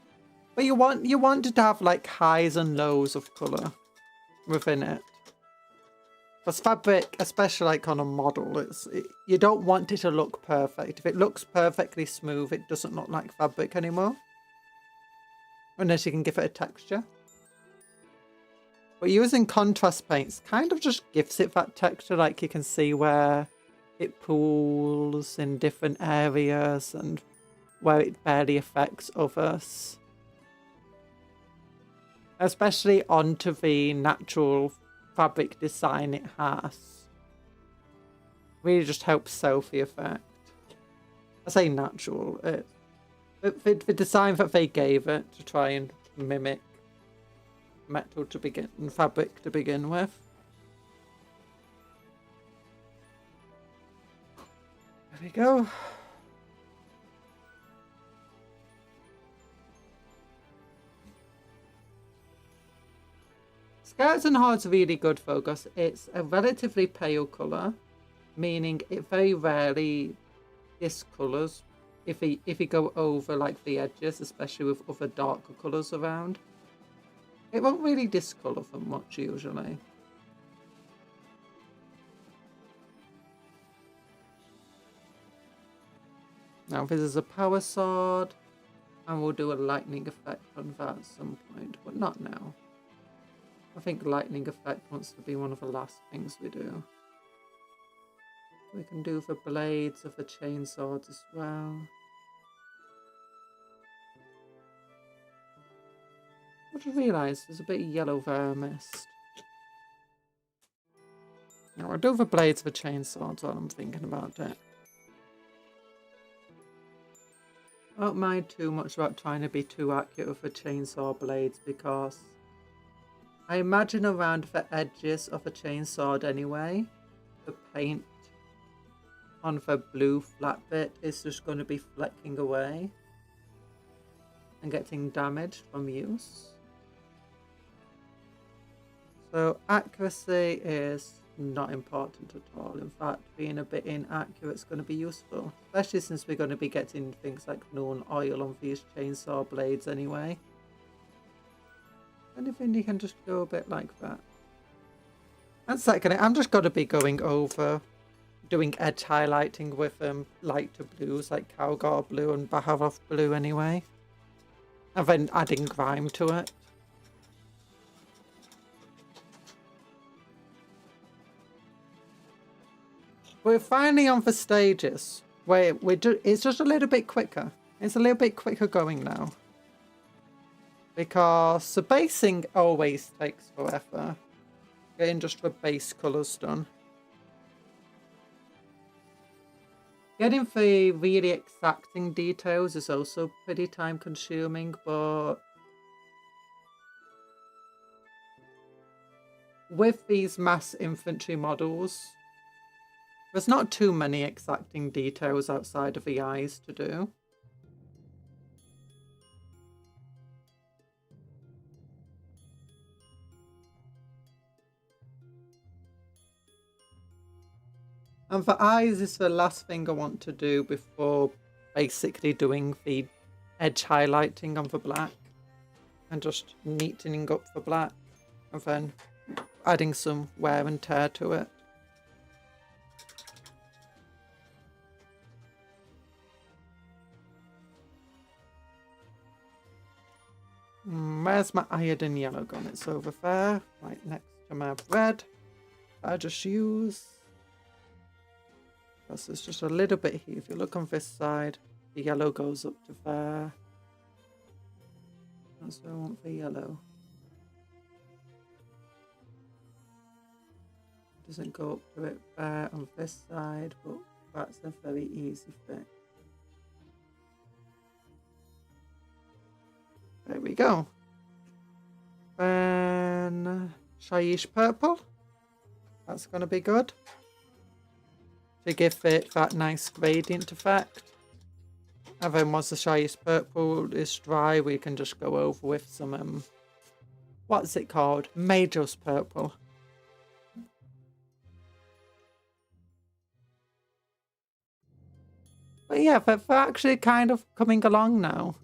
But you want it to have like highs and lows of colour within it. Because fabric, especially like on a model, you don't want it to look perfect. If it looks perfectly smooth, it doesn't look like fabric anymore. Unless you can give it a texture. But using contrast paints kind of just gives it that texture, like you can see where it pools in different areas and where it barely affects others. Especially onto the natural fabric design it has. Really just helps sell the effect. I say natural. The design that they gave it to try and mimic metal to begin and fabric to begin with. There we go. Skeleton Hard's really good focus. It's a relatively pale colour, meaning it very rarely discolours if you go over like the edges, especially with other darker colours around. It won't really discolour them much usually. Now this is a power sword, and we'll do a lightning effect on that at some point, but not now. I think lightning effect wants to be one of the last things we do. We can do the blades of the chainswords as well. I just realised there's a bit of yellow there I missed. Now I'll do the blades of the chainswords while I'm thinking about it. I don't mind too much about trying to be too accurate with the chainsaw blades because I imagine around the edges of a chainsword anyway, the paint on the blue flat bit is just going to be flecking away and getting damaged from use. So accuracy is not important at all. In fact, being a bit inaccurate is going to be useful, especially since we're going to be getting things like known oil on these chainsaw blades anyway. Anything you can just go a bit like that. And secondly, I'm just going to be going over doing edge highlighting with lighter blues like Cowgar blue and Baharov blue anyway. And then adding grime to it. We're finally on the stages where it's just a little bit quicker. It's a little bit quicker going now. Because the basing always takes forever. Getting just the base colours done. Getting the really exacting details is also pretty time consuming, but with these mass infantry models, there's not too many exacting details outside of the eyes to do. And the eyes is the last thing I want to do before basically doing the edge highlighting on the black. And just neatening up the black. And then adding some wear and tear to it. Where's my iodine yellow gone? It's over there, right next to my red. I just use... Because there's just a little bit here. If you look on this side, the yellow goes up to there. That's where I want the yellow. Doesn't go up to it there on this side, but that's a very easy fit. There we go. Then Shaiish purple. That's going to be good. To give it that nice gradient effect. And then once the Shaiish purple is dry, we can just go over with some, what's it called? Major's purple. But yeah, they're actually kind of coming along now.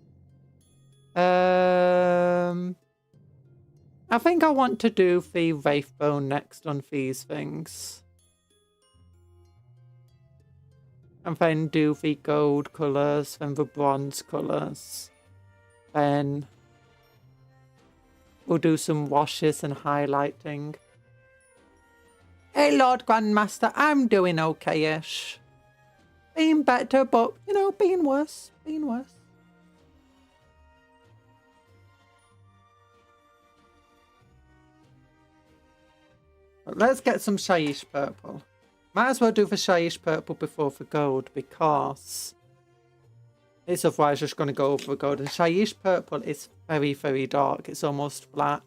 I think I want to do the Wraithbone next on these things. And then do the gold colours, then the bronze colours. Then we'll do some washes and highlighting. Hey Lord Grandmaster, I'm doing okay-ish. Being better, but, you know, being worse. Being worse. But let's get some Shaiish purple. Might as well do the Shaiish purple before the gold, because it's otherwise just going to go over the gold. And Shaiish purple is very, very dark. It's almost black.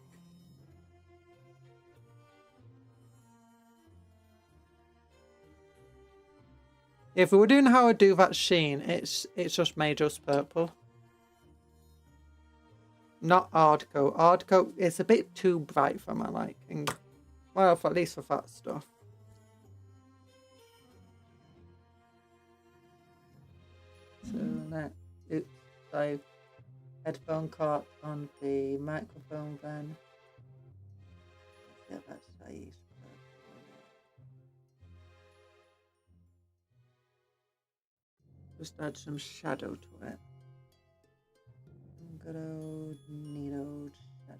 If we were doing how I do that sheen, it's just Major's purple. Not Ardcoat. Ardcoat is a bit too bright for my liking. Well, at least for that stuff. So let's so headphone cart on the microphone then. Let's get that Shaiish purple on it. Just add some shadow to it. Good old, neat old shadow.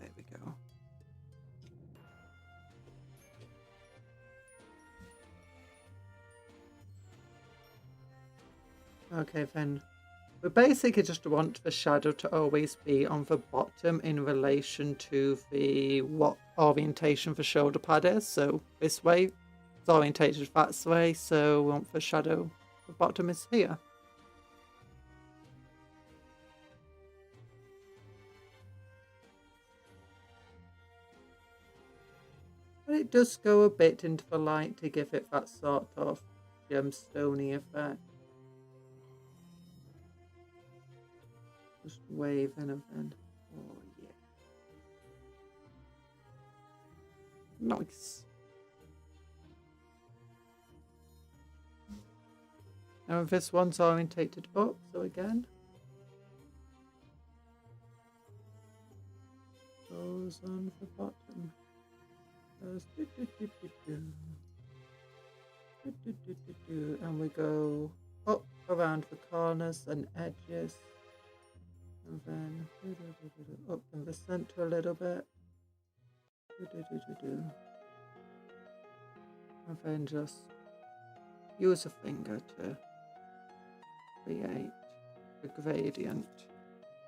There we go. Okay, then we basically just want the shadow to always be on the bottom in relation to the what orientation the shoulder pad is. So this way, it's orientated that way, so we want the shadow, the bottom is here. But it does go a bit into the light to give it that sort of gemstone-y effect. Just waving a bit. Oh yeah. Nice. Now this one's orientated up, so again. Goes on the bottom. Goes and we go up around the corners and edges. And then up in the center a little bit. And then just use a finger to create a gradient.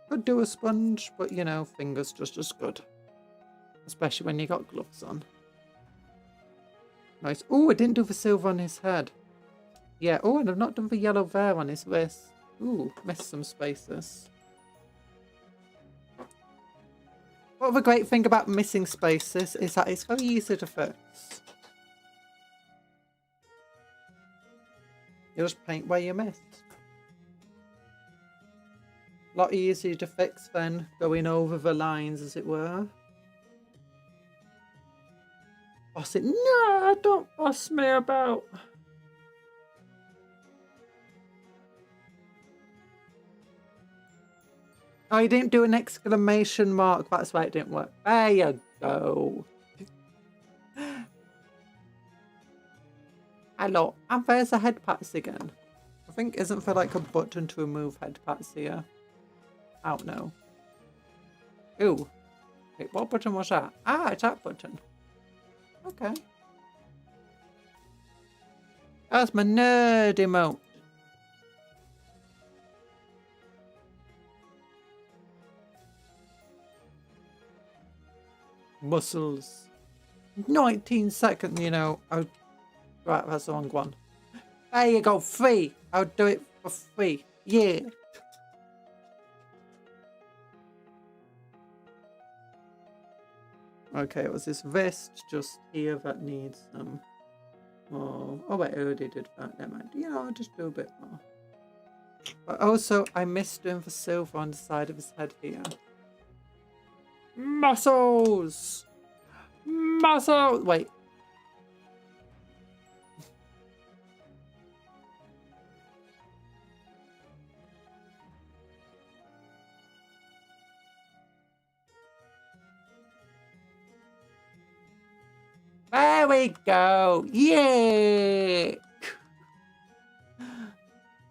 Could do a sponge, but you know, fingers just as good. Especially when you got gloves on. Nice. Oh, I didn't do the silver on his head. Yeah, oh, and I've not done the yellow there on his wrist. Ooh, missed some spaces. What the great thing about missing spaces is that it's very easy to fix. You just paint where you missed. A lot easier to fix than going over the lines, as it were. Boss it. No, don't boss me about. Oh, you didn't do an exclamation mark. That's why it didn't work. There you go. Hello. And there's the head pats again. I think isn't there like a button to remove head pats here? I don't know. Ooh. Wait, what button was that? Ah, it's that button. Okay. That's my nerd emote. Muscles. 19 seconds, you know. Oh, right, that's the wrong one. There you go, free. I'll do it for free. Yeah. Okay, it was this vest just here that needs some more. Oh wait, I already did that. Never mind. You know, I'll just do a bit more. But also, I missed doing the silver on the side of his head here. Muscles! Muscles! Wait. There we go. Yeah.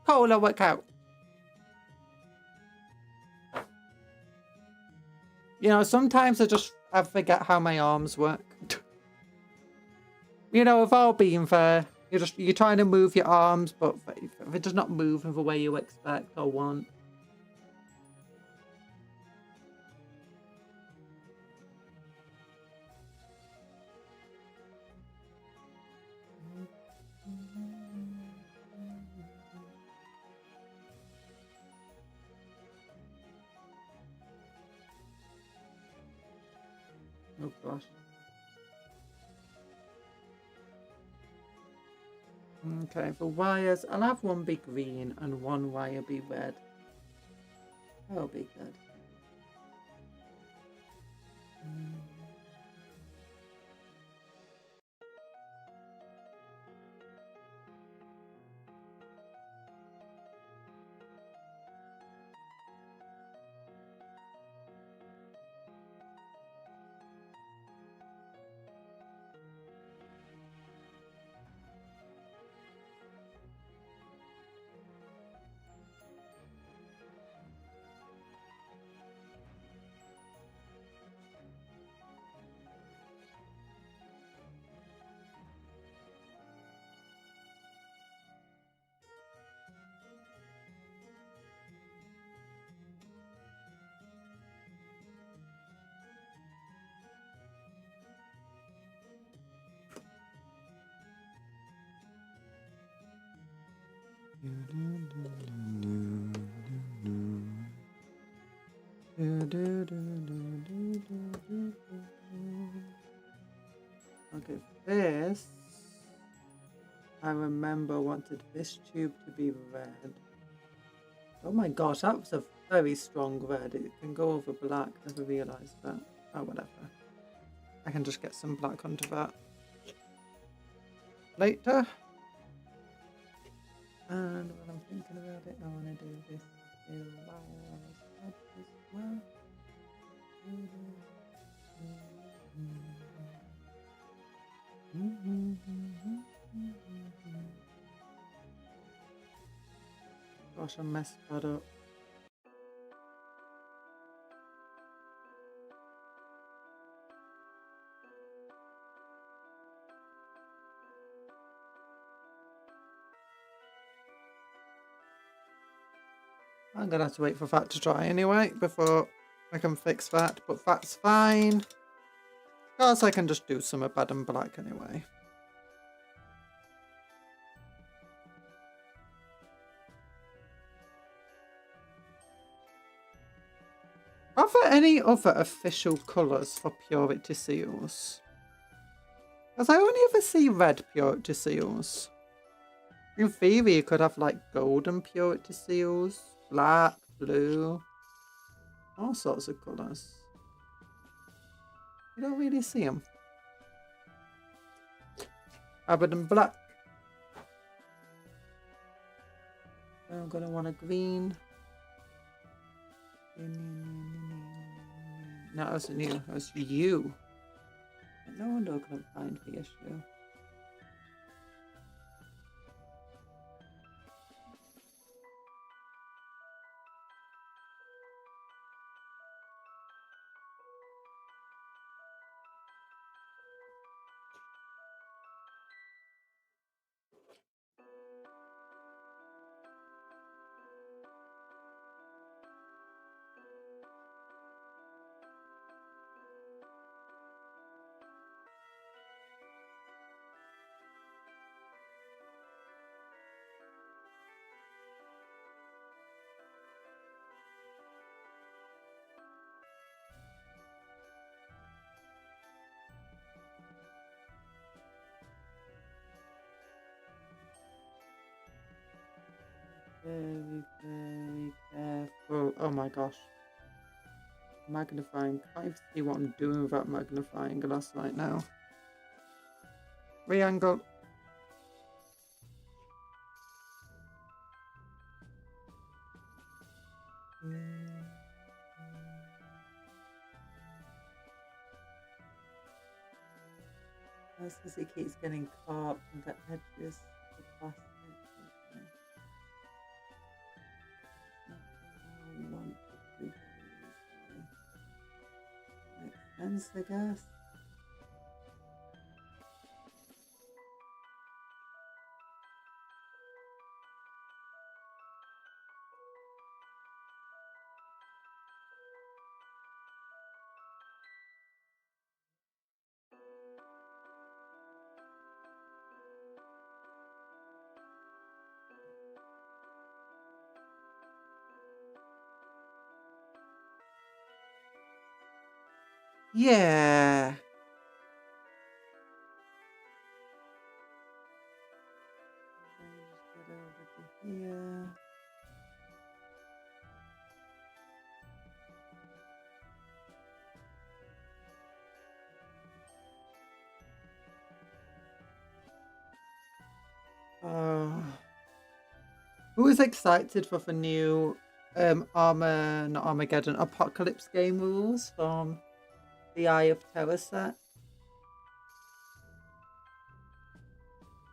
Cola workout. You know, sometimes I forget how my arms work. You know, we've all been there. You're trying to move your arms, but if it does not move in the way you expect or want. Oh gosh. Okay, for wires, I'll have one be green and one wire be red. That'll be good. Okay, this I remember wanted this tube to be red. Oh my gosh, that was a very strong red. It can go over black. Never realised that. Oh, whatever. I can just get some black onto that later. And when I'm thinking about it, I want to do this as well. Gosh, I messed that up. I'm gonna have to wait for that to dry anyway before I can fix that, but that's fine. Because I can just do some of red and black anyway. Are there any other official colours for purity seals? Because I only ever see red purity seals. In theory, you could have like golden purity seals, black, blue, all sorts of colours. You don't really see them. Other than black. I'm gonna want a green. No, that wasn't you. That was you. No wonder I couldn't find the issue. Very, very careful. Oh my gosh. Magnifying. Can't even see what I'm doing without magnifying glass right now. Re-angle. That's because it keeps getting caught in the edges of the plastic. Makes sense, I guess. Yeah. Just get over to here. Who is excited for the new not Armageddon, Apocalypse game rules from the Eye of Terror set?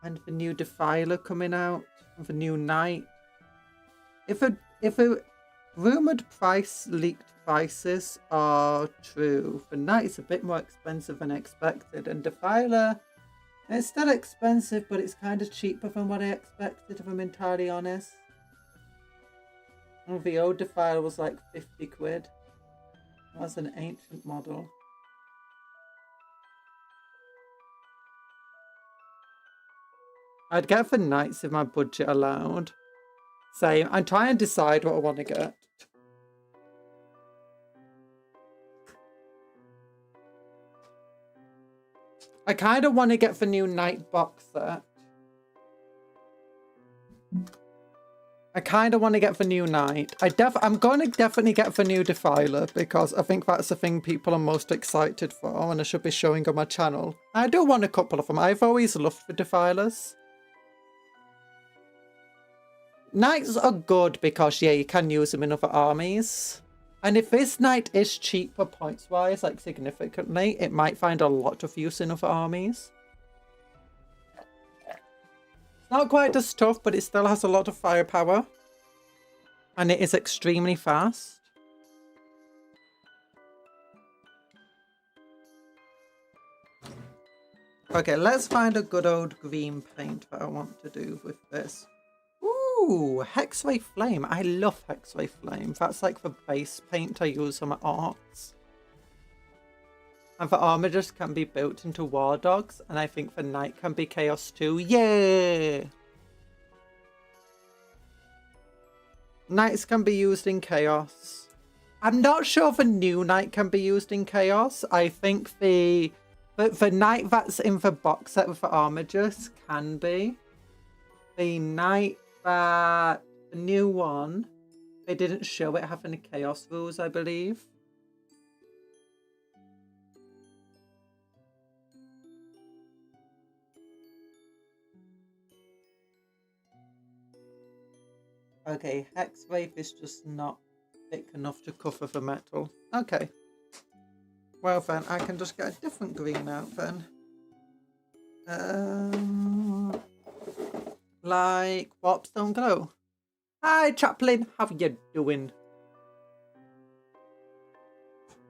And the new Defiler coming out, and the new Knight. If a rumored leaked prices are true, the Knight is a bit more expensive than expected, and Defiler, it's still expensive, but it's kind of cheaper than what I expected, if I'm entirely honest. And the old Defiler was like 50 quid. That's an ancient model. I'd get the Knights if my budget allowed. Same. I'm trying to decide what I want to get. I kind of want to get the new Knight box set. I kind of want to get the new Knight. I'm going to definitely get the new Defiler because I think that's the thing people are most excited for and I should be showing on my channel. I do want a couple of them. I've always loved the Defilers. Knights are good because, yeah, you can use them in other armies. And if this Knight is cheaper points-wise, like significantly, it might find a lot of use in other armies. It's not quite as tough, but it still has a lot of firepower. And it is extremely fast. Okay, let's find a good old green paint that I want to do with this. Ooh, Hexway Flame. I love Hexway Flame. That's like the base paint I use on my arts. And the armigers can be built into War Dogs. And I think the Knight can be Chaos too. Yeah! Knights can be used in Chaos. I'm not sure the new Knight can be used in Chaos. I think the Knight that's in the box set with the armigers can be. The Knight that the new one, they didn't show it having the Chaos rules, I believe. Okay, Hexwave is just not thick enough to cover the metal. Okay. Well then, I can just get a different green out then. Like Warpstone Glow. Hi Chaplain, how you doing?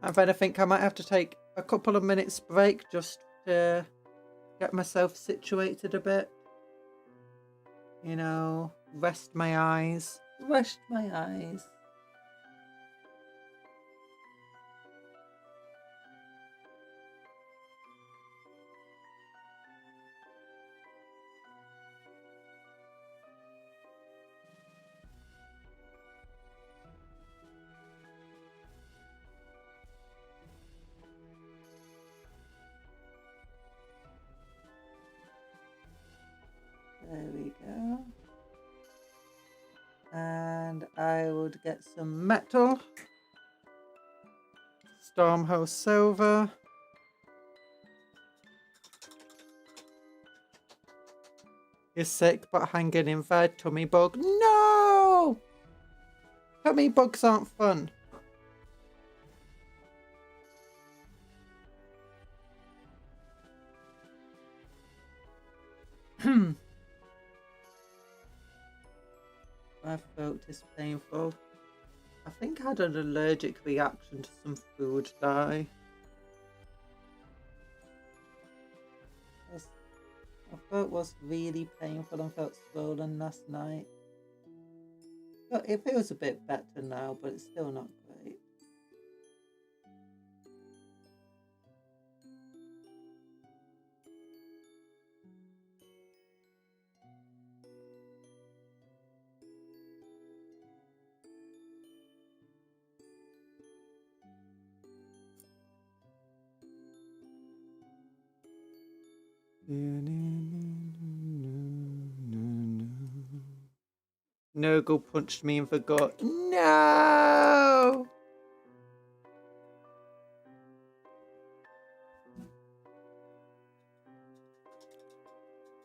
And then I think I might have to take a couple of minutes break just to get myself situated a bit. You know, rest my eyes. Rest my eyes. There we go. And I would get some metal. Stormhost silver. You're sick but hanging in there, tummy bug. No! Tummy bugs aren't fun. My throat is painful. I think I had an allergic reaction to some food dye. My throat was really painful and felt swollen last night. But it feels a bit better now, but it's still not great. Nurgle punched me in the gut. No!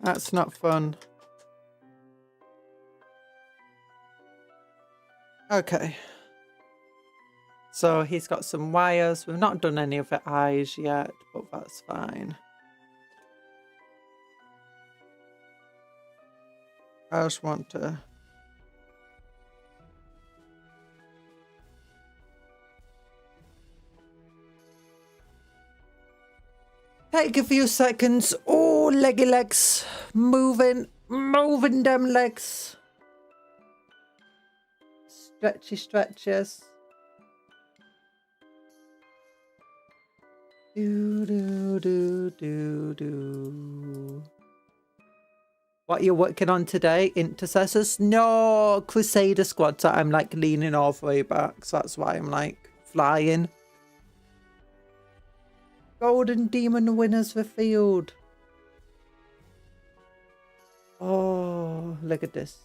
That's not fun. Okay. So he's got some wires. We've not done any of the eyes yet, but that's fine. I just want to... take a few seconds. Oh, leggy legs. Moving them legs. Stretchy stretches. Do, do, do, do, do. What are you working on today? Intercessors? No, Crusader squad. So I'm like leaning all the way back. So that's why I'm like flying. Golden Demon winners revealed. Oh, look at this.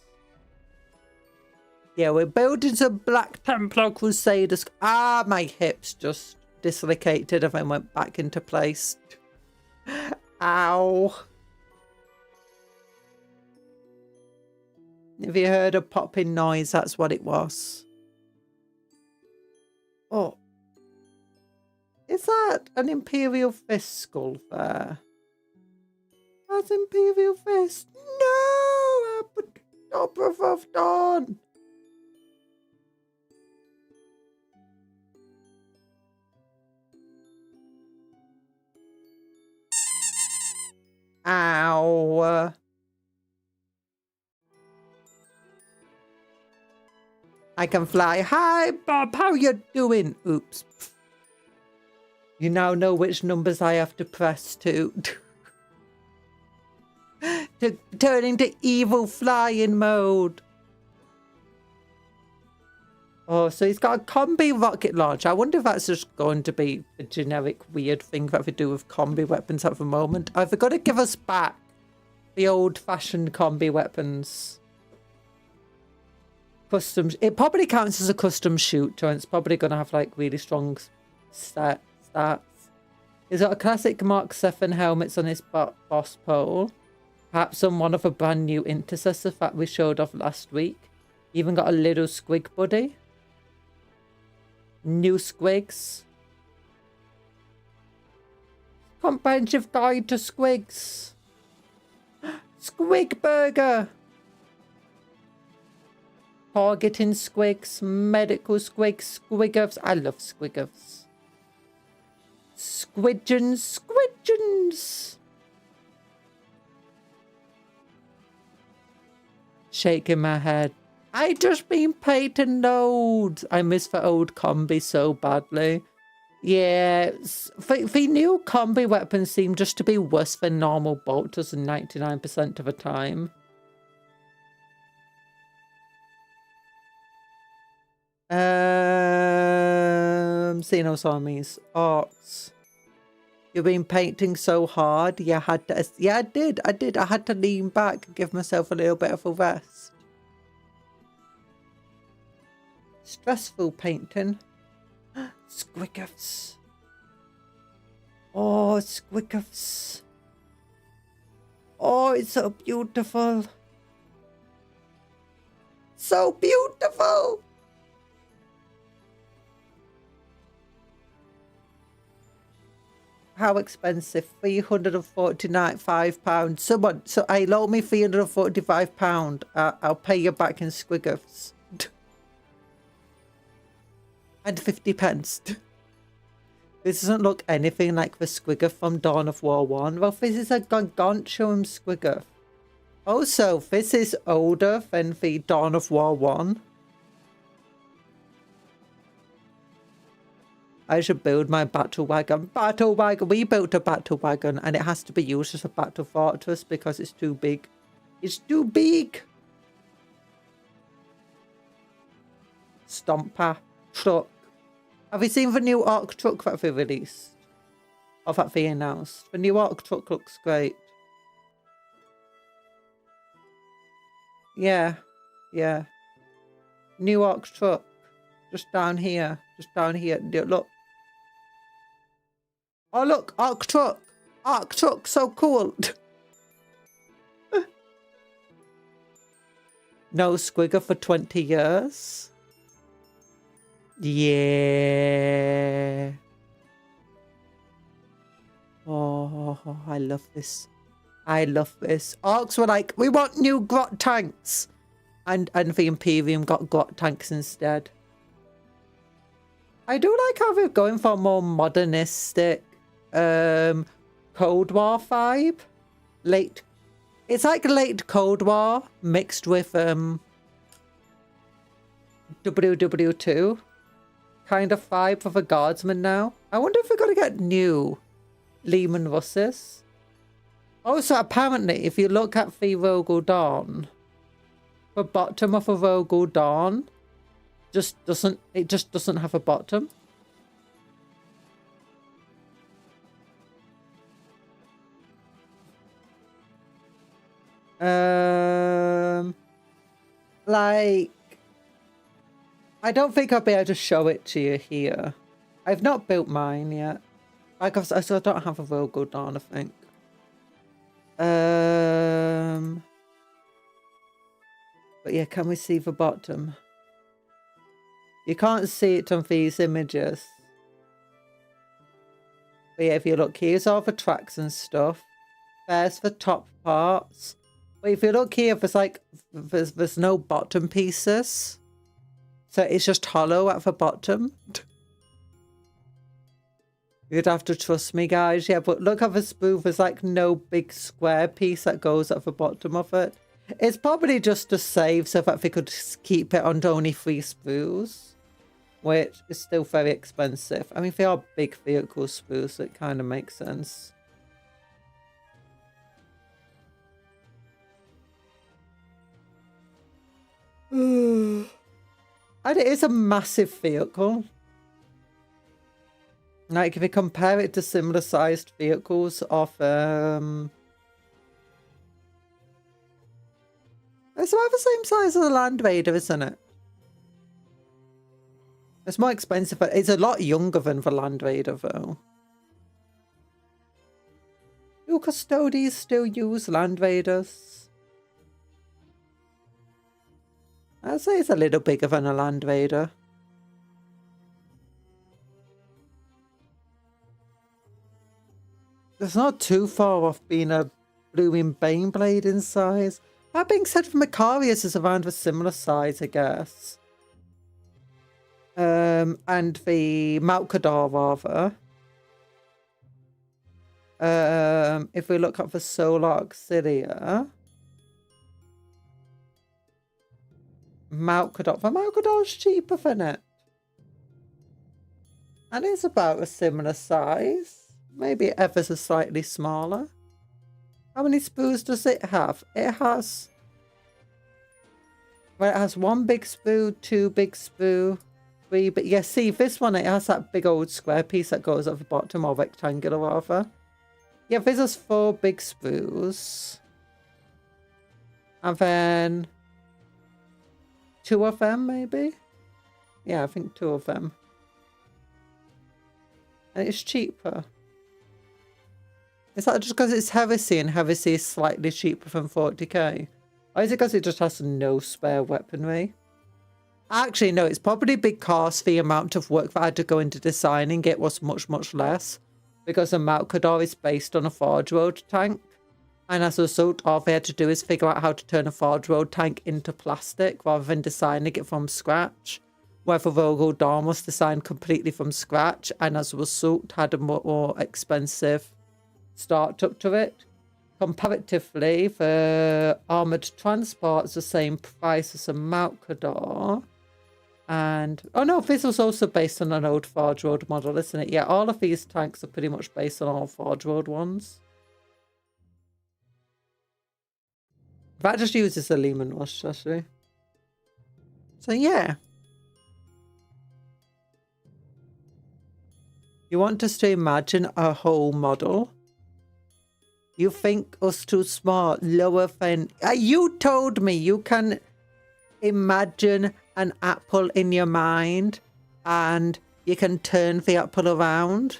Yeah, we're building some Black Templar Crusaders. Ah, my hips just dislocated and then went back into place. Ow. Have you heard a popping noise? That's what it was. Oh. Is that an Imperial Fist skull there? That's Imperial Fist. No! Abracadabra of Dawn. Ow. I can fly. Hi, Bob. How you doing? Oops. You now know which numbers I have to press to turn into evil flying mode. Oh, so he's got a combi rocket launcher. I wonder if that's just going to be a generic weird thing that we do with combi weapons at the moment. Have they got to give us back the old-fashioned combi weapons? Custom. It probably counts as a custom shooter, and it's probably going to have like really strong stats. He's got a classic Mark 7 helmets on his boss pole. Perhaps on one of a brand new intercessor that we showed off last week. Even got a little squig buddy. New squigs. Comprehensive guide to squigs. Squig burger. Targeting squigs. Medical squigs. Squiggers. I love squiggers. Squidgens. Squidgens. Shaking my head. I just been paid to load. I miss the old combi so badly. Yeah, the new combi weapons seem just to be worse than normal bolters 99% of the time. Xenos armies. Orcs. You've been painting so hard. Yeah, I did. I had to lean back and give myself a little bit of a rest. Stressful painting. Squiggers. Oh, squiggers. Oh, it's so beautiful. So beautiful. How expensive? £345. Someone, so I loan me £345. I'll pay you back in squiggers. And 50 pence. This doesn't look anything like the squigger from Dawn of War 1. Well, this is a gargantuan squigger. Also, this is older than the Dawn of War 1. I should build my battle wagon. Battle wagon. We built a battle wagon and it has to be used as a battle fortress because it's too big. It's too big. Stomper. Truck. Have you seen the new Arc truck that they released? Or that they announced? The new Arc truck looks great. Yeah. Yeah. New Arc truck. Just down here. Just down here. Look. Oh, look. Arc truck. Arc truck. So cool. No squigger for 20 years. Yeah. Oh, I love this. I love this. Orcs were like, we want new grot tanks. And the Imperium got grot tanks instead. I do like how they're going for a more modernistic Cold War vibe. It's like late Cold War mixed with WW2 kind of vibe for the guardsmen now. I wonder if we're going to get new Lehman Russes. Also, apparently, if you look at the Rogel Dawn, the bottom of a Rogel Dawn just doesn't have a bottom. Like, I don't think I'll be able to show it to you here. I've not built mine yet. Like, I still don't have a Rogel Dawn, I think. But yeah, can we see the bottom? You can't see it on these images. But yeah, if you look, here's all the tracks and stuff. There's the top parts. But if you look here, there's like, there's no bottom pieces. So it's just hollow at the bottom. You'd have to trust me, guys. Yeah, but look at the spoof. There's like no big square piece that goes at the bottom of it. It's probably just to save so that they could keep it on only 3 spoofs, which is still very expensive. I mean, they are big vehicle spoofs, so it kind of makes sense. And it is a massive vehicle. Like, if you compare it to similar sized vehicles of it's about the same size as a Land Raider, isn't it? It's more expensive, but it's a lot younger than the Land Raider, though. Do custodians still use Land Raiders? I'd say it's a little bigger than a Land Raider. It's not too far off being a blooming Baneblade in size. That being said, the Macarius is around a similar size, I guess. And the Malkador, rather. If we look up the Solar Auxilia, the Malkador's cheaper than it. And it's about a similar size. Maybe ever so slightly smaller. How many spoos does it have? It has... Well, it has 1 big spoo, 2 big spoo, 3... But yeah, see, this one, it has that big old square piece that goes at the bottom, or rectangular, rather. Yeah, this has 4 big spoos. And then... 2 of them, maybe? Yeah, I think 2 of them. And it's cheaper. Is that just because it's Heresy and Heresy is slightly cheaper than 40k? Or is it because it just has no spare weaponry? Actually, no, it's probably because the amount of work that I had to go into designing it was much, much less. Because the Malkador is based on a Forge Road tank. And as a result, all they had to do is figure out how to turn a Forge Road tank into plastic rather than designing it from scratch. Where the Rogel Dawn was designed completely from scratch and as a result had a more expensive start up to it. Comparatively, the armoured transport is the same price as a Malkador. And, oh no, this was also based on an old Forge Road model, isn't it? Yeah, all of these tanks are pretty much based on all Forge Road ones. That just uses the Lehman Rush, actually. So, yeah. You want us to imagine a whole model? You think us too smart, lower than... you told me you can imagine an apple in your mind and you can turn the apple around.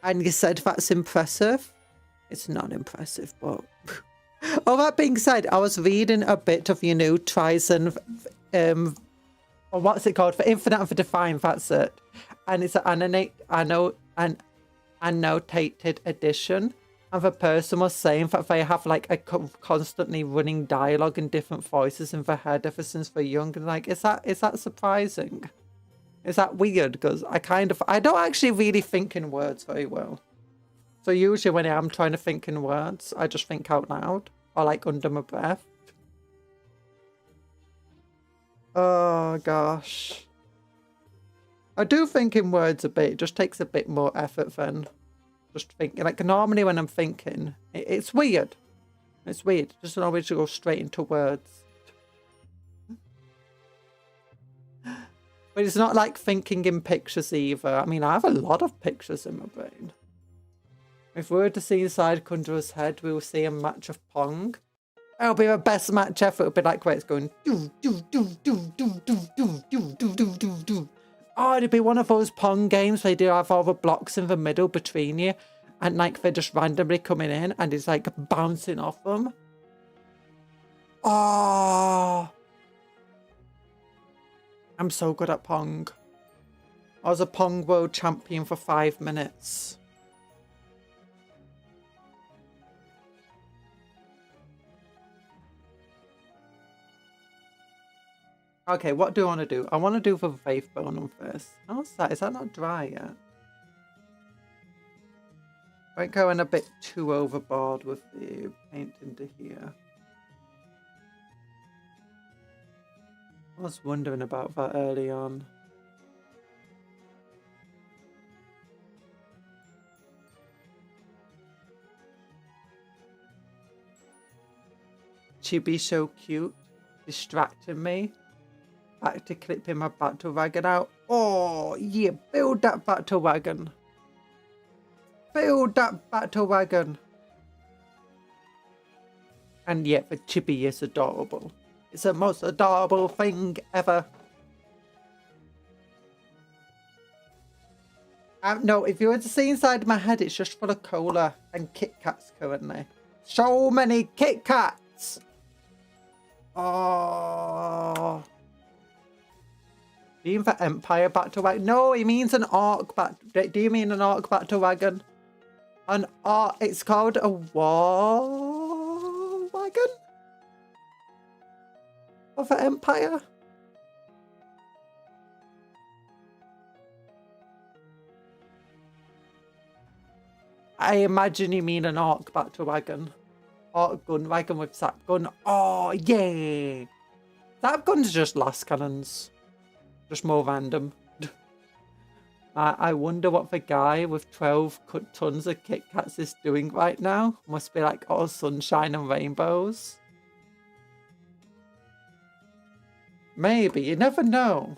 And you said that's impressive. It's not impressive, but... Oh, that being said, I was reading a bit of, you know, Trizen, or what's it called? For Infinite and for Define, that's it. And it's an annotated edition. And the person was saying that they have like a constantly running dialogue in different voices in their head ever since they're young. And like, is that surprising? Is that weird? Because I don't actually really think in words very well. So usually when I'm trying to think in words, I just think out loud or like under my breath. Oh gosh. I do think in words a bit. It just takes a bit more effort than Just thinking, like normally when I'm thinking, it's weird. It's weird. It doesn't always go straight into words. But it's not like thinking in pictures either. I mean, I have a lot of pictures in my brain. If we were to see inside Conjurer's head, we will see a match of Pong. It'll be the best match ever. It'll be like where it's going do do do do do do do do do do do do. Oh, it'd be one of those Pong games where they do have all the blocks in the middle between you, and like they're just randomly coming in, and it's like bouncing off them. Oh, I'm so good at Pong. I was a Pong world champion for 5 minutes. Okay, what do I want to do? I want to do the Faith Bone first. How's that? Is that not dry yet? I'm going a bit too overboard with the paint into here. I was wondering about that early on. Chibi so cute, distracting me. Back to clipping my battle wagon out. Oh yeah, build that battle wagon. Build that battle wagon. And yet the Chibi is adorable. It's the most adorable thing ever. No, if you were to see inside my head, it's just full of cola and Kit Kats currently. So many Kit Kats. Oh. Do you mean for Empire Battle Wagon? No, he means an Orc Battle. Do you mean an Orc Battle Wagon? An Orc. It's called a War Wagon? Or for Empire? I imagine you mean an Orc Battle Wagon. Orc Gun Wagon with Zap Gun. Oh, yeah. Zap Guns are just last cannons. Just more random. I wonder what the guy with 12 tons of Kit Kats is doing right now. Must be like all sunshine and rainbows. Maybe. You never know.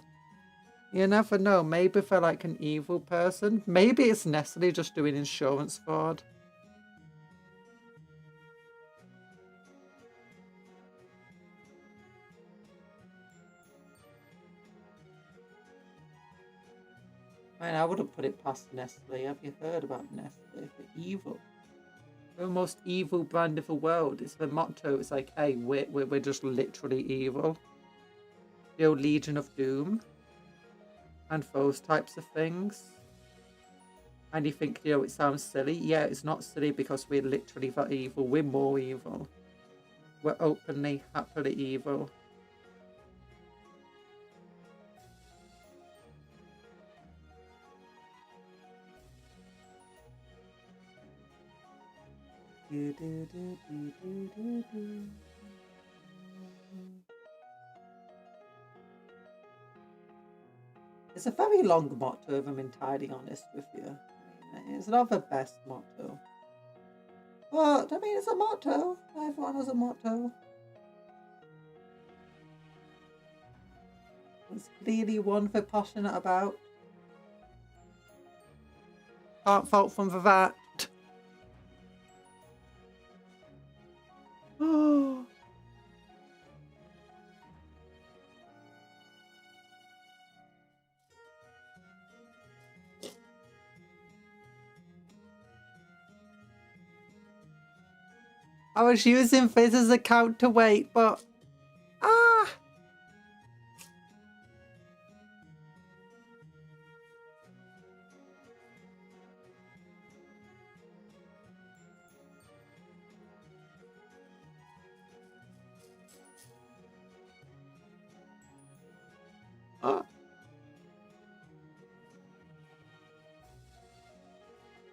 You never know. Maybe for like an evil person. Maybe it's Nestle just doing insurance fraud. Man, I wouldn't put it past Nestle. Have you heard about Nestle? They're evil. They're the most evil brand of the world. It's the motto. It's like, hey, we're just literally evil. The old Legion of Doom. And those types of things. And you think, you know, it sounds silly. Yeah, it's not silly because we're literally that evil. We're more evil. We're openly, happily evil. It's a very long motto, if I'm entirely honest with you. I mean, it's not the best motto. But, I mean, it's a motto. Everyone has a motto. It's clearly one they're passionate about. Can't fault them for that. Oh. I was using Fizz as a counterweight, but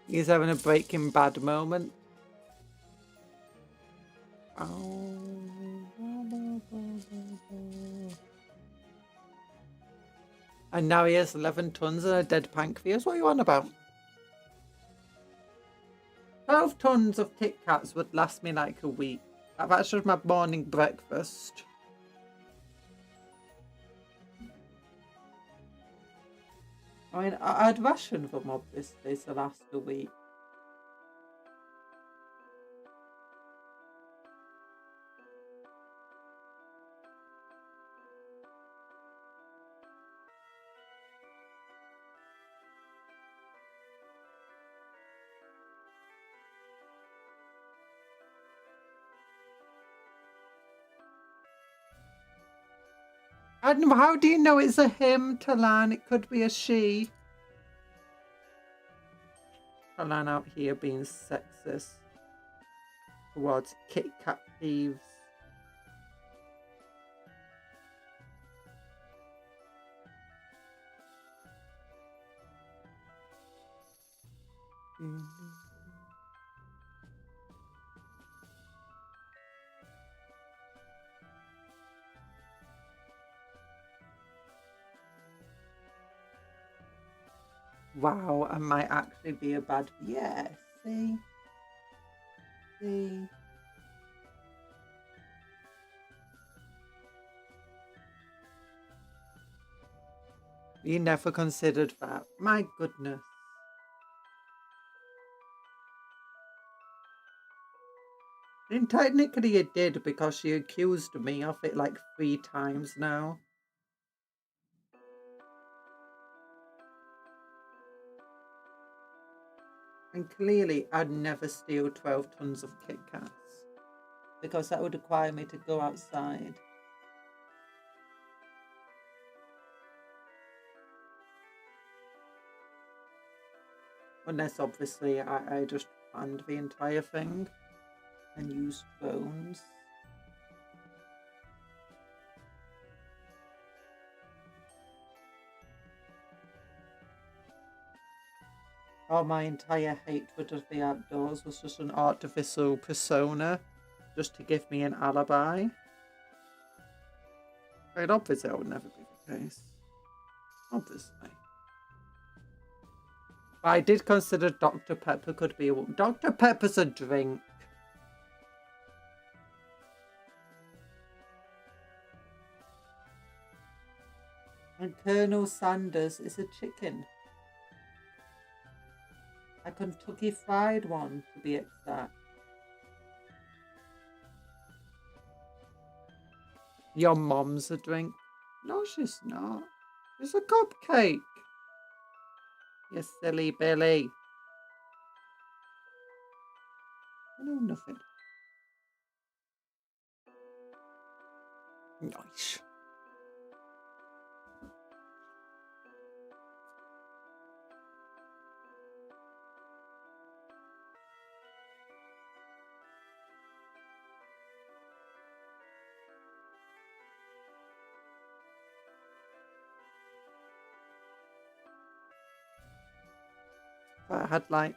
he's having a Breaking Bad moment. And now he has 11 tons and a dead pancreas. What are you on about? 12 tons of Kit Kats would last me like a week. That's just my morning breakfast. I mean, I'd ration them obviously to last a week. And how do you know it's a him, Talan? It could be a she. Talan out here being sexist towards Kit Kat thieves. Wow, I might actually be a bad... Yeah, see? See? You never considered that. My goodness. And technically you did, because she accused me of it like 3 times now. And clearly I'd never steal 12 tons of Kit Kats, because that would require me to go outside. Unless obviously I just planned the entire thing and used phones. Oh, my entire hatred of the outdoors was just an artificial persona, just to give me an alibi. Right, obviously that would never be the case. Obviously. But I did consider Dr. Pepper could be a woman. Dr. Pepper's a drink. And Colonel Sanders is a chicken. A Kentucky Fried one, to be exact. Your mom's a drink? No, she's not. She's a cupcake. You silly Billy. I know nothing. Nice. I had like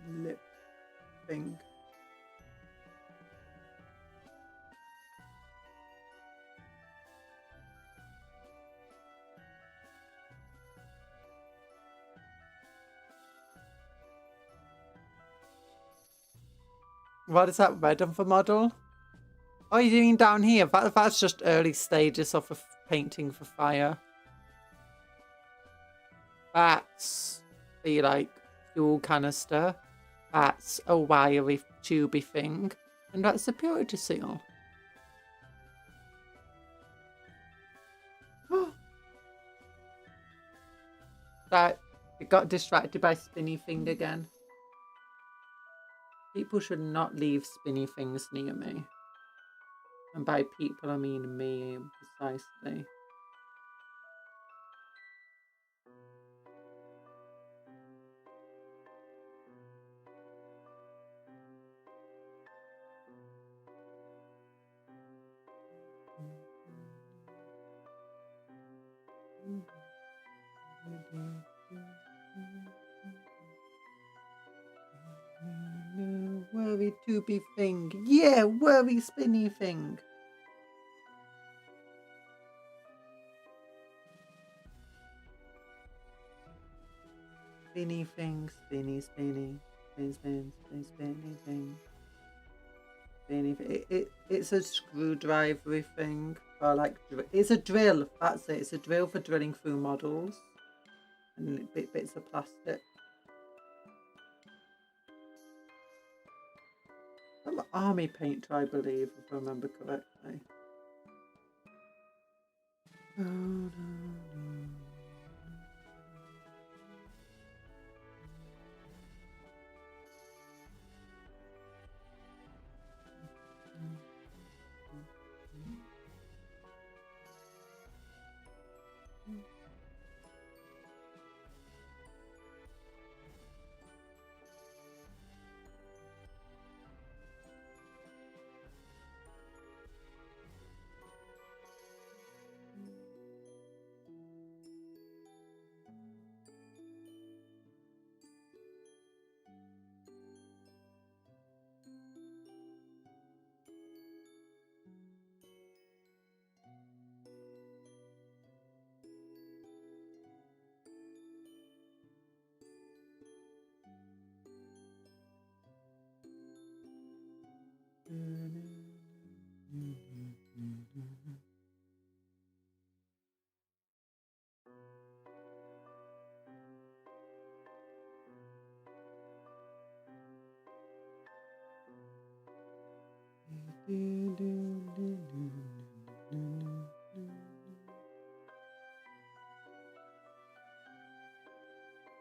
lip thing. What is that red on for model? Oh, you're doing down here? That's just early stages of a painting for fire. That's the like fuel canister. That's a wiry tubey thing. And that's a purity seal. That it got distracted by spinny thing again. People should not leave spinny things near me. And by people I mean me precisely. Worry tubey thing. Yeah, worry spinny thing. Spinny thing, spinny, spinny, spin, spin, spin, spinny thing. Spinny thing. It's a screwdriver thing. Or like, it's a drill. That's it. It's a drill for drilling through models and bits of plastic. Some army painter, I believe, if I remember correctly.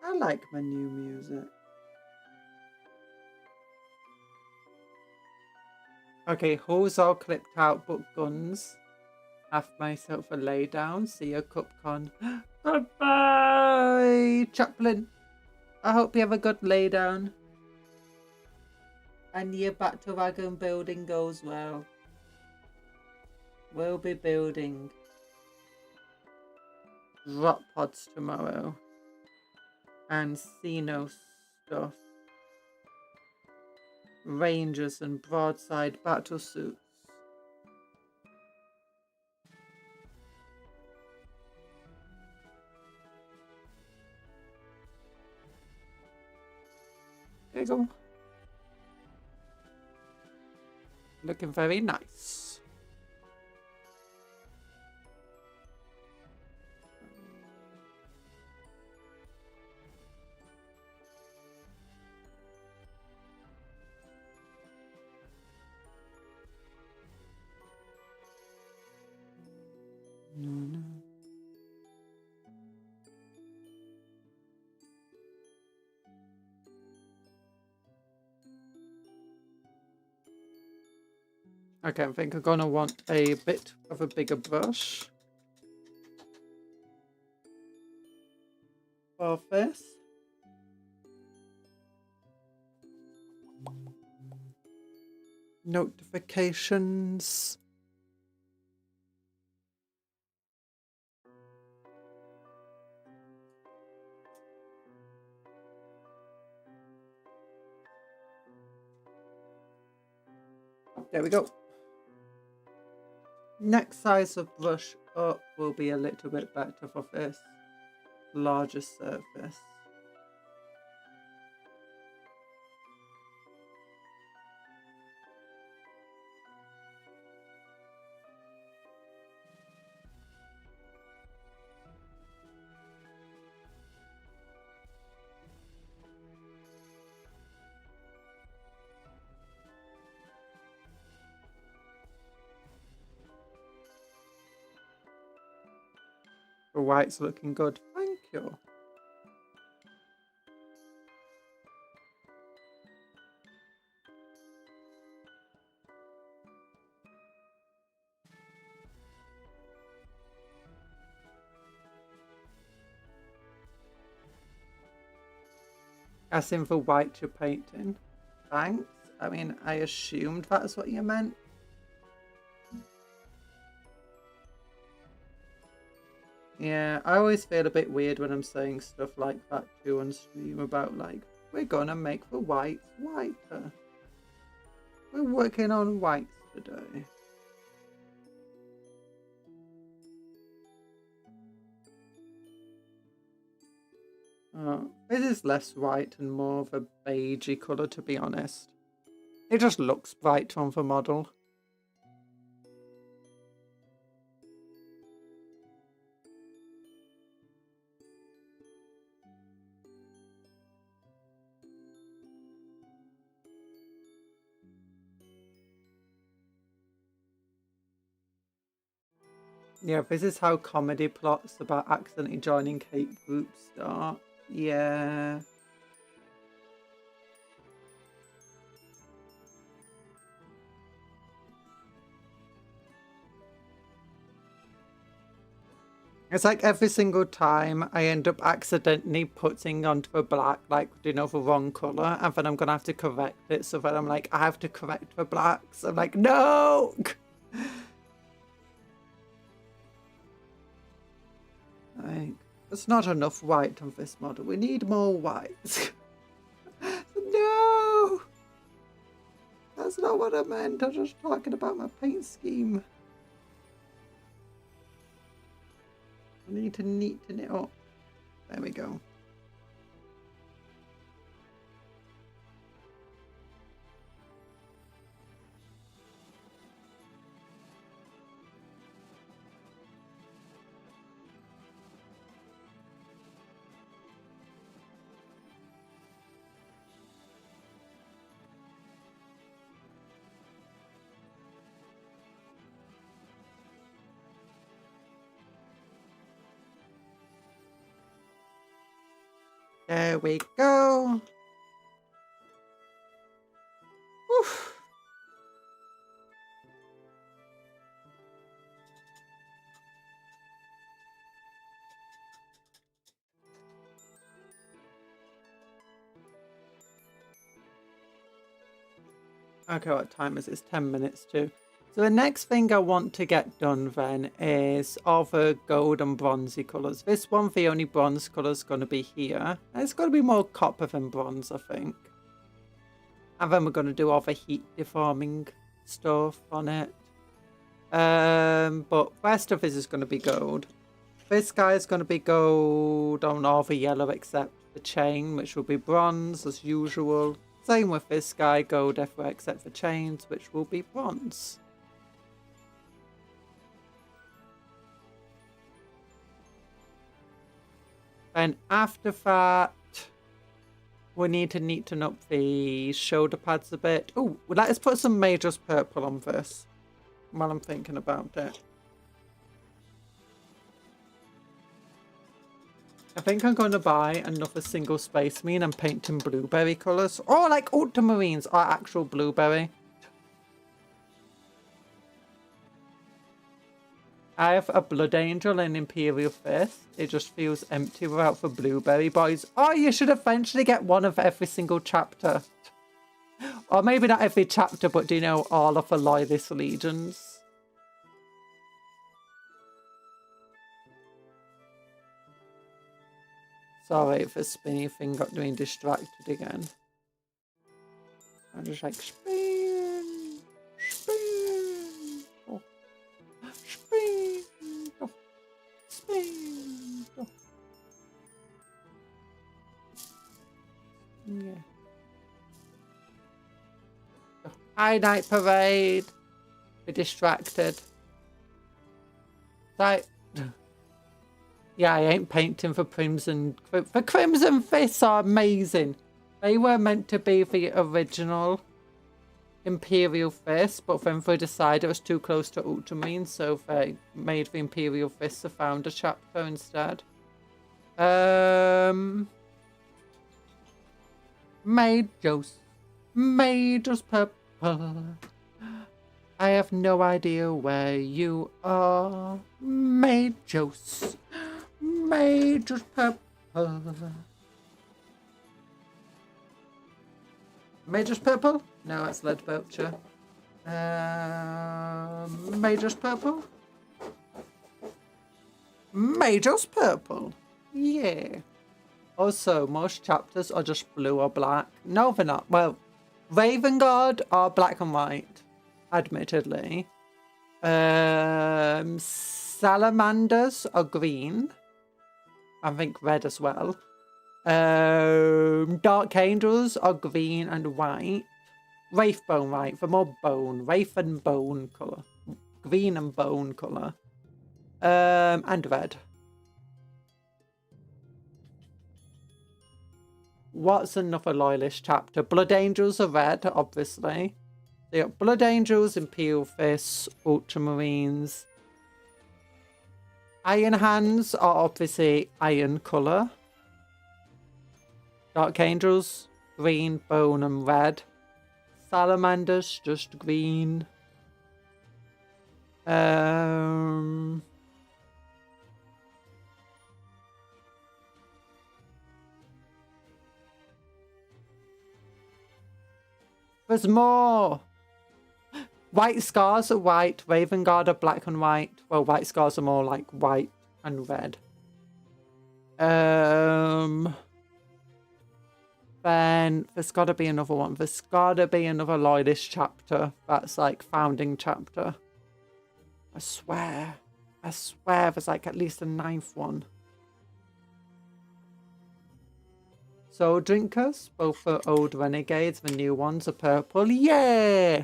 I like my new music. Okay, hose all clipped out but guns. Have myself a lay down. See you, Cupcon. Goodbye, Chaplain. I hope you have a good lay down. And your back to wagon building goes well. We'll be building drop pods tomorrow. And Xeno stuff. Rangers and broadside battle suits. There you go. Looking very nice. No. Okay, I think I'm gonna want a bit of a bigger brush for this. Notifications. There we go. Next size of brush up will be a little bit better for this larger surface. The white's looking good. Thank you. As in for white you're painting. Thanks. I mean, I assumed that's what you meant. Yeah, I always feel a bit weird when I'm saying stuff like that too on stream about like, we're gonna make the whites whiter. We're working on whites today. This is less white and more of a beigey colour, to be honest. It just looks bright on the model. Yeah, this is how comedy plots about accidentally joining hate groups start. Yeah. It's like every single time I end up accidentally putting onto a black, like, you know, the wrong colour, and then I'm going to have to correct it. So then I'm like, I have to correct the blacks. I'm like, no! Like, there's not enough white on this model. We need more white. No! That's not what I meant. I'm just talking about my paint scheme. I need to neaten it up. There we go. There we go. Oof. Okay, what time is it? It's 10 minutes to. So the next thing I want to get done then is all the gold and bronzy colours. This one, the only bronze colour is going to be here. And it's going to be more copper than bronze, I think. And then we're going to do all the heat deforming stuff on it. But the rest of this is going to be gold. This guy is going to be gold on all the yellow except the chain, which will be bronze as usual. Same with this guy, gold everywhere except for chains, which will be bronze. Then after that, we need to neaten up the shoulder pads a bit. Oh, let's put some Major's purple on this while I'm thinking about it. I think I'm going to buy another single Space Marine and paint in blueberry colours. Or like ultramarines or actual blueberry. I have a Blood Angel and Imperial Fist. It just feels empty without the blueberry boys. Oh, you should eventually get one of every single chapter. Or maybe not every chapter, but do you know, all of the Loyalist Legions. Sorry if the spinny thing got me distracted again. I'm just like, spin, spin, oh, spin, oh, spin, oh. Yeah. Oh, hi, Night Parade. Be distracted. Right. Yeah, I ain't painting for Crimson. The Crimson Fists are amazing. They were meant to be the original Imperial Fist, but then they decided it was too close to Ultramarine, so they made the Imperial Fists a founder chapter instead. Major's purple. I have no idea where you are. Major's purple. Major's purple? No, that's Lead Belcher. Major's purple? Major's purple. Yeah. Also, most chapters are just blue or black. No, they're not. Well, Raven Guard are black and white, admittedly. Salamanders are green. I think red as well. Dark angels are green and white. Wraith bone, right? For more bone. Wraith and bone colour. Green and bone colour. And red. What's another loyalist chapter? Blood angels are red, obviously. So you got blood angels, imperial fists, ultramarines. Iron hands are obviously iron colour. Dark angels, green, bone and red. Salamanders, just green. There's more! White scars are white, Raven Guard are black and white. Well, white scars are more like white and red. Then there's got to be another one. There's got to be another loyalist chapter. That's like founding chapter. I swear there's like at least a 9th one. Soul drinkers, both for old renegades. The new ones are purple. Yeah!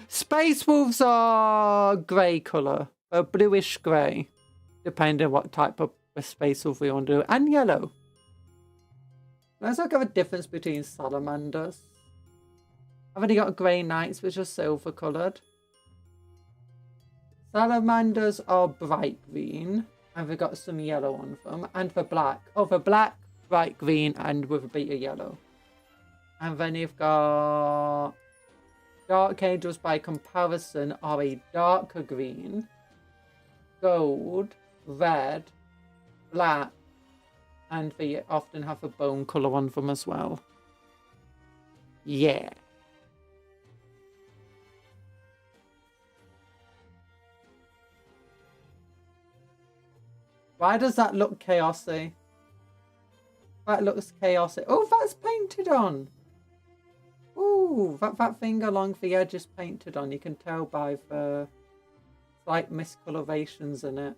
Space wolves are grey colour, a bluish grey, depending on what type of space wolf we want to do, and yellow. Let's look at the difference between salamanders. I've only got grey knights, which are silver coloured. Salamanders are bright green, and we've got some yellow on them, and for black. Oh, for black, bright green, and with a bit of yellow. And then you've got dark angels by comparison are a darker green, gold, red, black, and they often have a bone colour on them as well. Yeah. Why does that look chaotic? That looks chaotic. Oh, that's painted on. Ooh, that thing along the edge is painted on. You can tell by the slight miscolorations in it.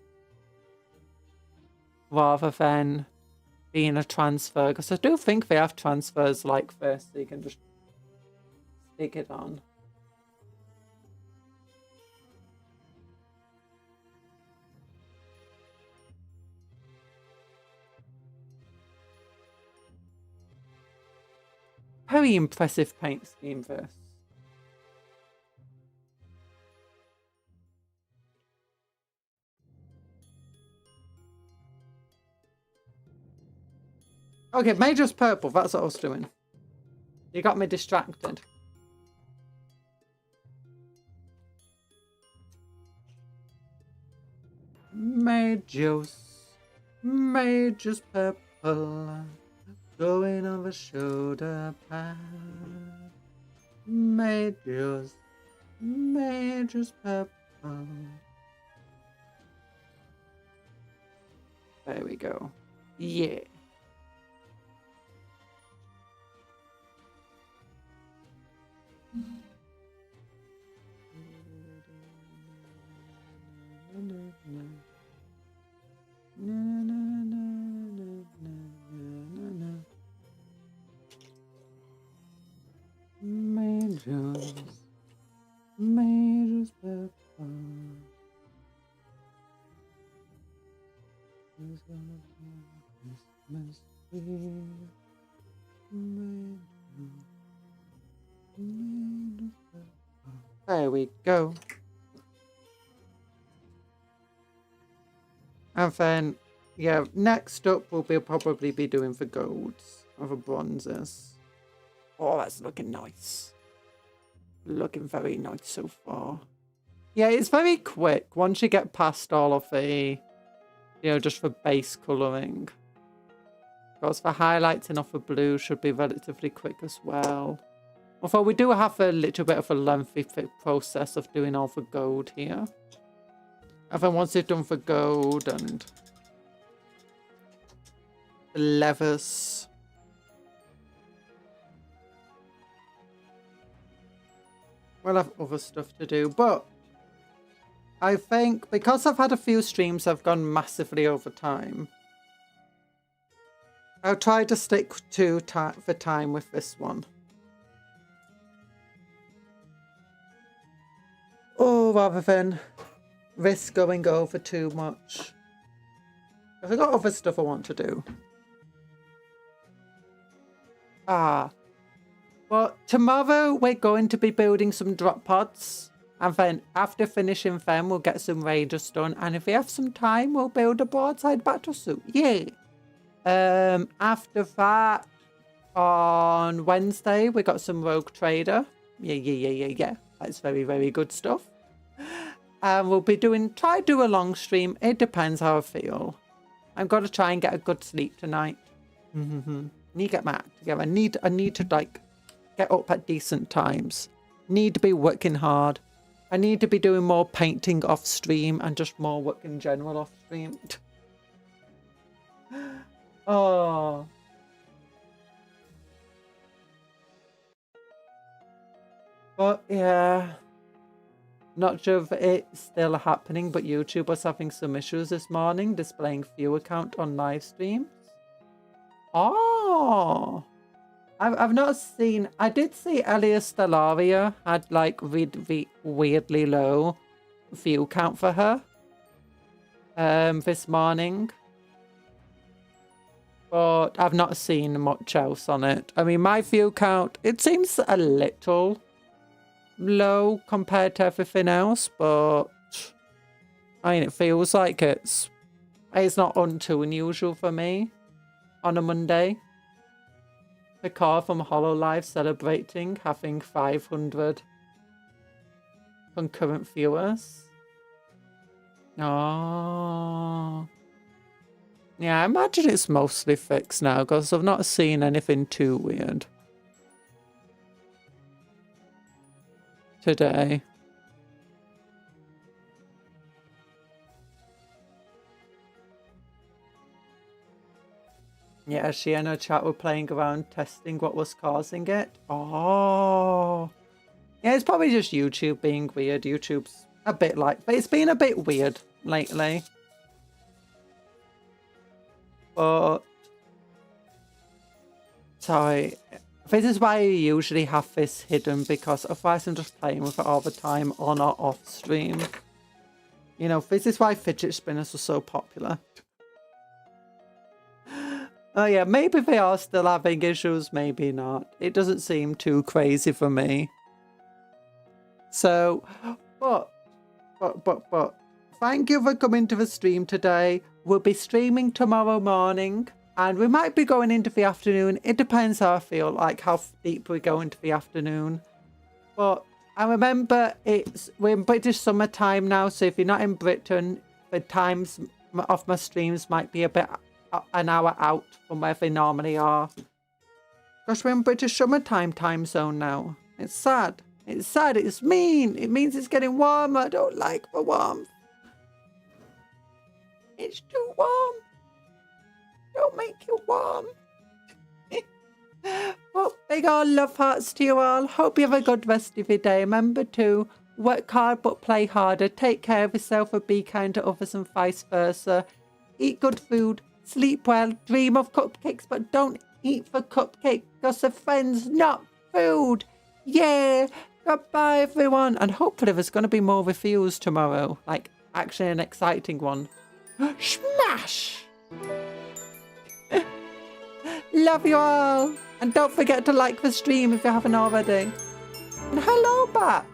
Rather than being a transfer. Because I do think they have transfers like this, so you can just stick it on. Very impressive paint scheme, this. Okay, Major's purple. That's what I was doing. You got me distracted. Major's purple. Going on the shoulder pad. Major's purple. There we go. Yeah. Major's purple. There's gonna be Christmas here. There we go. And then, yeah, next up we'll probably be doing the golds or the bronzes. Oh, that's looking nice. Looking very nice so far. Yeah, it's very quick once you get past all of the, you know, just the base colouring. Because the highlighting of the blue should be relatively quick as well. Although we do have a little bit of a lengthy process of doing all the gold here. And then once you've done the gold and the leathers, We'll have other stuff to do, but I think because I've had a few streams that have gone massively over time, I'll try to stick to the time with this one. Oh, rather than risk going over too much. I've got other stuff I want to do. Well, tomorrow we're going to be building some drop pods. And then after finishing them, we'll get some raiders done. And if we have some time, we'll build a broadside battle suit. Yay! After that, on Wednesday, we got some rogue trader. Yeah. That's very, very good stuff. And we'll be try to do a long stream. It depends how I feel. I'm going to try and get a good sleep tonight. Need to get my act together. I need to like get up at decent times. Need to be working hard. I need to be doing more painting off stream and just more work in general off stream. Oh. But yeah. Not sure if it's still happening, but YouTube was having some issues this morning displaying viewer count on live streams. Oh. I've not seen... I did see Elias Stellaria had like weirdly low view count for her this morning. But I've not seen much else on it. I mean, my view count, it seems a little low compared to everything else, but I mean, it feels like it's not too unusual for me on a Monday. The car from HoloLive celebrating having 500 concurrent viewers. Oh. Yeah, I imagine it's mostly fixed now because I've not seen anything too weird today. Yeah, she and her chat were playing around testing what was causing it. Oh. Yeah, it's probably just YouTube being weird. YouTube's a bit like... But it's been a bit weird lately. But... Sorry. This is why I usually have this hidden, because otherwise I'm just playing with it all the time on or off stream. You know, this is why fidget spinners are so popular. Oh yeah, maybe they are still having issues, maybe not. It doesn't seem too crazy for me. So, but, thank you for coming to the stream today. We'll be streaming tomorrow morning, and we might be going into the afternoon. It depends how I feel, like how deep we go into the afternoon. But I remember we're in British summertime now, so if you're not in Britain, the times of my streams might be a bit... an hour out from where they normally are. Gosh, we're in British summertime time zone now. It's sad. It's sad. It's mean. It means it's getting warmer. I don't like the warmth. It's too warm. Don't make it warm. Well, big old love hearts to you all. Hope you have a good rest of your day. Remember to work hard but play harder. Take care of yourself and be kind to others and vice versa. Eat good food. Sleep well, dream of cupcakes, but don't eat for cupcake because they're friends, not food. Yeah, goodbye everyone. And hopefully there's going to be more reviews tomorrow. Like, actually an exciting one. Smash! Love you all. And don't forget to like the stream if you haven't already. And hello back.